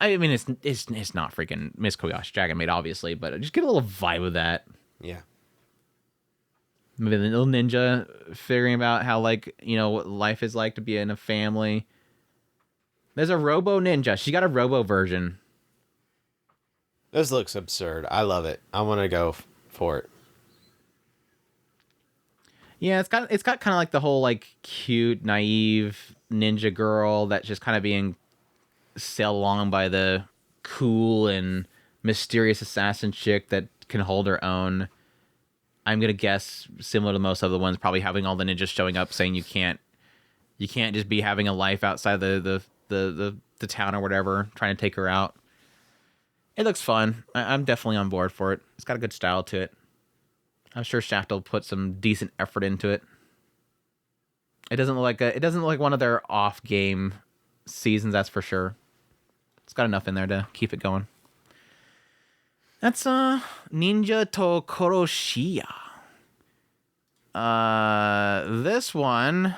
I mean, it's not freaking Miss Kobayashi Dragon Maid, obviously, but I just get a little vibe of that. Yeah. Maybe the little ninja figuring out how, like, you know, what life is like to be in a family. There's a Robo Ninja. She got a Robo version. This looks absurd. I love it. I want to go for it. Yeah, it's got kind of like the whole like cute, naive ninja girl that's just kind of being sailed along by the cool and mysterious assassin chick that can hold her own. I'm gonna guess similar to most other ones, probably having all the ninjas showing up saying you can't just be having a life outside the town or whatever, trying to take her out. It looks fun. I'm definitely on board for it. It's got a good style to it. I'm sure Shaft will put some decent effort into it. It doesn't look like one of their off game seasons, that's for sure. It's got enough in there to keep it going. That's Ninja to Koroshiya. This one,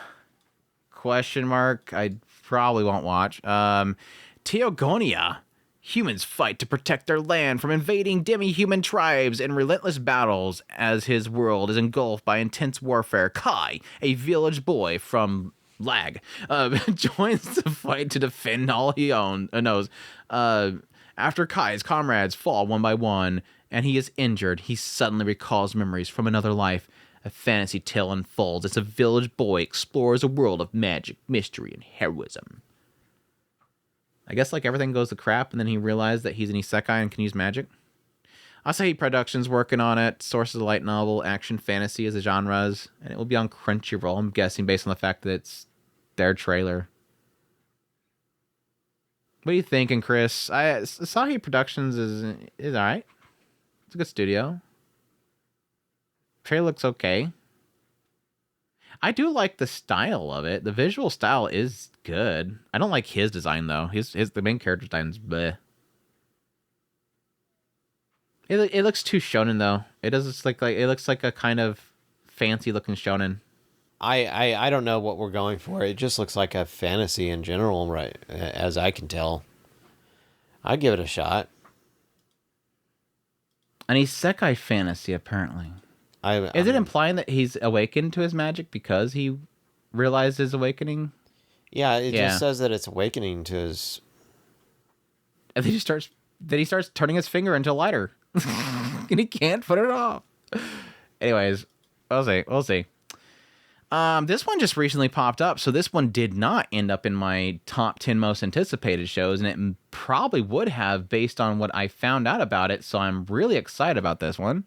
question mark, I probably won't watch. Teogonia. Humans fight to protect their land from invading demi-human tribes in relentless battles as his world is engulfed by intense warfare. Kai, a village boy from Lag, joins the fight to defend all he knows. After Kai's comrades fall one by one and he is injured, he suddenly recalls memories from another life. A fantasy tale unfolds as a village boy explores a world of magic, mystery, and heroism. I guess like everything goes to crap, and then he realized that he's an isekai and can use magic. Asahi Productions working on it. Sources of light novel, action, fantasy as the genres, and it will be on Crunchyroll. I'm guessing based on the fact that it's their trailer. What are you thinking, Chris? Asahi Productions is all right. It's a good studio. Trailer looks okay. I do like the style of it. The visual style is good. I don't like his design though. The main character design is bleh. It looks too shonen though. It does it looks like a kind of fancy looking shonen. I don't know what we're going for. It just looks like a fantasy in general, right? As I can tell. I'd give it a shot. An isekai fantasy, apparently. Is it implying that he's awakened to his magic because he realized his awakening? Yeah, it just says that it's awakening to his... And then he starts turning his finger into a lighter. And he can't put it off. Anyways, we'll see. This one just recently popped up, so this one did not end up in my top 10 most anticipated shows, and it probably would have based on what I found out about it, so I'm really excited about this one.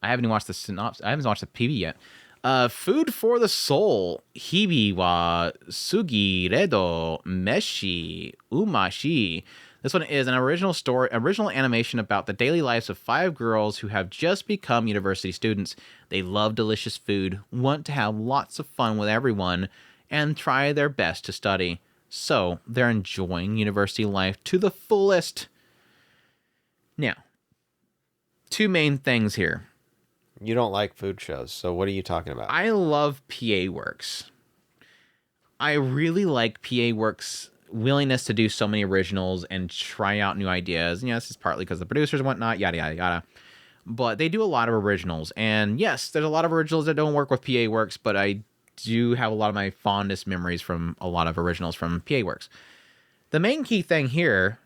I haven't even watched the synopsis. I haven't watched the PV yet. Food for the Soul. Hibi wa sugi redo meshi umashi. This one is an original animation about the daily lives of 5 girls who have just become university students. They love delicious food, want to have lots of fun with everyone, and try their best to study. So they're enjoying university life to the fullest. Now, 2 main things here. You don't like food shows, so what are you talking about? I love PA Works. I really like PA Works' willingness to do so many originals and try out new ideas. And yes, it's partly because the producers and whatnot, yada, yada, yada. But they do a lot of originals. And yes, there's a lot of originals that don't work with PA Works, but I do have a lot of my fondest memories from a lot of originals from PA Works. The main key thing here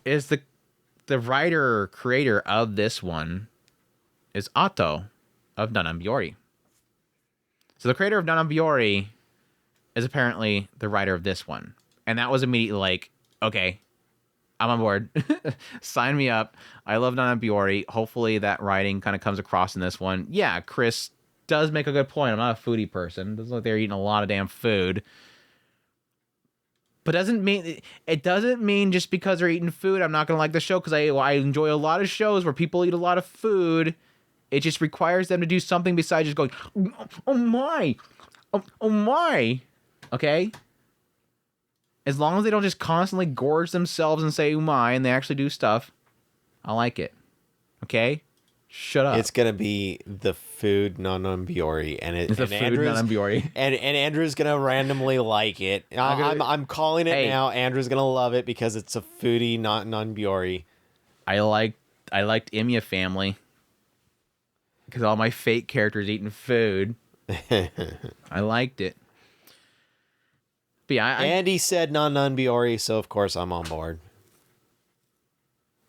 is the writer-creator of this one is Atto of Dannan Biori. So the creator of Dannan Biori is apparently the writer of this one. And that was immediately like, okay, I'm on board. Sign me up. I love Dannan Biori. Hopefully that writing kind of comes across in this one. Yeah, Chris does make a good point. I'm not a foodie person. It doesn't look like they're eating a lot of damn food. But it doesn't mean just because they're eating food, I'm not going to like the show, because I enjoy a lot of shows where people eat a lot of food. It just requires them to do something besides just going, oh my, oh my. Okay? As long as they don't just constantly gorge themselves and say, oh my, and they actually do stuff, I like it. Okay? Shut up. It's gonna be the food Nononbiori, and It's a food Nononbiori. and Andrew's gonna randomly like it. I'm calling it now. Andrew's gonna love it because it's a foodie Nononbiori. I liked Emiya family because all my fake characters eating food. I liked it. But yeah, Andy said Nononbiori, so of course I'm on board.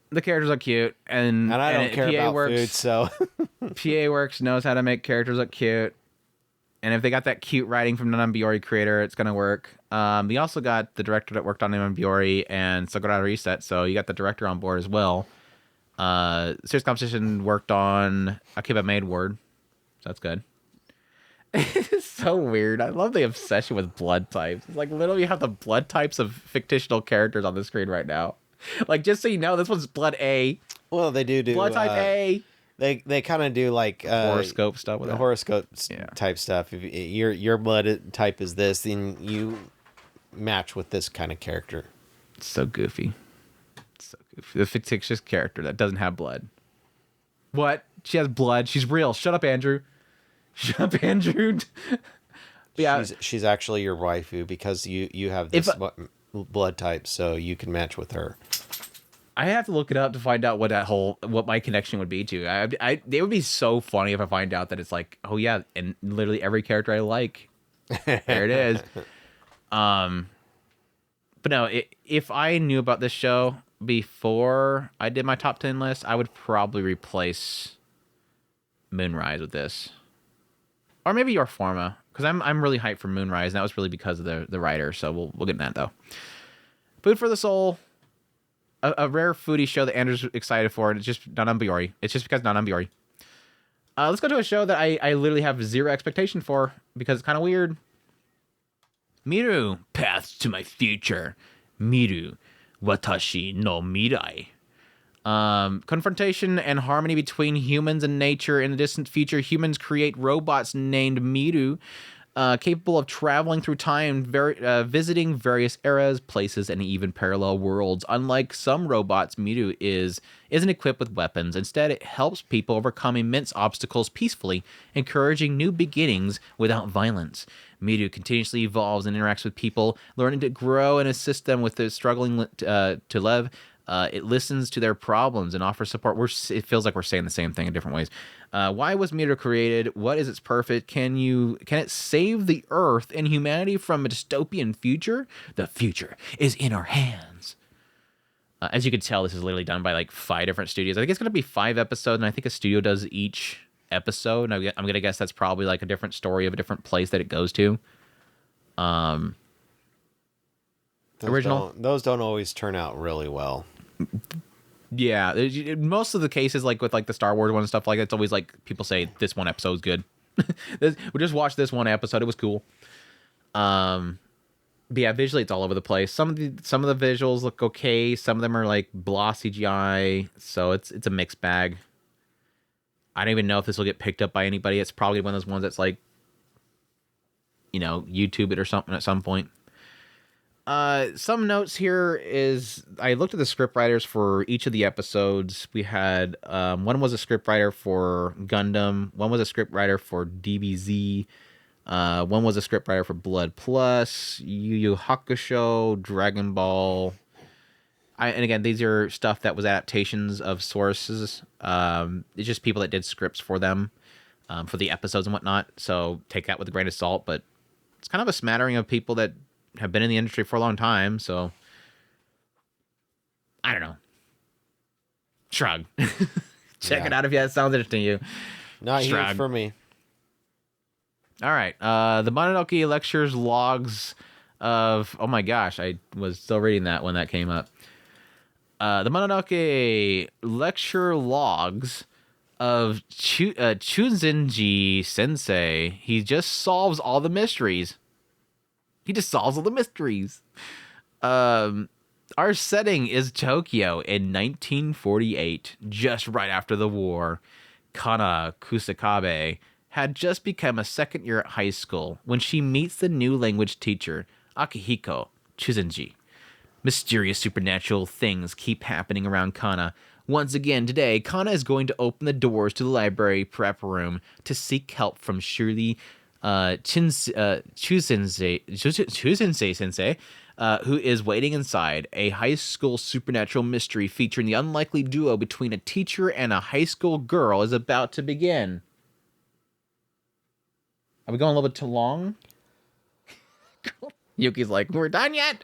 The characters are cute, and I don't care PA about Works, food, so PA Works knows how to make characters look cute. And if they got that cute writing from the Nononbiori creator, it's gonna work. We also got the director that worked on Nononbiori and Sakura Reset, so you got the director on board as well. Serious Competition worked on Akiba Made Word, so that's good. It's so weird. I love the obsession with blood types. It's like literally you have the blood types of fictional characters on the screen right now. Like, just so you know, this one's blood A. well, they do Blood type A. They kind of do like Horoscope stuff with the it. horoscopes type stuff. If your blood type is this, then you match with this kind of character. It's so goofy. So goofy. The fictitious character that doesn't have blood. What? She has blood. She's real. Shut up, Andrew. Shut up, Andrew. Yeah. She's actually your waifu because you have this blood type, so you can match with her. I have to look it up to find out what my connection would be to. It would be so funny if I find out that it's like, oh yeah, and literally every character I like, there it is. But no, if I knew about this show before I did my top 10 list, I would probably replace Moonrise with this, or maybe your Forma, because I'm really hyped for Moonrise, and that was really because of the writer. So we'll get in that though. Food for the Soul. A rare foodie show that Andrew's excited for, and it's just Nononbiori. It's just because Nononbiori. Let's go to a show that I literally have zero expectation for because it's kind of weird. Miru, Paths to My Future. Miru, Watashi no Mirai. Confrontation and harmony between humans and nature. In the distant future, humans create robots named Miru, capable of traveling through time, visiting various eras, places, and even parallel worlds. Unlike some robots, Miru isn't equipped with weapons. Instead, it helps people overcome immense obstacles peacefully, encouraging new beginnings without violence. Miru continuously evolves and interacts with people, learning to grow and assist them with their struggling to live. It listens to their problems and offers support. It feels like we're saying the same thing in different ways. Why was Miru created? What is its purpose? Can it save the Earth and humanity from a dystopian future? The future is in our hands. As you can tell, this is literally done by like 5 different studios. I think it's going to be 5 episodes, and I think a studio does each episode. And I'm going to guess that's probably like a different story of a different place that it goes to. Those don't always turn out really well. Yeah, most of the cases, like with like the Star Wars one and stuff like that, it's always like people say this one episode's good. We just watched this one episode; it was cool. But yeah, visually it's all over the place. Some of the visuals look okay. Some of them are like blah CGI, so it's a mixed bag. I don't even know if this will get picked up by anybody. It's probably one of those ones that's like, YouTube it or something at some point. Some notes here is I looked at the script writers for each of the episodes. We had one was a script writer for Gundam, one was a script writer for DBZ, one was a script writer for Blood Plus, Yu Yu Hakusho, Dragon Ball. And again, these are stuff that was adaptations of sources. It's just people that did scripts for them, for the episodes and whatnot. So take that with a grain of salt, but it's kind of a smattering of people that have been in the industry for a long time, so I don't know. Shrug. Check it out if that sounds interesting to you. Not huge for me. All right. The Mononoke lectures logs of... Oh my gosh, I was still reading that when that came up. The Mononoke lecture logs of Chuzenji-sensei. He just solves all the mysteries. Our setting is Tokyo in 1948, just right after the war. Kana Kusakabe had just become a second year at high school when she meets the new language teacher, Akihiko Chuzenji. Mysterious supernatural things keep happening around Kana. Once again today, Kana is going to open the doors to the library prep room to seek help from Shirley Chuzenji-sensei, who is waiting inside. A high school supernatural mystery featuring the unlikely duo between a teacher and a high school girl is about to begin. Are we going a little bit too long? Yuki's like, we're done yet?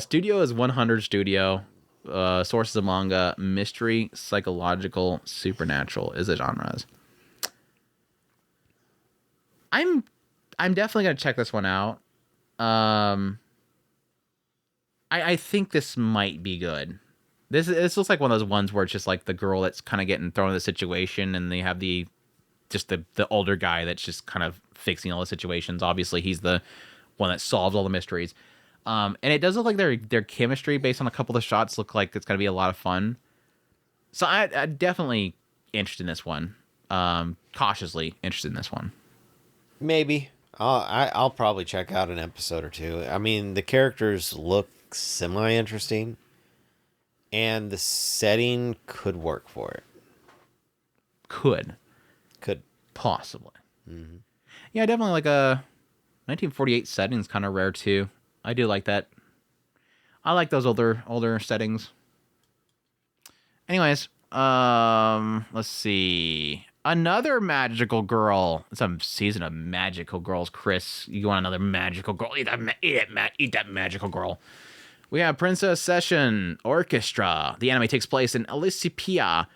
Studio is 100 Studio. Sources of manga, mystery, psychological, supernatural is the genres. I'm definitely gonna check this one out. I think this might be good. This looks like one of those ones where it's just like the girl that's kind of getting thrown in the situation, and they have the older guy that's just kind of fixing all the situations. Obviously, he's the one that solves all the mysteries. And it does look like their chemistry, based on a couple of the shots, look like it's gonna be a lot of fun. So I definitely interested in this one. Cautiously interested in this one. Maybe. I'll probably check out an episode or two. I mean, the characters look semi-interesting, and the setting could work for it. Could possibly. Mm-hmm. Yeah, definitely like a 1948 setting is kind of rare too. I do like that. I like those older settings. Anyways, let's see. Another magical girl. It's a season of magical girls, Chris. You want another magical girl? Eat that magical girl. We have Princess Session Orchestra. The anime takes place in Elisipia,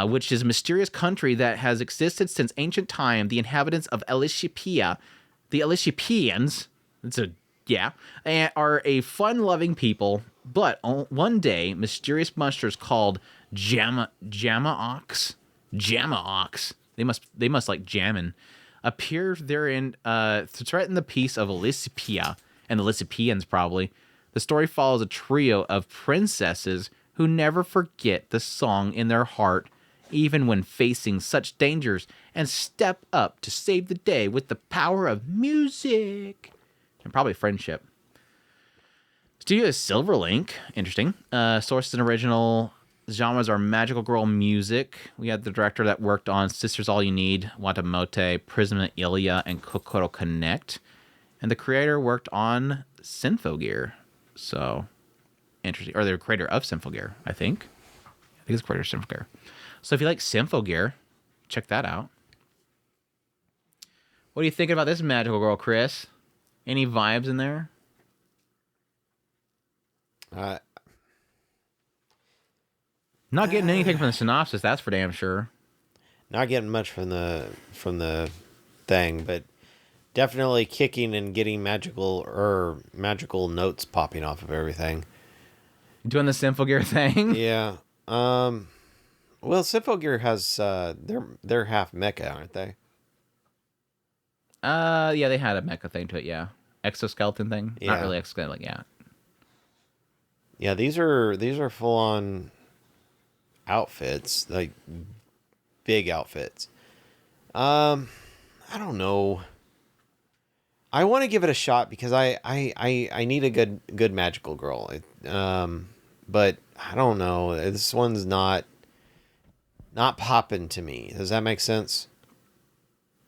which is a mysterious country that has existed since ancient time. The inhabitants of Elisipia, the Elisipians, are a fun-loving people. But one day, mysterious monsters called Jamaox. They must like jammin'. Appear therein to threaten the peace of Elisipia and the Elisipians probably. The story follows a trio of princesses who never forget the song in their heart, even when facing such dangers, and step up to save the day with the power of music and probably friendship. Studio is Silverlink. Interesting. Sources and original genres are magical girl music. We had the director that worked on Sisters All You Need, Watamote, Prisma Ilia, and Kokoro Connect. And the creator worked on Symphogear. So, interesting. Or the creator of Symphogear, I think. I think it's the creator of Symphogear. So if you like Symphogear, check that out. What are you thinking about this magical girl, Chris? Any vibes in there? Not getting anything from the synopsis, that's for damn sure. Not getting much from the thing, but definitely kicking and getting magical notes popping off of everything. Doing the Symphogear thing? Yeah. Well, Symphogear has they're half mecha, aren't they? Yeah, they had a mecha thing to it, yeah. Exoskeleton thing? Yeah. Not really exoskeleton, yeah. Yeah, these are full on outfits, like big outfits. I don't know. I want to give it a shot because I need a good magical girl. But I don't know. This one's not popping to me. Does that make sense?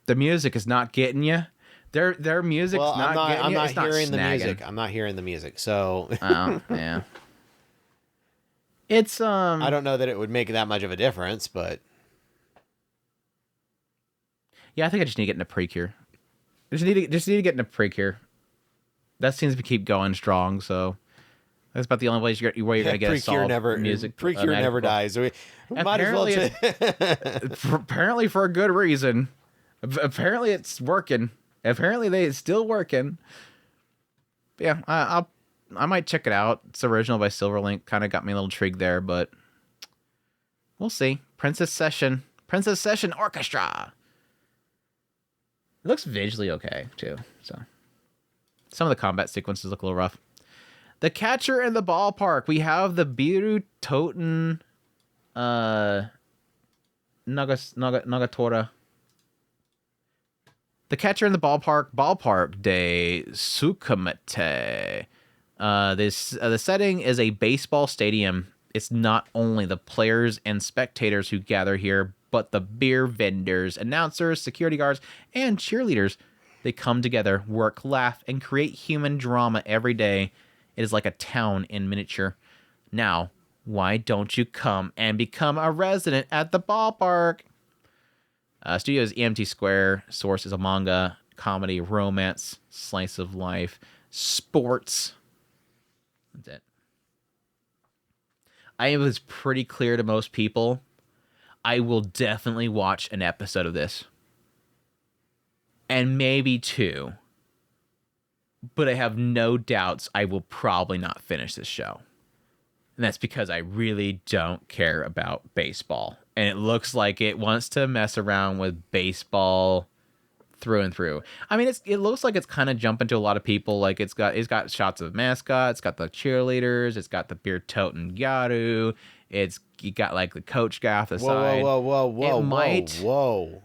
The music is not getting you. Their music's not getting you. I'm not It's hearing the snagging. music. I'm not hearing the music. So Oh, yeah. It's I don't know that it would make that much of a difference, but yeah, I think I just need to get into Precure. Just need to get into Precure. That seems to keep going strong, so that's about the only place where you're gonna get a solid music. Precure never dies. We might as well apparently for a good reason. Apparently it's working. Apparently it's still working. But yeah, I might check it out. It's original by Silverlink. Kind of got me a little intrigued there, but we'll see. Princess Session Orchestra. It looks visually okay too. So some of the combat sequences look a little rough. The Catcher in the Ballpark. We have the Biru Toten Nagatora. The Catcher in the Ballpark de Sukamete. The setting is a baseball stadium it's not only the players and spectators who gather here, but the beer vendors, announcers, security guards, and cheerleaders. They come together, work, laugh, and create human drama every day. It is like a town in miniature. Now, why don't you come and become a resident at the ballpark? Studio is EMT Square. Source is a manga, comedy, romance, slice of life, sports. That's it. I was pretty clear to most people. I will definitely watch an episode of this. And maybe 2. But I have no doubts I will probably not finish this show. And that's because I really don't care about baseball. And it looks like it wants to mess around with baseball through and through. I mean, it looks like it's kind of jumping to a lot of people. Like it's got shots of mascots, it's got the cheerleaders, it's got the beer toting Gyaru, you got like the coach guy off the side. Whoa.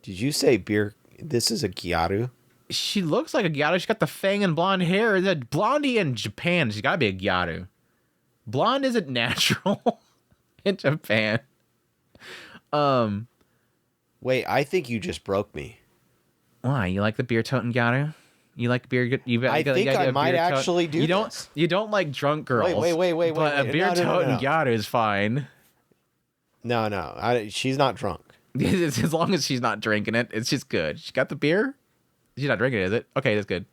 Did you say beer? This is a Gyaru? She looks like a Gyaru. She's got the fang and blonde hair. Is that Blondie in Japan? She's got to be a Gyaru. Blonde isn't natural in Japan. Wait, I think you just broke me. Why? You like the beer toting Gyaru? You like beer? I think I might actually do. You don't like drunk girls. Wait. But a beer toting Gyaru is fine. No. She's not drunk. As long as she's not drinking it, it's just good. She got the beer? She's not drinking it, is it? Okay, that's good.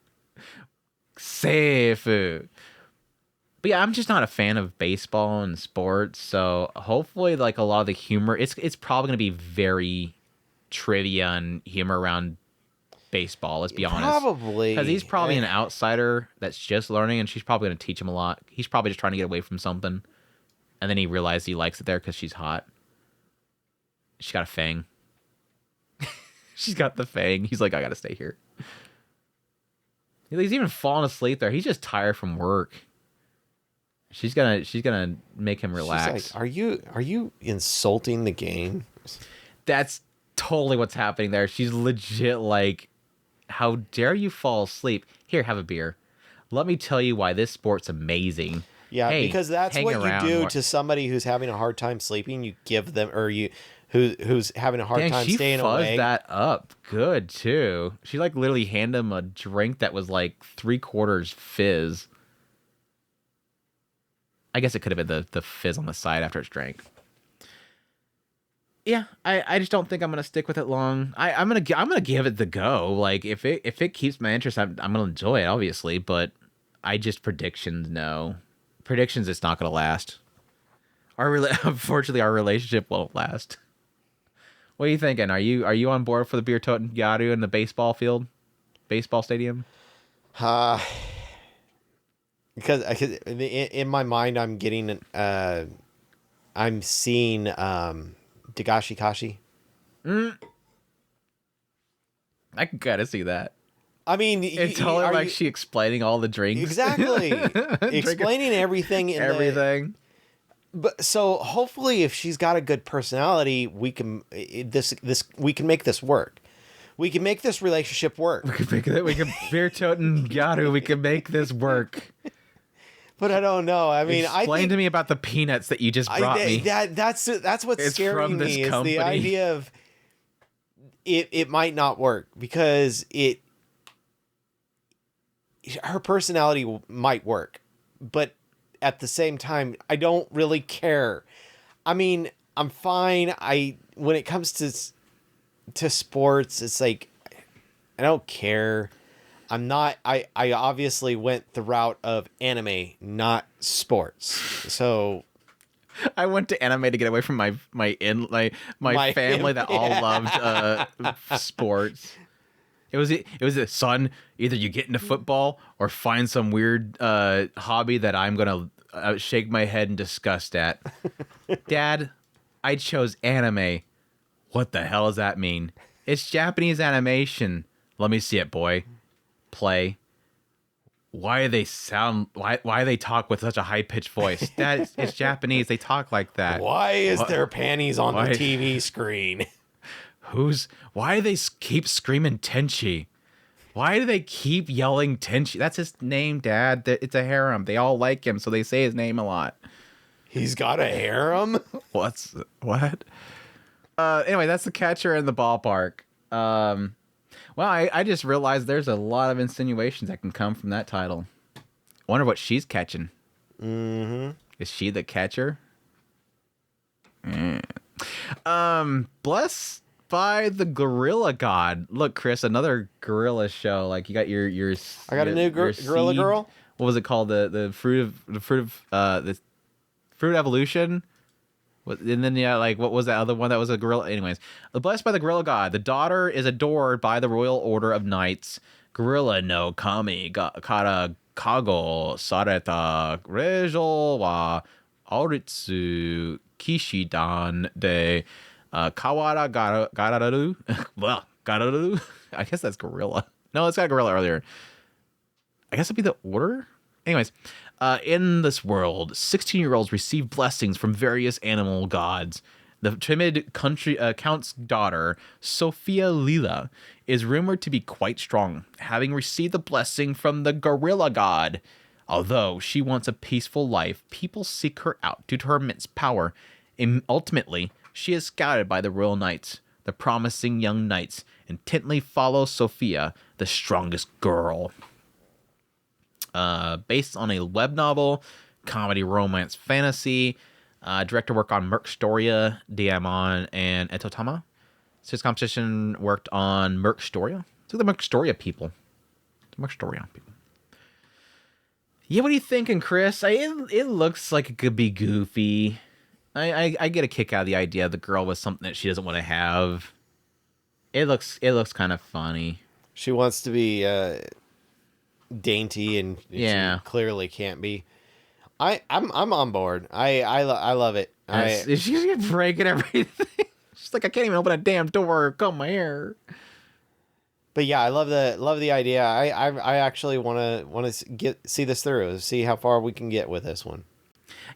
Safe. But yeah, I'm just not a fan of baseball and sports, so hopefully like a lot of the humor, it's probably going to be very trivia and humor around baseball, let's be honest. Probably. Because he's probably an outsider that's just learning, and she's probably going to teach him a lot. He's probably just trying to get away from something, and then he realized he likes it there because she's hot. She's got a fang. She's got the fang. He's like, I got to stay here. He's even falling asleep there. He's just tired from work. She's gonna make him relax. She's like, are you insulting the game? That's totally what's happening there. She's legit like, how dare you fall asleep? Here, have a beer. Let me tell you why this sport's amazing. Yeah, hey, because that's what you do to somebody who's having a hard time sleeping. You give them, or who's having a hard time staying awake. She fuzzed that up good too. She like literally handed him a drink that was like 3/4 fizz. I guess it could have been the fizz on the side after it's drank. Yeah, I just don't think I'm gonna stick with it long. I'm gonna give it the go. Like if it keeps my interest, I'm gonna enjoy it obviously. But predictions it's not gonna last. Unfortunately, our relationship won't last. What are you thinking? Are you on board for the beer toting Gyaru in the baseball stadium? Because in my mind, I'm getting, I'm seeing Dagashi Kashi. I gotta see that. I mean, it's totally like she explaining all the drinks. Exactly, explaining everything. But so hopefully, if she's got a good personality, we can make this work. We can make this relationship work. We can beer toting Gyaru. We can make this work. But I don't know. I mean, explain to me about the peanuts that you just brought me. That's what's scaring me is the idea of it might not work because her personality might work, but at the same time, I don't really care. I mean, I'm fine. When it comes to sports, it's like I don't care. I'm not. I obviously went the route of anime, not sports. So I went to anime to get away from my family that all loved sports. It was a son. Either you get into football or find some weird hobby that I'm gonna shake my head in disgust at. Dad, I chose anime. What the hell does that mean? It's Japanese animation. Let me see it, boy. Play. Why do they talk with such a high-pitched voice? Dad, it's Japanese. They talk like that. Why is there panties on the TV screen? Why do they keep screaming Tenchi? Why do they keep yelling Tenchi? That's his name, Dad. It's a harem. They all like him, so they say his name a lot. He's got a harem? What? Anyway, that's the catcher in the ballpark. Well, I just realized there's a lot of insinuations that can come from that title. I wonder what she's catching. Mm-hmm. Is she the catcher? Blessed by the Gorilla God. Look, Chris, another gorilla show. Like you got your I got a new gorilla seed. girl. What was it called? The fruit of evolution. And then like what was that other one that was a gorilla? Anyways, blessed by the Gorilla God. The daughter is adored by the Royal Order of Knights. Gorilla no Kami Kara Kago Sareta Rejo wa Auritsu Kishidan de Kawara Gararu. Well, Gararu. I guess that's gorilla. No, it's got gorilla earlier. I guess it'd be the order. Anyways, in this world, 16-year-olds receive blessings from various animal gods. The timid count's daughter, Sophia Lila, is rumored to be quite strong, having received the blessing from the gorilla god. Although she wants a peaceful life, people seek her out due to her immense power. And ultimately, she is scouted by the royal knights. The promising young knights intently follow Sophia, the strongest girl. Based on a web novel, comedy, romance, fantasy. Director work on Merc Storia, Diamond, and Etotama. His competition worked on Merc Storia. It's like the Merc Storia people. Yeah, what are you thinking, Chris? It looks like it could be goofy. I get a kick out of the idea of the girl with something that she doesn't want to have. It looks kind of funny. She wants to be dainty, and yeah, she clearly can't be. I'm on board. I love it. She's gonna break it everything. She's like, I can't even open a damn door. Comb my hair. But yeah, I love the idea. I actually want to see this through, see how far we can get with this one.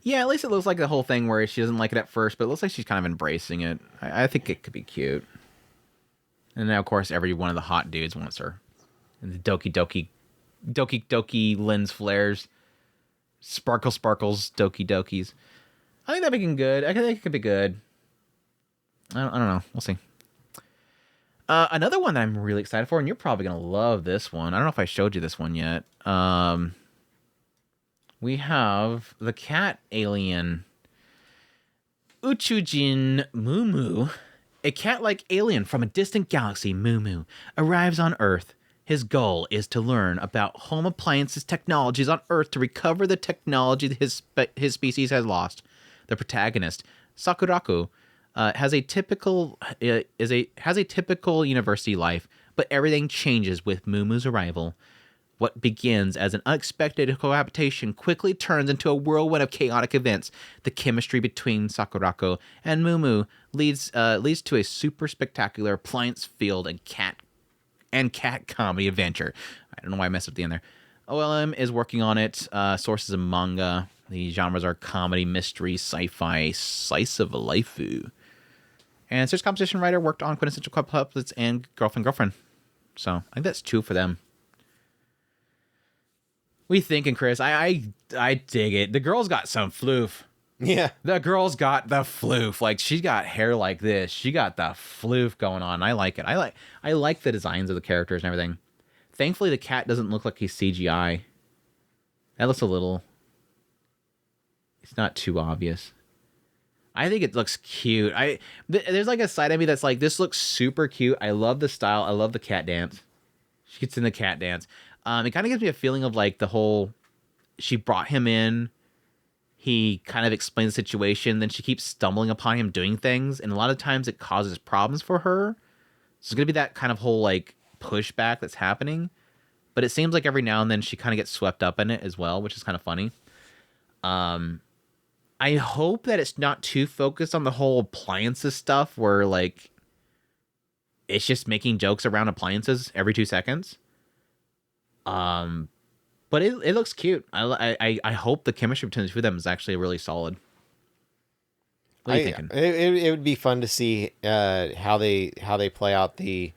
Yeah, at least it looks like the whole thing where she doesn't like it at first, but it looks like she's kind of embracing it. I think it could be cute. And now, of course, every one of the hot dudes wants her. And the doki lens flares, sparkles, doki dokis. I think that'd be good. I think it could be good. I don't know. We'll see. Another one that I'm really excited for, and you're probably gonna love this one. I don't know if I showed you this one yet. We have the cat alien, Uchuujin MuuMuu. A cat-like alien from a distant galaxy, MuuMuu, arrives on Earth. His goal is to learn about home appliances technologies on Earth to recover the technology his species has lost. The protagonist, Sakuraku, has a typical university life, but everything changes with MuuMuu's arrival. What begins as an unexpected cohabitation quickly turns into a whirlwind of chaotic events. The chemistry between Sakuraku and MuuMuu leads to a super spectacular appliance field and cat comedy adventure. I don't know why I messed up the end there. OLM is working on it. Sources of manga. The genres are comedy, mystery, sci-fi, slice of life. And search competition writer worked on Quintessential Couplets and Girlfriend. So I think that's 2 for them. What are you thinking, Chris? I dig it. The girl's got some floof. Yeah. The girl's got the floof. Like, she's got hair like this. She got the floof going on. I like it. I like the designs of the characters and everything. Thankfully, the cat doesn't look like he's CGI. That looks a little... It's not too obvious. I think it looks cute. There's like a side of me that's like, this looks super cute. I love the style. I love the cat dance. She gets in the cat dance. It kind of gives me a feeling of like the whole... She brought him in... He kind of explains the situation, then she keeps stumbling upon him doing things, and a lot of times it causes problems for her. So it's going to be that kind of whole, like, pushback that's happening. But it seems like every now and then she kind of gets swept up in it as well, which is kind of funny. I hope that it's not too focused on the whole appliances stuff, where, like, it's just making jokes around appliances every 2 seconds. But it looks cute. I hope the chemistry between the two of them is actually really solid. What are you thinking? It would be fun to see how they play out the.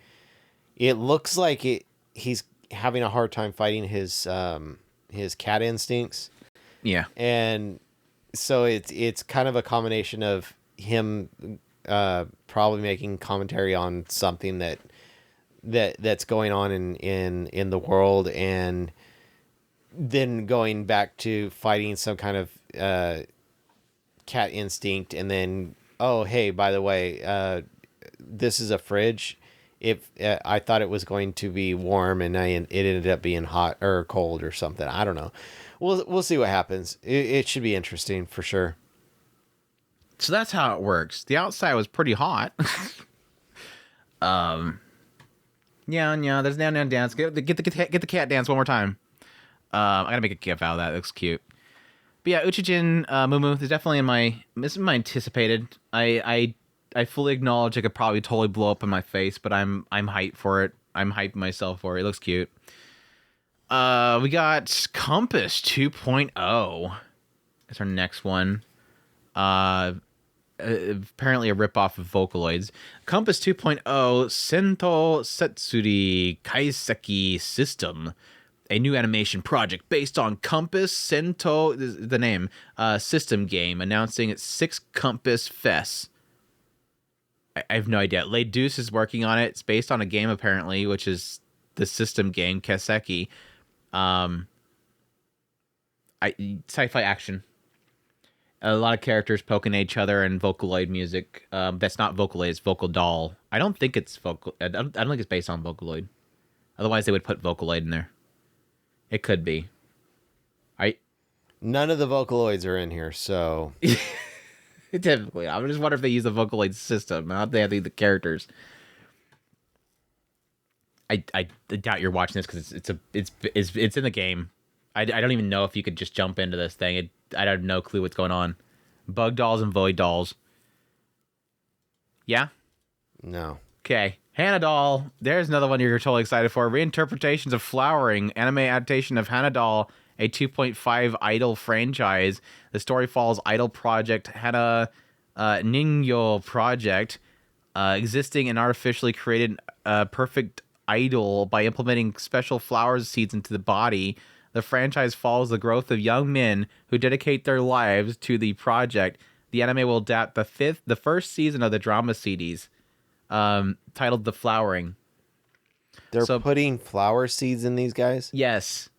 It looks like he's having a hard time fighting his cat instincts. Yeah. And So it's kind of a combination of him probably making commentary on something that's going on in the world, and then going back to fighting some kind of cat instinct, and then, oh hey, by the way, this is a fridge. If I thought it was going to be warm, and it ended up being hot or cold or something. I don't know. We'll see what happens. It should be interesting for sure. So that's how it works. The outside was pretty hot. Yeah. There's now dance. Get the cat dance one more time. I gotta make a gif out of that. It looks cute. But yeah, Uchuujin MuuMuu is definitely this is my anticipated. I fully acknowledge it could probably totally blow up in my face, but I'm hyped for it. I'm hyping myself for it. It looks cute. We got Compass 2.0. That's our next one. Apparently a ripoff of Vocaloids. Compass 2.0 Sento Setsuri Kaiseki System. A new animation project based on Compass Sento, the name, system game, announcing its 6th Compass Fest. I have no idea. Lay Deuce is working on it. It's based on a game, apparently, which is the system game, Kaiseki. Sci-fi action. A lot of characters poking at each other and Vocaloid music. That's not Vocaloid, it's Vocal Doll. I don't think it's Vocal. I don't think it's based on Vocaloid. Otherwise, they would put Vocaloid in there. It could be. None of the Vocaloids are in here, so Typically, I just wonder if they use the Vocaloid system. How they have the characters. I doubt you're watching this because it's in the game. I don't even know if you could just jump into this thing. I have no clue what's going on. Bug dolls and Void dolls. Yeah? no. Okay. HANA-Doll. There's another one you're totally excited for. Reinterpretations of Flowering. Anime adaptation of HANA-Doll. A 2.5 idol franchise. The story follows idol project Hana Ningyo project, existing and artificially created perfect idol by implementing special flowers seeds into the body. The franchise follows the growth of young men who dedicate their lives to the project. The anime will adapt the first season of the drama CDs, titled The Flowering. They're putting flower seeds in these guys? Yes,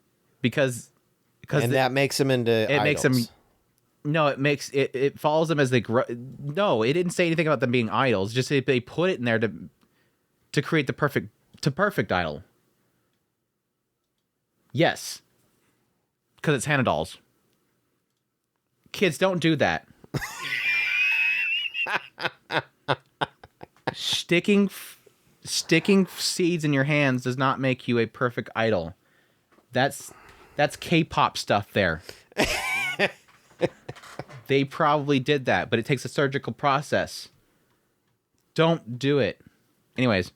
because that makes them into it idols. makes them. No, it follows them as they grow. No, it didn't say anything about them being idols. Just they put it in there to create the perfect idol. Yes, because it's HANA-Dolls. Kids, don't do that. Sticking seeds in your hands does not make you a perfect idol. That's K-pop stuff there. They probably did that, but it takes a surgical process. Don't do it. Anyways,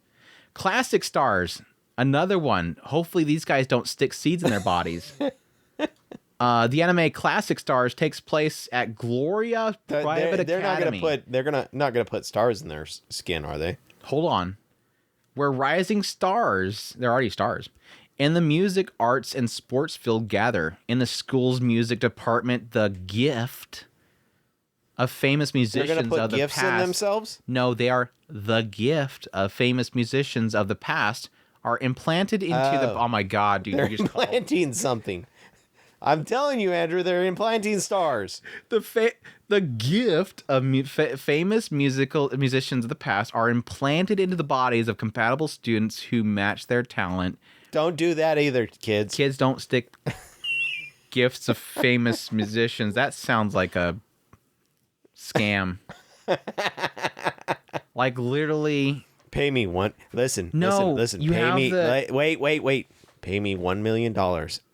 Classic Stars, another one. Hopefully these guys don't stick seeds in their bodies. The anime Classic Stars takes place at Gloria Private Academy. They're not gonna put stars in their skin, are they? Hold on. Where rising stars, they're already stars, in the music, arts, and sports field gather. In the school's music department, the gift of famous musicians They're gonna put of the gifts past. in themselves? No, they are the gift of famous musicians of the past are implanted into the. Oh my god, dude! They're you just implanting something. I'm telling you, Andrew, they're implanting stars. The gift of famous musicians of the past are implanted into the bodies of compatible students who match their talent. Don't do that either, kids. Kids don't stick gifts of famous musicians. That sounds like a scam. Like literally. Pay me one. Listen. You pay have me. the- Wait. Pay me $1 million,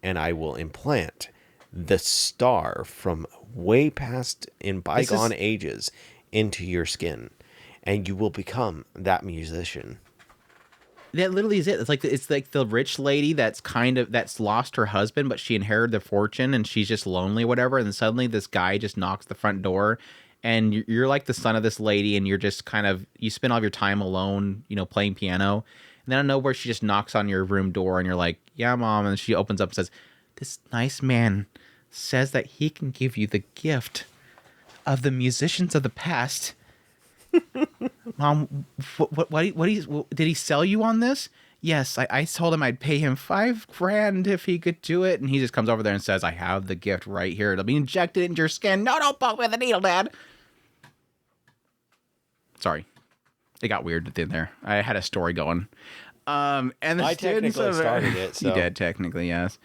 and I will implant the star from way past in bygone ages into your skin, and you will become that musician. That literally is it. It's like the rich lady that's lost her husband, but she inherited the fortune and she's just lonely, whatever. And then suddenly this guy just knocks the front door, and you're like the son of this lady, and you're just you spend all of your time alone, playing piano. And then I don't know where she just knocks on your room door, and you're like, "Yeah, Mom." And she opens up and says, "This nice man says that he can give you the gift of the musicians of the past. Mom, did he sell you on this? Yes, I told him I'd pay him $5,000 if he could do it. And he just comes over there and says, I have the gift right here. It'll be injected into your skin. No, don't poke me with a needle, Dad. Sorry. It got weird at the end there. I had a story going. And the I students technically started it. So. You did, technically, yes.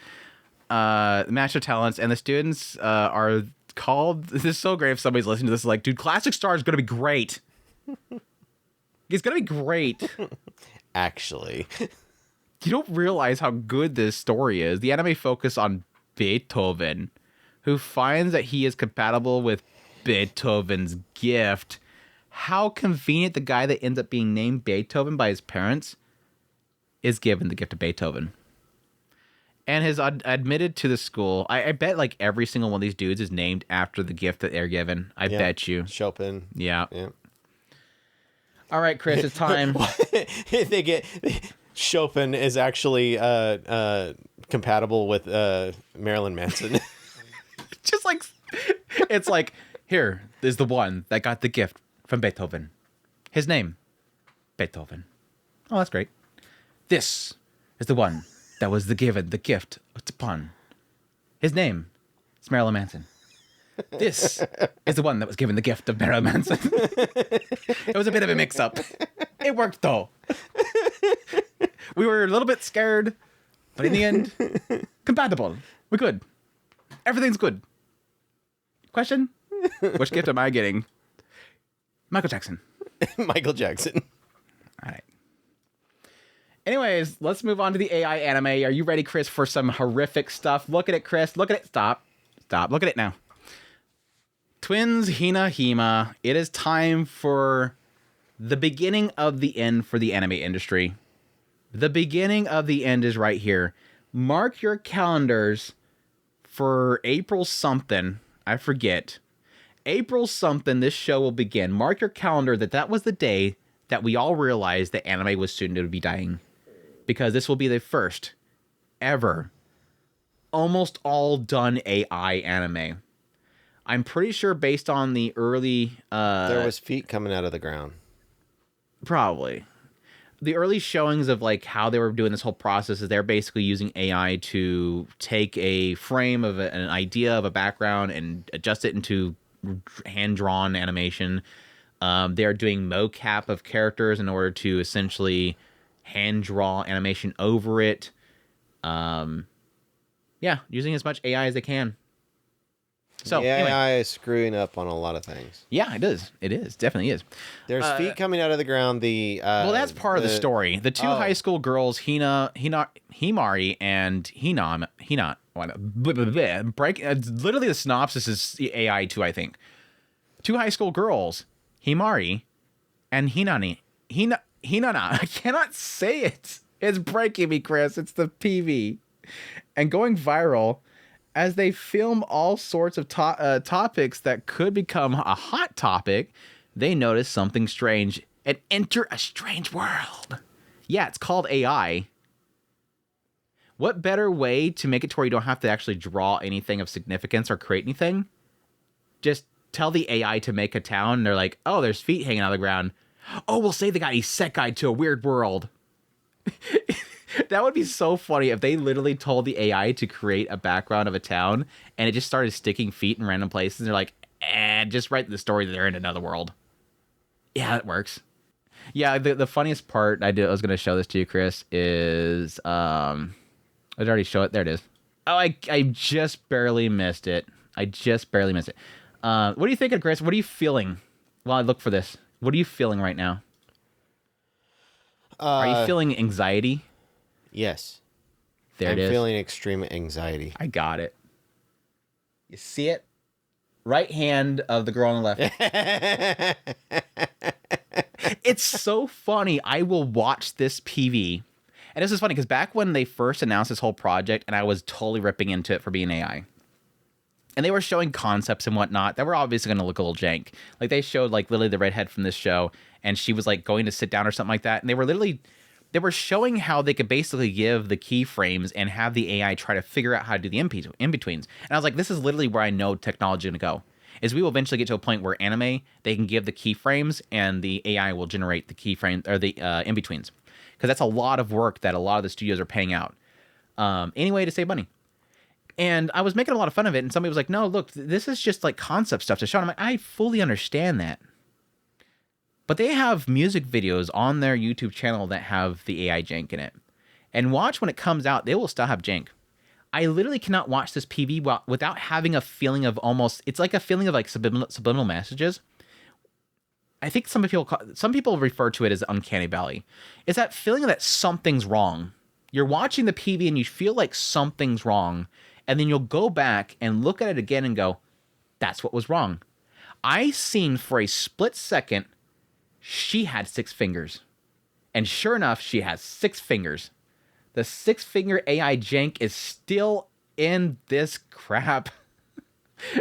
The Match of Talents, and the students are called... This is so great if somebody's listening to this. Like, dude, Classic Star is going to be great. It's going to be great. Actually. You don't realize how good this story is. The anime focus on Beethoven, who finds that he is compatible with Beethoven's gift. How convenient the guy that ends up being named Beethoven by his parents is given the gift of Beethoven. And has admitted to the school. I bet like every single one of these dudes is named after the gift that they're given. I bet you. Chopin. Yeah. All right, Chris, it's time. Chopin is actually compatible with Marilyn Manson. Just like, it's like, here is the one that got the gift from Beethoven. His name, Beethoven. Oh, that's great. This is the one that was given the gift upon. His name is Marilyn Manson. This is the one that was given the gift of Marilyn Manson. It was a bit of a mix-up. It worked, though. We were a little bit scared, but in the end, compatible. We're good. Everything's good. Question? Which gift am I getting? Michael Jackson. Michael Jackson. All right. Anyways, let's move on to the AI anime. Are you ready, Chris, for some horrific stuff? Look at it, Chris. Look at it. Stop. Look at it now. Twins Hina Hima. It is time for the beginning of the end for the anime industry. The beginning of the end is right here. Mark your calendars for April something. I forget. April something, this show will begin. Mark your calendar that was the day that we all realized that anime was soon to be dying. Because this will be the first ever almost all done AI anime. I'm pretty sure based on the early... there was feet coming out of the ground. Probably. The early showings of like how they were doing this whole process is they're basically using AI to take a frame of an idea of a background and adjust it into hand-drawn animation. They're doing mocap of characters in order to essentially hand-draw animation over it. Yeah, using as much AI as they can. So the anyway. AI is screwing up on a lot of things. Yeah, it is. It is. Definitely is. There's feet coming out of the ground. Well, that's part of the story. The two high school girls, Himari and Hina. Literally the synopsis is AI too, I think. Two high school girls, Himari and Hinana. I cannot say it. It's breaking me, Chris. It's the PV. And going viral as they film all sorts of topics that could become a hot topic, they notice something strange and enter a strange world. Yeah, it's called AI. What better way to make it to where you don't have to actually draw anything of significance or create anything? Just tell the AI to make a town, and they're like, oh, there's feet hanging out of the ground. Oh, we'll say they got isekai to a weird world. That would be so funny if they literally told the AI to create a background of a town and it just started sticking feet in random places. And they're like, just write the story that they're in another world. Yeah, that works. Yeah, the funniest part I was going to show this to you, Chris, is I already show it. There it is. Oh, I just barely missed it. What do you think of, Chris? What are you feeling while I look for this? What are you feeling right now? Are you feeling anxiety? Yes. There it is. I'm feeling extreme anxiety. I got it. You see it? Right hand of the girl on the left. It's so funny. I will watch this PV. And this is funny because back when they first announced this whole project and I was totally ripping into it for being AI. And they were showing concepts and whatnot that were obviously going to look a little jank. Like they showed like Lily the redhead from this show and she was like going to sit down or something like that. And they were showing how they could basically give the keyframes and have the AI try to figure out how to do the in-betweens. And I was like, this is literally where I know technology is going to go. is we will eventually get to a point where anime, they can give the keyframes and the AI will generate the keyframe or the in-betweens. Because that's a lot of work that a lot of the studios are paying out. Anyway, to save money. And I was making a lot of fun of it, and somebody was like, no, look, this is just like concept stuff to show. And I'm like, I fully understand that. But they have music videos on their YouTube channel that have the AI jank in it. And watch when it comes out, they will still have jank. I literally cannot watch this PV without having a feeling of almost, it's like a feeling of like subliminal messages. I think some people refer to it as uncanny valley. It's that feeling that something's wrong. You're watching the PV and you feel like something's wrong, and then you'll go back and look at it again and go, that's what was wrong. I seen for a split second, she had 6 fingers. And sure enough, she has 6 fingers. The 6-finger AI jank is still in this crap.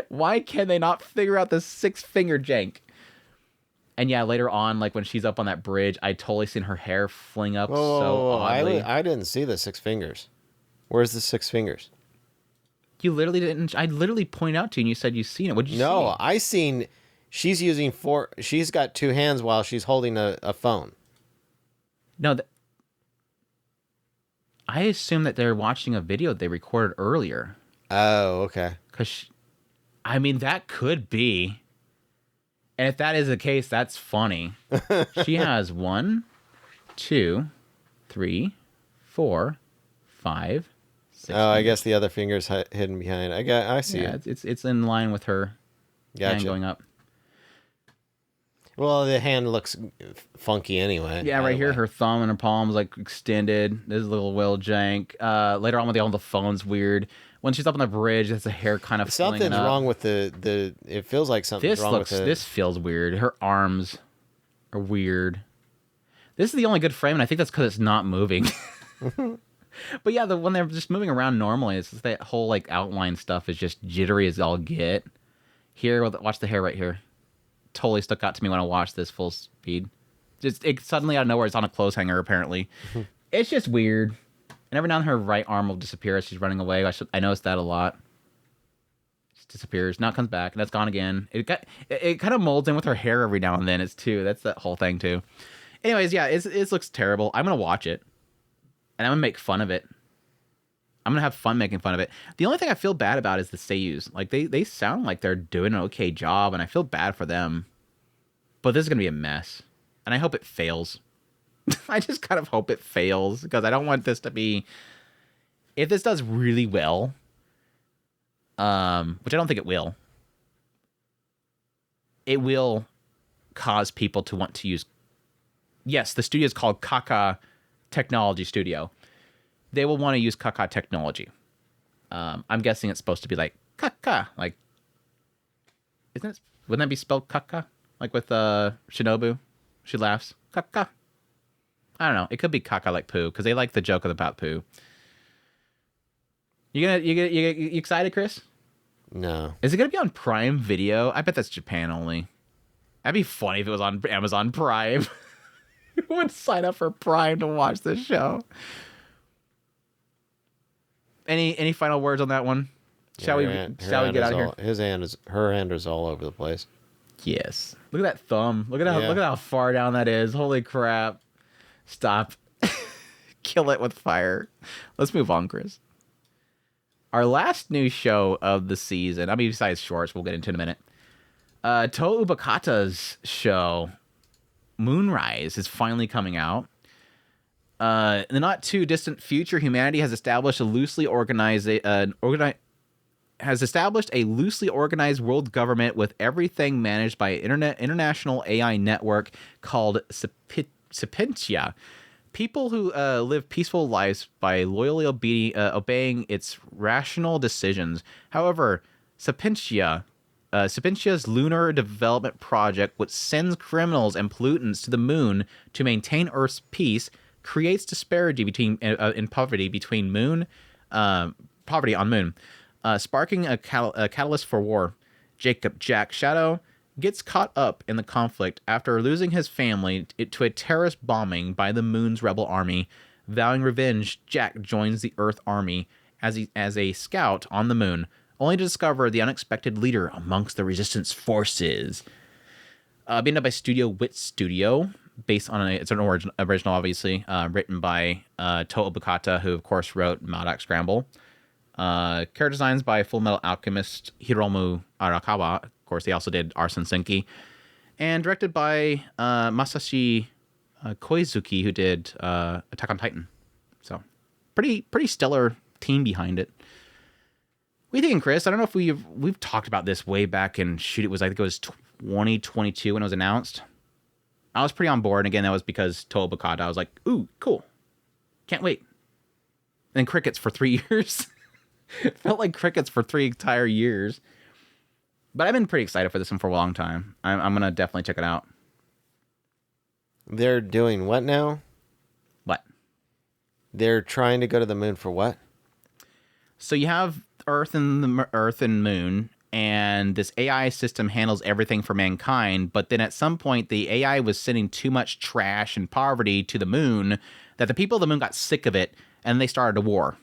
Why can they not figure out the 6-finger jank? And yeah, later on, like when she's up on that bridge, I totally seen her hair fling up so oddly. I didn't see the 6 fingers. Where's the 6 fingers? You literally didn't. I literally pointed out to you and you said you've seen it. What did you see? No, I seen she's using she's got 2 hands while she's holding a phone. No, I assume that they're watching a video they recorded earlier. Oh, okay. Because, I mean, that could be. And if that is the case, that's funny. She has 1, 2, 3, 4, 5, 6. Oh, I guess the other finger's hidden behind. I see it. It's in line with her hand going up. Well, the hand looks funky anyway. Yeah, right here, her thumb and her palm's like extended. There's a little whale jank. Later on, with all the phone's weird. When she's up on the bridge, that's a hair kind of something's wrong with the. It feels like something's wrong with it. This feels weird. Her arms are weird. This is the only good frame, and I think that's because it's not moving. But yeah, when they're just moving around normally, it's just that whole like outline stuff is just jittery as all get. Here, watch the hair right here. Totally stuck out to me when I watched this full speed. Just suddenly out of nowhere, it's on a clothes hanger. Apparently, it's just weird. And every now and then her right arm will disappear as she's running away. I noticed that a lot. It disappears. Now it comes back, and that's gone again. It kind of molds in with her hair every now and then. That's that whole thing too. Anyways, yeah, it looks terrible. I'm gonna watch it, and I'm gonna make fun of it. I'm gonna have fun making fun of it. The only thing I feel bad about is the seiyus. Like they sound like they're doing an okay job, and I feel bad for them. But this is gonna be a mess, and I hope it fails. I just kind of hope it fails because I don't want this to be. If this does really well, which I don't think it will cause people to want to use. Yes, the studio is called Kaka Technology Studio. They will want to use Kaka technology. I'm guessing it's supposed to be like Kaka, like. Wouldn't that be spelled Kaka? Like with Shinobu, she laughs Kaka. I don't know. It could be Kaka like poo because they like the joke about poo. You excited, Chris? No. Is it gonna be on Prime Video? I bet that's Japan only. That'd be funny if it was on Amazon Prime. Who would sign up for Prime to watch this show? Any final words on that one? Shall we get out of here? Her hand is all over the place. Yes. Look at that thumb. Look at how far down that is. Holy crap. Stop. Kill it with fire. Let's move on, Chris. Our last new show of the season, I mean, besides shorts, we'll get into in a minute. Toa Ubakata's show, Moonrise, is finally coming out. In the not too distant future, humanity has established a loosely organized world government with everything managed by an international AI network called Sapientia. People who live peaceful lives by loyally obeying its rational decisions. However, Sapientia's lunar development project, which sends criminals and pollutants to the moon to maintain Earth's peace, creates disparity in poverty between poverty on moon, sparking a catalyst for war. Jack Shadow gets caught up in the conflict after losing his family to a terrorist bombing by the moon's rebel army. Vowing revenge, Jack joins the Earth army as a scout on the moon, only to discover the unexpected leader amongst the resistance forces. Being done by Studio Wit Studio, based on it's an original, obviously, written by Toho Bukata, who of course wrote Maldak Scramble. Character designs by Full Metal Alchemist Hiromu Arakawa. Of course, he also did Arson Senki. And directed by Masashi Koizuki, who did Attack on Titan. So, pretty stellar team behind it. What are you thinking, Chris? I don't know if we've talked about this way back in I think it was 2022 when it was announced. I was pretty on board, and again, that was because Toho Bukata. I was like, ooh, cool. Can't wait. And then crickets for 3 years. It felt like crickets for 3 entire years. But I've been pretty excited for this one for a long time. I'm going to definitely check it out. They're doing what now? What? They're trying to go to the moon for what? So you have Earth and Moon, and this AI system handles everything for mankind. But then at some point, the AI was sending too much trash and poverty to the moon that the people of the moon got sick of it, and they started a war.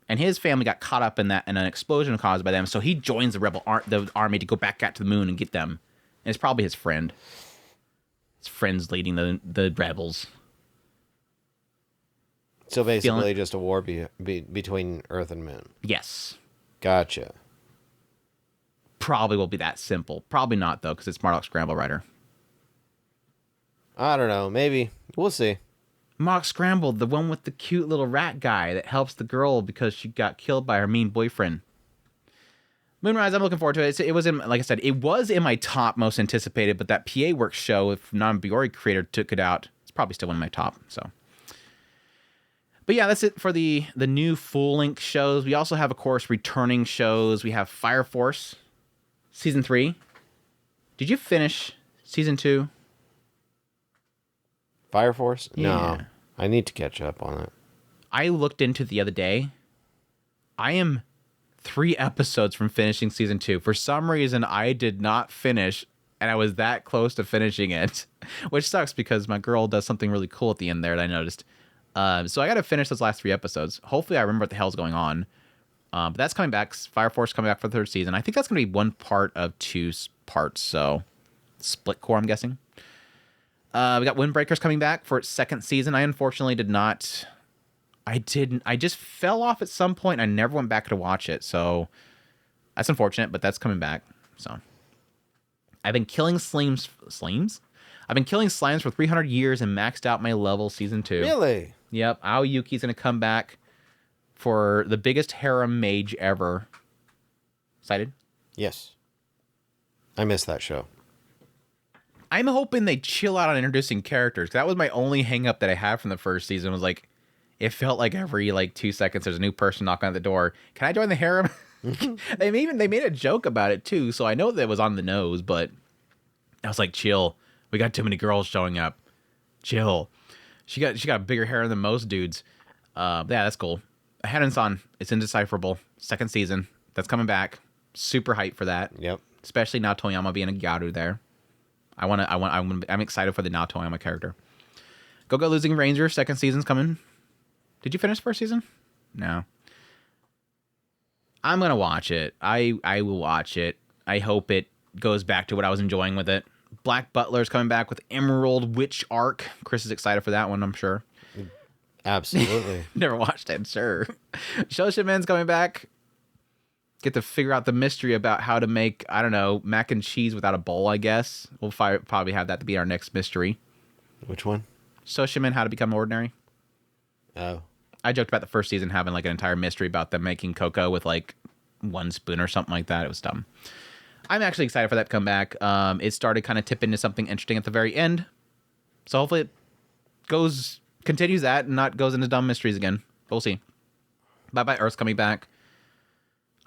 And his family got caught up in that, in an explosion caused by them. So he joins the army to go back out to the moon and get them. And it's probably his friend. His friend's leading the rebels. So basically, just a war between Earth and Moon. Yes. Gotcha. Probably will be that simple. Probably not, though, because it's Marlock Scramble writer. I don't know. Maybe. We'll see. Mark Scramble, the one with the cute little rat guy that helps the girl because she got killed by her mean boyfriend. Moonrise, I'm looking forward to it. It was in, like I said, it was in my top most anticipated, but that PA Works show, if Non-Biori creator took it out, it's probably still one of my top. So, but yeah, that's it for the new full-length shows. We also have, of course, returning shows. We have Fire Force season 3. Did you finish season 2? Fire Force? Yeah. No. I need to catch up on it. I looked into it the other day. I am 3 episodes from finishing season 2. For some reason, I did not finish, and I was that close to finishing it, which sucks because my girl does something really cool at the end there that I noticed. So I got to finish those last 3 episodes. Hopefully, I remember what the hell's going on. But that's coming back. Fire Force coming back for the 3rd season. I think that's going to be one part of 2 parts. So split core, I'm guessing. We got Windbreakers coming back for its 2nd season. I unfortunately did not. I just fell off at some point. I never went back to watch it. So that's unfortunate, but that's coming back. So I've been killing slimes. I've been killing slimes for 300 years and maxed out my level season 2. Really? Yep. Aoyuki's going to come back for the biggest harem mage ever. Excited? Yes. I missed that show. I'm hoping they chill out on introducing characters. That was my only hang up that I had from the 1st season, was like, it felt like every 2 seconds there's a new person knocking at the door. Can I join the harem? They made a joke about it too, so I know that it was on the nose, but I was like, chill. We got too many girls showing up. Chill. She got a bigger hair than most dudes. Yeah, that's cool. HANA-San, it's indecipherable. 2nd season. That's coming back. Super hyped for that. Yep. Especially now Toyama being a Gyaru there. I'm excited for the now Toyama character. Go Losing Ranger 2nd season's coming. Did you finish the 1st season? No. I'm gonna watch it. I will watch it. I hope it goes back to what I was enjoying with it. Black Butler's coming back with Emerald Witch arc. Chris is excited for that one, I'm sure. Absolutely. Never watched it, sure. Shoshimen's coming back. Get to figure out the mystery about how to make, I don't know, mac and cheese without a bowl, I guess. We'll probably have that to be our next mystery. Which one? Shoshimen, How to Become Ordinary. Oh. I joked about the 1st season having an entire mystery about them making cocoa with 1 spoon or something like that. It was dumb. I'm actually excited for that to come back. It started kind of tip into something interesting at the very end. So hopefully it continues that and not goes into dumb mysteries again. We'll see. Bye-Bye Earth's coming back.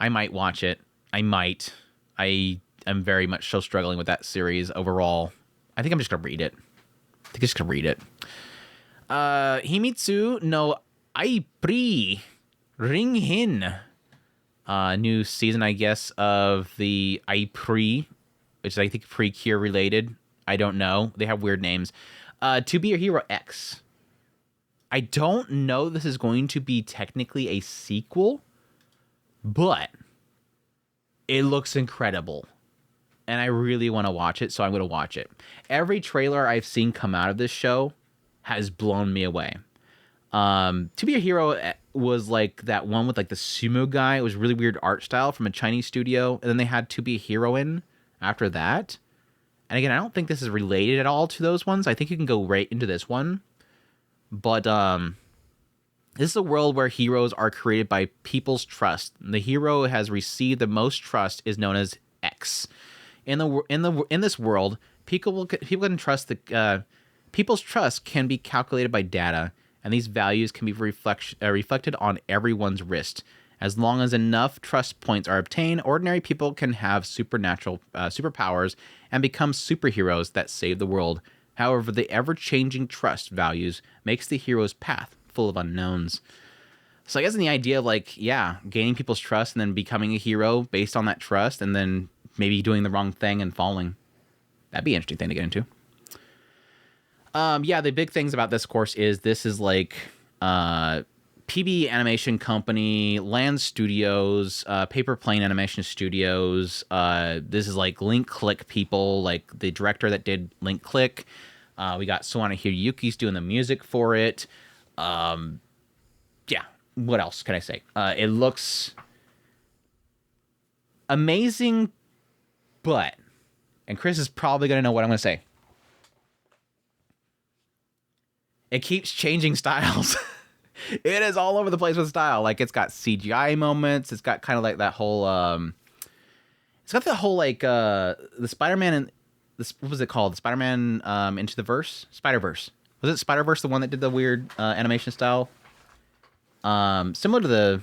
I might watch it. I might. I am very much so struggling with that series overall. I think I'm just going to read it. Himitsu no Aipri Ring-hen. New season, I guess, of the Aipri, which is, I think, Precure related. I don't know. They have weird names. To Be Your Hero X. I don't know this is going to be technically a sequel, but It looks incredible. And I really want to watch it, so I'm going to watch it. Every trailer I've seen come out of this show has blown me away. To Be a Hero was like that one with like the sumo guy. It was really weird art style from a Chinese studio. And then they had To Be a Heroine after that. And again, I don't think this is related at all to those ones. I think you can go right into this one. But this is a world where heroes are created by people's trust. The hero has received the most trust is known as X. In this world, people can trust people's trust can be calculated by data, and these values can be reflected on everyone's wrist. As long as enough trust points are obtained, ordinary people can have supernatural superpowers and become superheroes that save the world. However, the ever-changing trust values makes the hero's path full of unknowns. So I guess in the idea of like, yeah, gaining people's trust and then becoming a hero based on that trust, and then maybe doing the wrong thing and falling. That'd be an interesting thing to get into. Yeah, the big things about this course is this is like PB Animation Company, Land Studios, Paper Plane Animation Studios. This is like Link Click people, like the director that did Link Click. We got Suwano Hiroyuki's doing the music for it. Yeah, what else can I say? It looks amazing, but, and Chris is probably going to know what I'm going to say. It keeps changing styles. It is all over the place with style. Like, it's got CGI moments. It's got kind of like that whole, it's got the whole, like, the Spider-Man and this, what was it called? The Spider-Man Into the Verse? Spider-Verse. Was it Spider-Verse the one that did the weird animation style? Similar to the,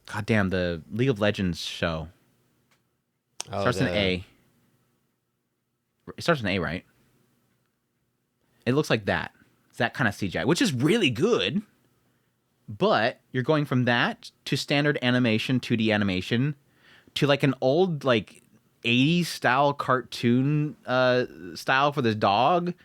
goddamn, the League of Legends show. Oh, Starts in A. It starts in A, right? It looks like that. It's that kind of CGI, which is really good. But you're going from that to standard animation, 2D animation, to like an old like 80s style cartoon style for this dog.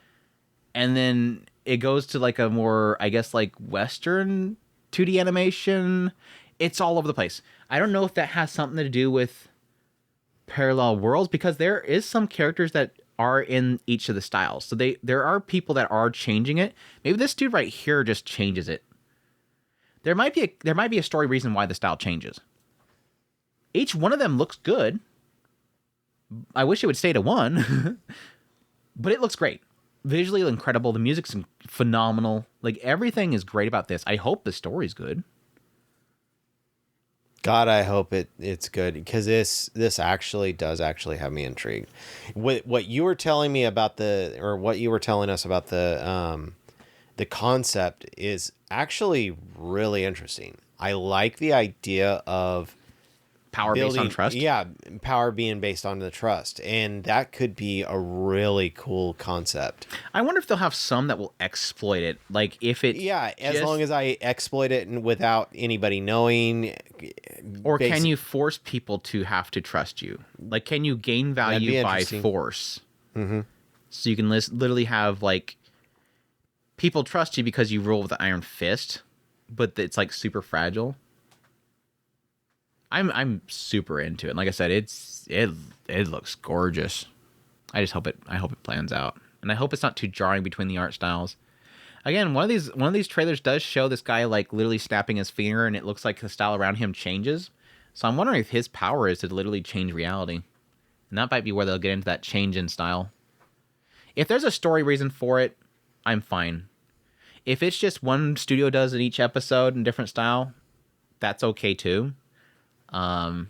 And then it goes to like a more, I guess, like Western 2D animation. It's all over the place. I don't know if that has something to do with parallel worlds, because there is some characters that are in each of the styles. So there are people that are changing it. Maybe this dude right here just changes it. There might be a story reason why the style changes. Each one of them looks good. I wish it would stay to one, but it looks great. Visually incredible. The music's phenomenal. Like, everything is great about this. I hope the story's good. God, I hope it's good, because this actually does have me intrigued. What you were telling me about what you were telling us about the concept is actually really interesting. I like the idea of Power based on trust. Yeah, power being based on the trust, and that could be a really cool concept. I wonder if they'll have some that will exploit it. Like, if it, as long as I exploit it and without anybody knowing. Or can you force people to have to trust you? Like, can you gain value by force? Mm-hmm. So you can literally have like people trust you because you rule with an iron fist, but it's like super fragile. I'm super into it. Like I said, it looks gorgeous. I hope it plans out, and I hope it's not too jarring between the art styles. Again, one of these trailers does show this guy like literally snapping his finger, and it looks like the style around him changes. So I'm wondering if his power is to literally change reality, and that might be where they'll get into that change in style. If there's a story reason for it, I'm fine. If it's just one studio does in each episode in different style, that's okay too. But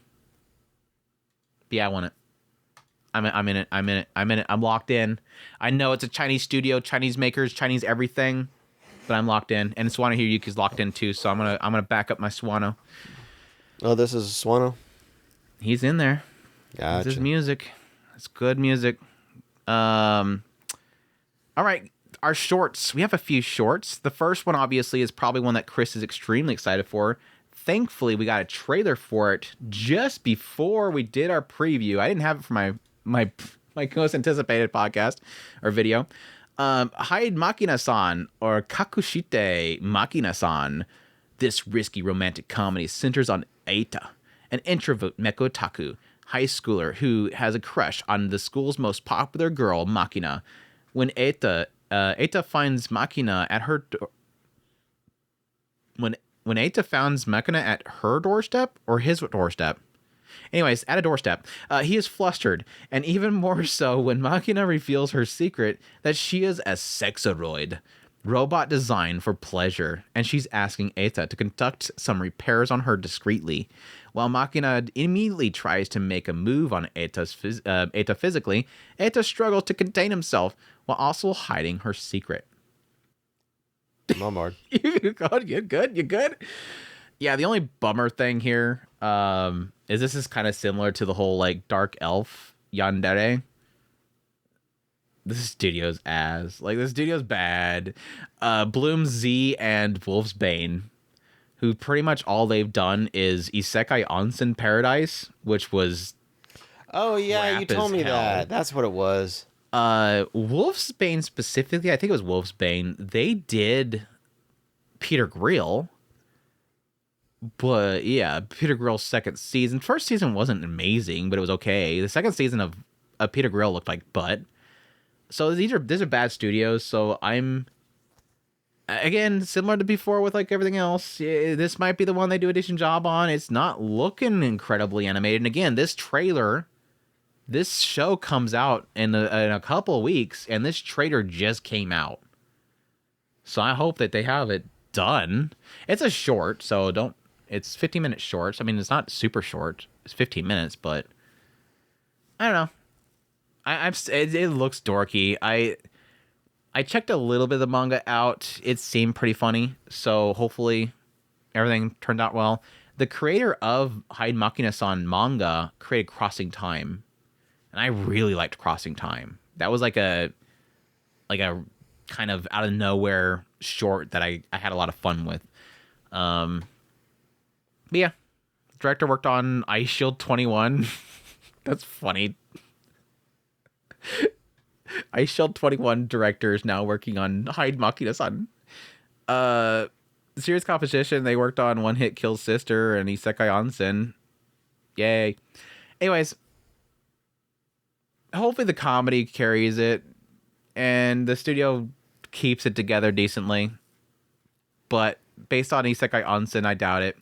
yeah, I want it. I'm in it. I'm locked in. I know it's a Chinese studio, Chinese makers, Chinese everything, but I'm locked in. And Suwano Hiroyuki's locked in too, so I'm gonna back up my Suwano. Oh, this is Suwano? He's in there. Gotcha. This is music. It's good music. All right, our shorts. We have a few shorts. The first one obviously is probably one that Chris is extremely excited for. Thankfully, we got a trailer for it just before we did our preview. I didn't have it for my most anticipated podcast or video. Hide Makina-san, or Kakushite Makina-san. This risky romantic comedy centers on Eita, an introvert mecha otaku high schooler who has a crush on the school's most popular girl, Makina. When Eta finds Makina at her when Eta finds Makina at her doorstep or his doorstep. Anyways, at a doorstep, he is flustered, and even more so when Makina reveals her secret that she is a sexoroid, robot designed for pleasure, and she's asking Eta to conduct some repairs on her discreetly. While Makina immediately tries to make a move on Eta physically, Eta struggles to contain himself while also hiding her secret. I'm on. You good? Yeah, the only bummer thing here is this is kind of similar to the whole like dark elf Yandere. This studio's ass. Like, this studio's bad. Bloom Z and Wolf's Bane, who pretty much all they've done is Isekai Onsen Paradise, which was Oh yeah, you crap told as me hell. that. That's what it was. Wolf's Bane specifically, I think it was Wolf's Bane, they did Peter Grill. But yeah, Peter Grill's second season. First season wasn't amazing, but it was okay. The second season of Peter Grill looked like butt. So these are bad studios. So I'm, again, similar to before with like everything else. This might be the one they do a decent job on. It's not looking incredibly animated. And again, this show comes out in a couple of weeks, and this trailer just came out. So I hope that they have it done. It's a short, so it's 15-minute shorts. I mean, it's not super short. It's 15 minutes, but I don't know. It looks dorky. I checked a little bit of the manga out. It seemed pretty funny, so hopefully everything turned out well. The creator of Hide Makina-san manga created Crossing Time, and I really liked Crossing Time. That was like a kind of out of nowhere short that I had a lot of fun with. But yeah, director worked on Ice Shield 21. That's funny. Ice Shield 21 director is now working on Hide Makina-san. Serious competition. They worked on One Hit Kill Sister and Isekai Onsen. Yay. Anyways, hopefully the comedy carries it and the studio keeps it together decently. But based on Isekai Onsen, I doubt it.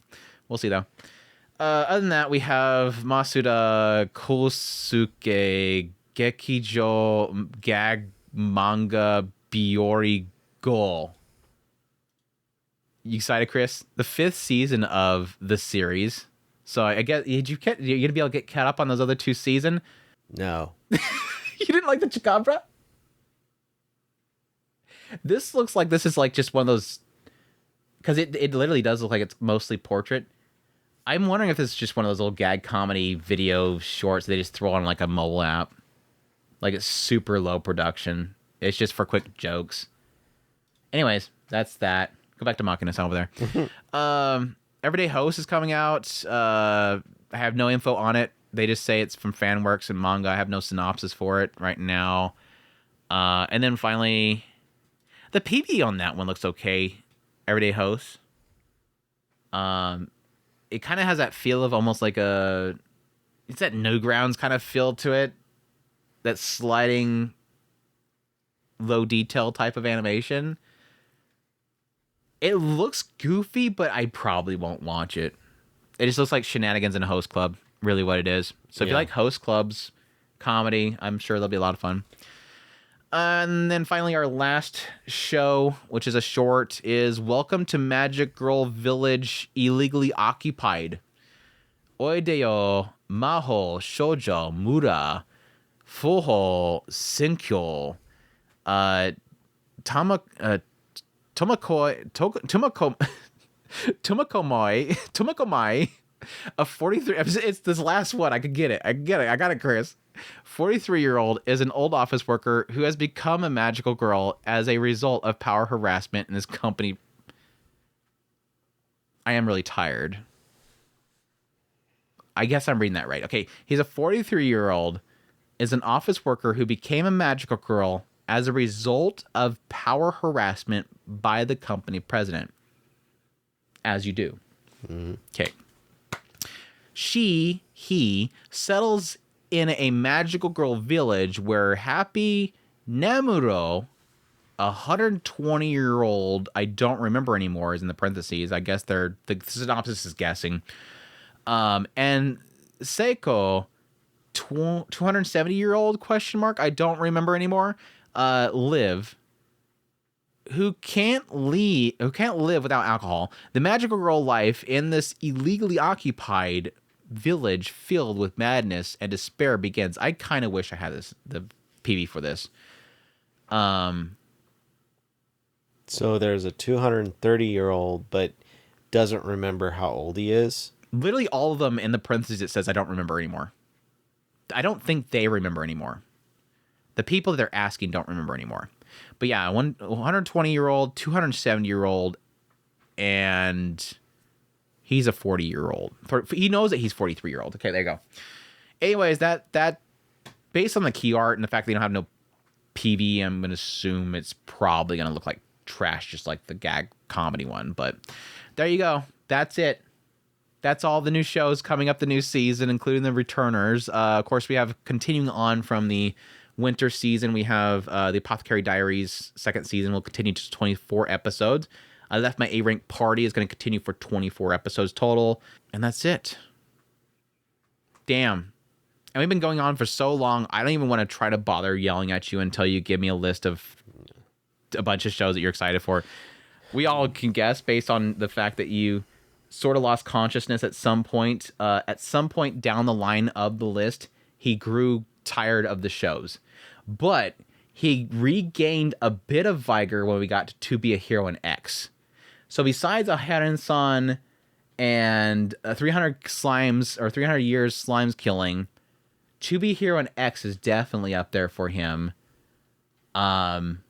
We'll see though. Other than that, we have Masuda Kosuke Gekijo Gag Manga Biori Goal. You excited, Chris? The 5th season of the series. So I guess you're gonna be able to get caught up on those other 2 seasons. No. You didn't like the Chikabra? This looks like this is like just one of those, because it literally does look like it's mostly portrait. I'm wondering if this is just one of those little gag comedy video shorts they just throw on like a mobile app. Like, it's super low production. It's just for quick jokes. Anyways, that's that. Go back to Makina-san over there. Everyday Host is coming out. I have no info on it. They just say it's from Fanworks and manga. I have no synopsis for it right now. And then finally, the PV on that one looks okay. Everyday Host. It kind of has that feel of almost like it's that Newgrounds kind of feel to it. That sliding low detail type of animation. It looks goofy, but I probably won't watch it. It just looks like shenanigans in a host club, really what it is. So if you like host clubs, comedy, I'm sure they'll be a lot of fun. And then finally, our last show, which is a short, is Welcome to Magic Girl Village Illegally Occupied. Oideo Maho Shoujo Mura Fuho Senkyo Tomakomai, a 43. It's this last one. I get it. I got it, Chris. 43-year-old is an old office worker who has become a magical girl as a result of power harassment in his company. I am really tired. I guess I'm reading that right. Okay, he's a 43-year-old is an office worker who became a magical girl as a result of power harassment by the company president. As you do. Okay. he settles in a magical girl village where Happy Nemuro, 120-year-old, I don't remember anymore, is in the parentheses. I guess the synopsis is guessing. And Seiko, 270-year-old question mark, I don't remember anymore, live, who can't live without alcohol. The magical girl life in this illegally occupied village filled with madness and despair begins. I kind of wish I had the PV for this. So there's a 230-year-old, but doesn't remember how old he is. Literally all of them in the parentheses, it says, I don't remember anymore. I don't think they remember anymore. The people that they're asking don't remember anymore. But yeah, 120-year-old, 270-year-old, and he's a 40-year-old. He knows that he's 43-year-old. Okay, there you go. Anyways, that based on the key art and the fact that they don't have no PV, I'm going to assume it's probably going to look like trash, just like the gag comedy one. But there you go. That's it. That's all the new shows coming up the new season, including the returners. Of course, we have continuing on from the winter season. We have the Apothecary Diaries second season will continue to 24 episodes. I Left My A-Rank Party is going to continue for 24 episodes total. And that's it. Damn. And we've been going on for so long, I don't even want to try to bother yelling at you until you give me a list of a bunch of shows that you're excited for. We all can guess based on the fact that you sort of lost consciousness at some point. At some point down the line of the list, he grew tired of the shows. But he regained a bit of vigor when we got to Be a Hero in X. So besides a Haran-san and 300 slimes or 300 years slimes killing, To Be a Hero in X is definitely up there for him. I'm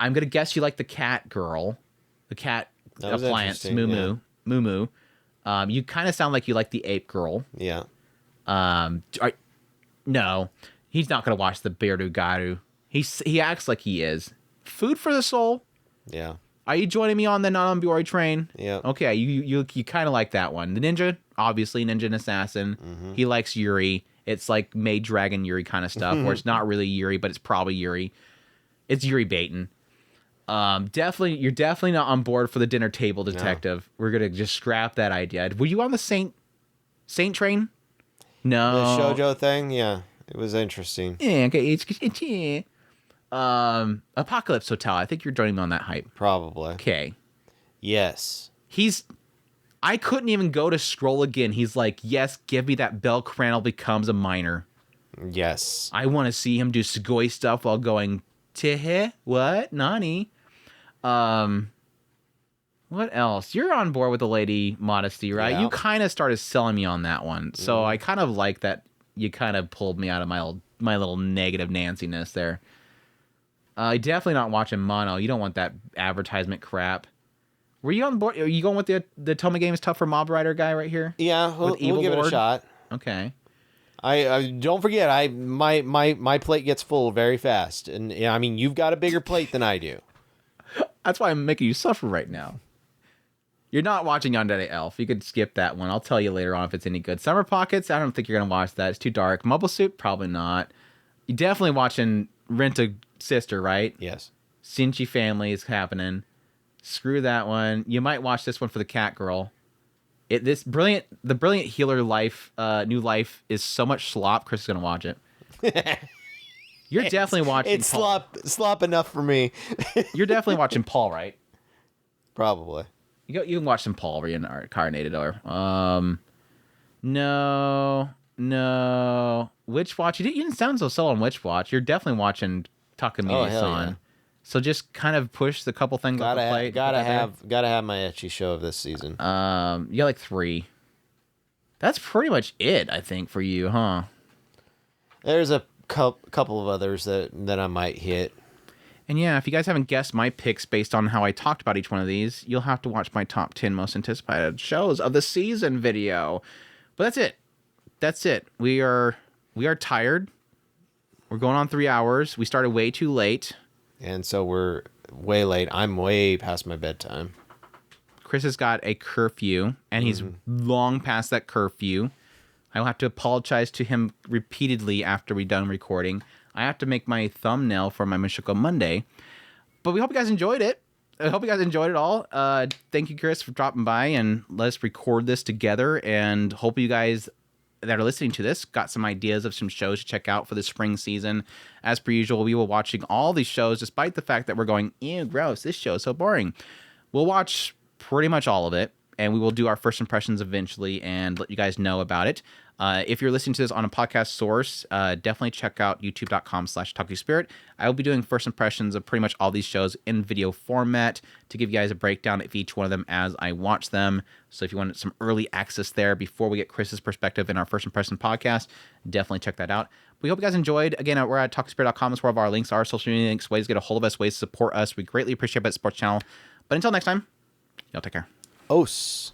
gonna guess you like the cat girl, the cat appliance, MuuMuu. Yeah. MuuMuu. You kind of sound like you like the ape girl. Yeah. No, he's not gonna watch the Beardo-Garu. He acts like he is. Food for the soul. Yeah. Are you joining me on the not on Biori train? Yeah. Okay, you kind of like that one. The ninja, obviously, ninja and assassin. Mm-hmm. He likes Yuri. It's like Maid Dragon Yuri kind of stuff, where it's not really Yuri, but it's probably Yuri. It's Yuri baiting. You're definitely not on board for the dinner table detective. No. We're gonna just scrap that idea. Were you on the Saint train? No. The shoujo thing, yeah, it was interesting. Yeah, okay. Apocalypse Hotel. I think you're joining me on that hype. Probably. Okay. Yes. I couldn't even go to scroll again. He's like, yes, give me that Bell Crannel becomes a minor. Yes. I want to see him do Sugoi stuff while going, Tehe? What? Nani? What else? You're on board with the lady Modesty, right? Yeah. You kind of started selling me on that one. So I kind of like that you kind of pulled me out of my little negative Nancy-ness there. Definitely not watching Mono. You don't want that advertisement crap. Were you on board? Are you going with the Toma Games Tough for Mob Rider guy right here? Yeah, we'll give it a shot. Okay. I don't forget. My plate gets full very fast, and yeah, I mean you've got a bigger plate than I do. That's why I'm making you suffer right now. You're not watching Yandere Elf. You could skip that one. I'll tell you later on if it's any good. Summer Pockets. I don't think you're gonna watch that. It's too dark. Mobile Suit. Probably not. You're definitely watching Rent a Sister, right? Yes. Shinji Family is happening. Screw that one. You might watch this one for the cat girl. The brilliant healer life, new life is so much slop. Chris is gonna watch it. You're definitely watching. It's Paul. slop enough for me. You're definitely watching Paul, right? Probably. You can watch some Paul reincarnated or no. Witch Watch. You didn't sound so sold on Witch Watch. You're definitely watching Takamine-san. Yeah. So just kind of push the couple things off the plate. Gotta have my etchy show of this season. You got like 3. That's pretty much it, I think, for you, huh? There's a couple of others that I might hit. And yeah, if you guys haven't guessed my picks based on how I talked about each one of these, you'll have to watch my top 10 most anticipated shows of the season video. But that's it. That's it. We are tired. We're going on 3 hours. We started way too late. And so we're way late. I'm way past my bedtime. Chris has got a curfew, and he's long past that curfew. I will have to apologize to him repeatedly after we're done recording. I have to make my thumbnail for my Mishiko Monday. But we hope you guys enjoyed it. I hope you guys enjoyed it all. Thank you, Chris, for dropping by and let us record this together. And hope you guys that are listening to this got some ideas of some shows to check out for the spring season. As per usual, we will watching all these shows, despite the fact that we're going, ew, gross, this show is so boring. We'll watch pretty much all of it, and we will do our first impressions eventually and let you guys know about it. If you're listening to this on a podcast source, definitely check out youtube.com/TalkToSpirit. I will be doing first impressions of pretty much all these shows in video format to give you guys a breakdown of each one of them as I watch them. So if you want some early access there before we get Chris's perspective in our first impression podcast, definitely check that out. We hope you guys enjoyed. Again, we're at TalkToSpirit.com. That's where all of our links are, social media links, ways to get a hold of us, ways to support us. We greatly appreciate that sports channel. But until next time, y'all take care. Os.